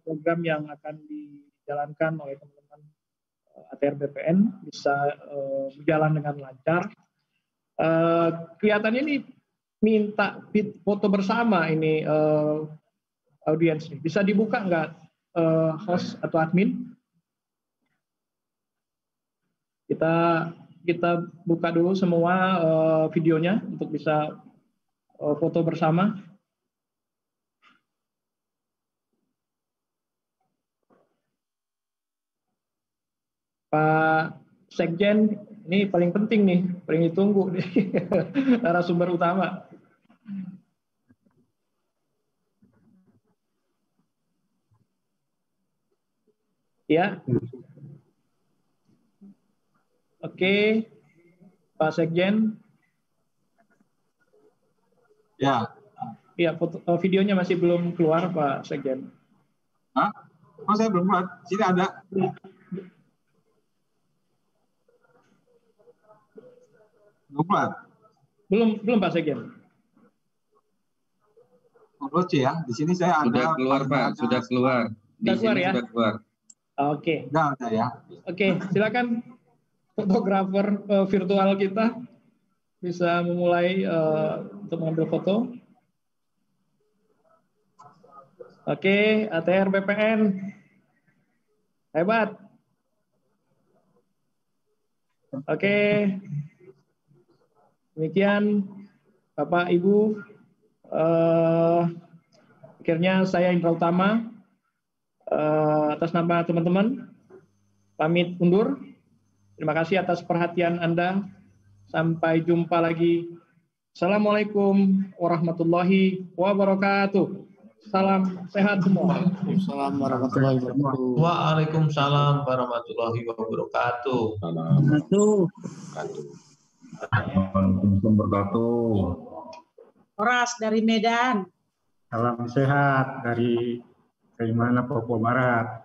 program yang akan dijalankan oleh teman-teman ATR BPN bisa berjalan dengan lancar. Kelihatannya ini minta foto bersama ini audiens nih. Bisa dibuka nggak host atau admin? Kita buka dulu semua videonya untuk bisa foto bersama. Pak Sekjen, ini paling penting nih, paling ditunggu nih, narasumber utama. Ya. Oke, Pak Sekjen. Ya. Iya, videonya masih belum keluar, Pak Sekjen. Hah? Oh, saya belum buat. Sini ada. Belum Pak Sekjen. Lucu ya, di sini saya sudah ada. Keluar Pak, sudah keluar. Di Sudah keluar ya? Sudah keluar. Oke. Udah ya. Oke, silakan fotografer virtual kita bisa memulai untuk mengambil foto. Oke, ATR BPN. Hebat. Oke. Demikian Bapak Ibu, akhirnya saya Indra Utama atas nama teman-teman pamit undur. Terima kasih atas perhatian Anda. Sampai jumpa lagi. Assalamualaikum warahmatullahi wabarakatuh. Salam sehat semua. Waalaikumsalam warahmatullahi wabarakatuh. Waalaikumsalam warahmatullahi wabarakatuh. Waalaikumsalam. Oras dari Medan. Salam sehat dari mana Papua Barat.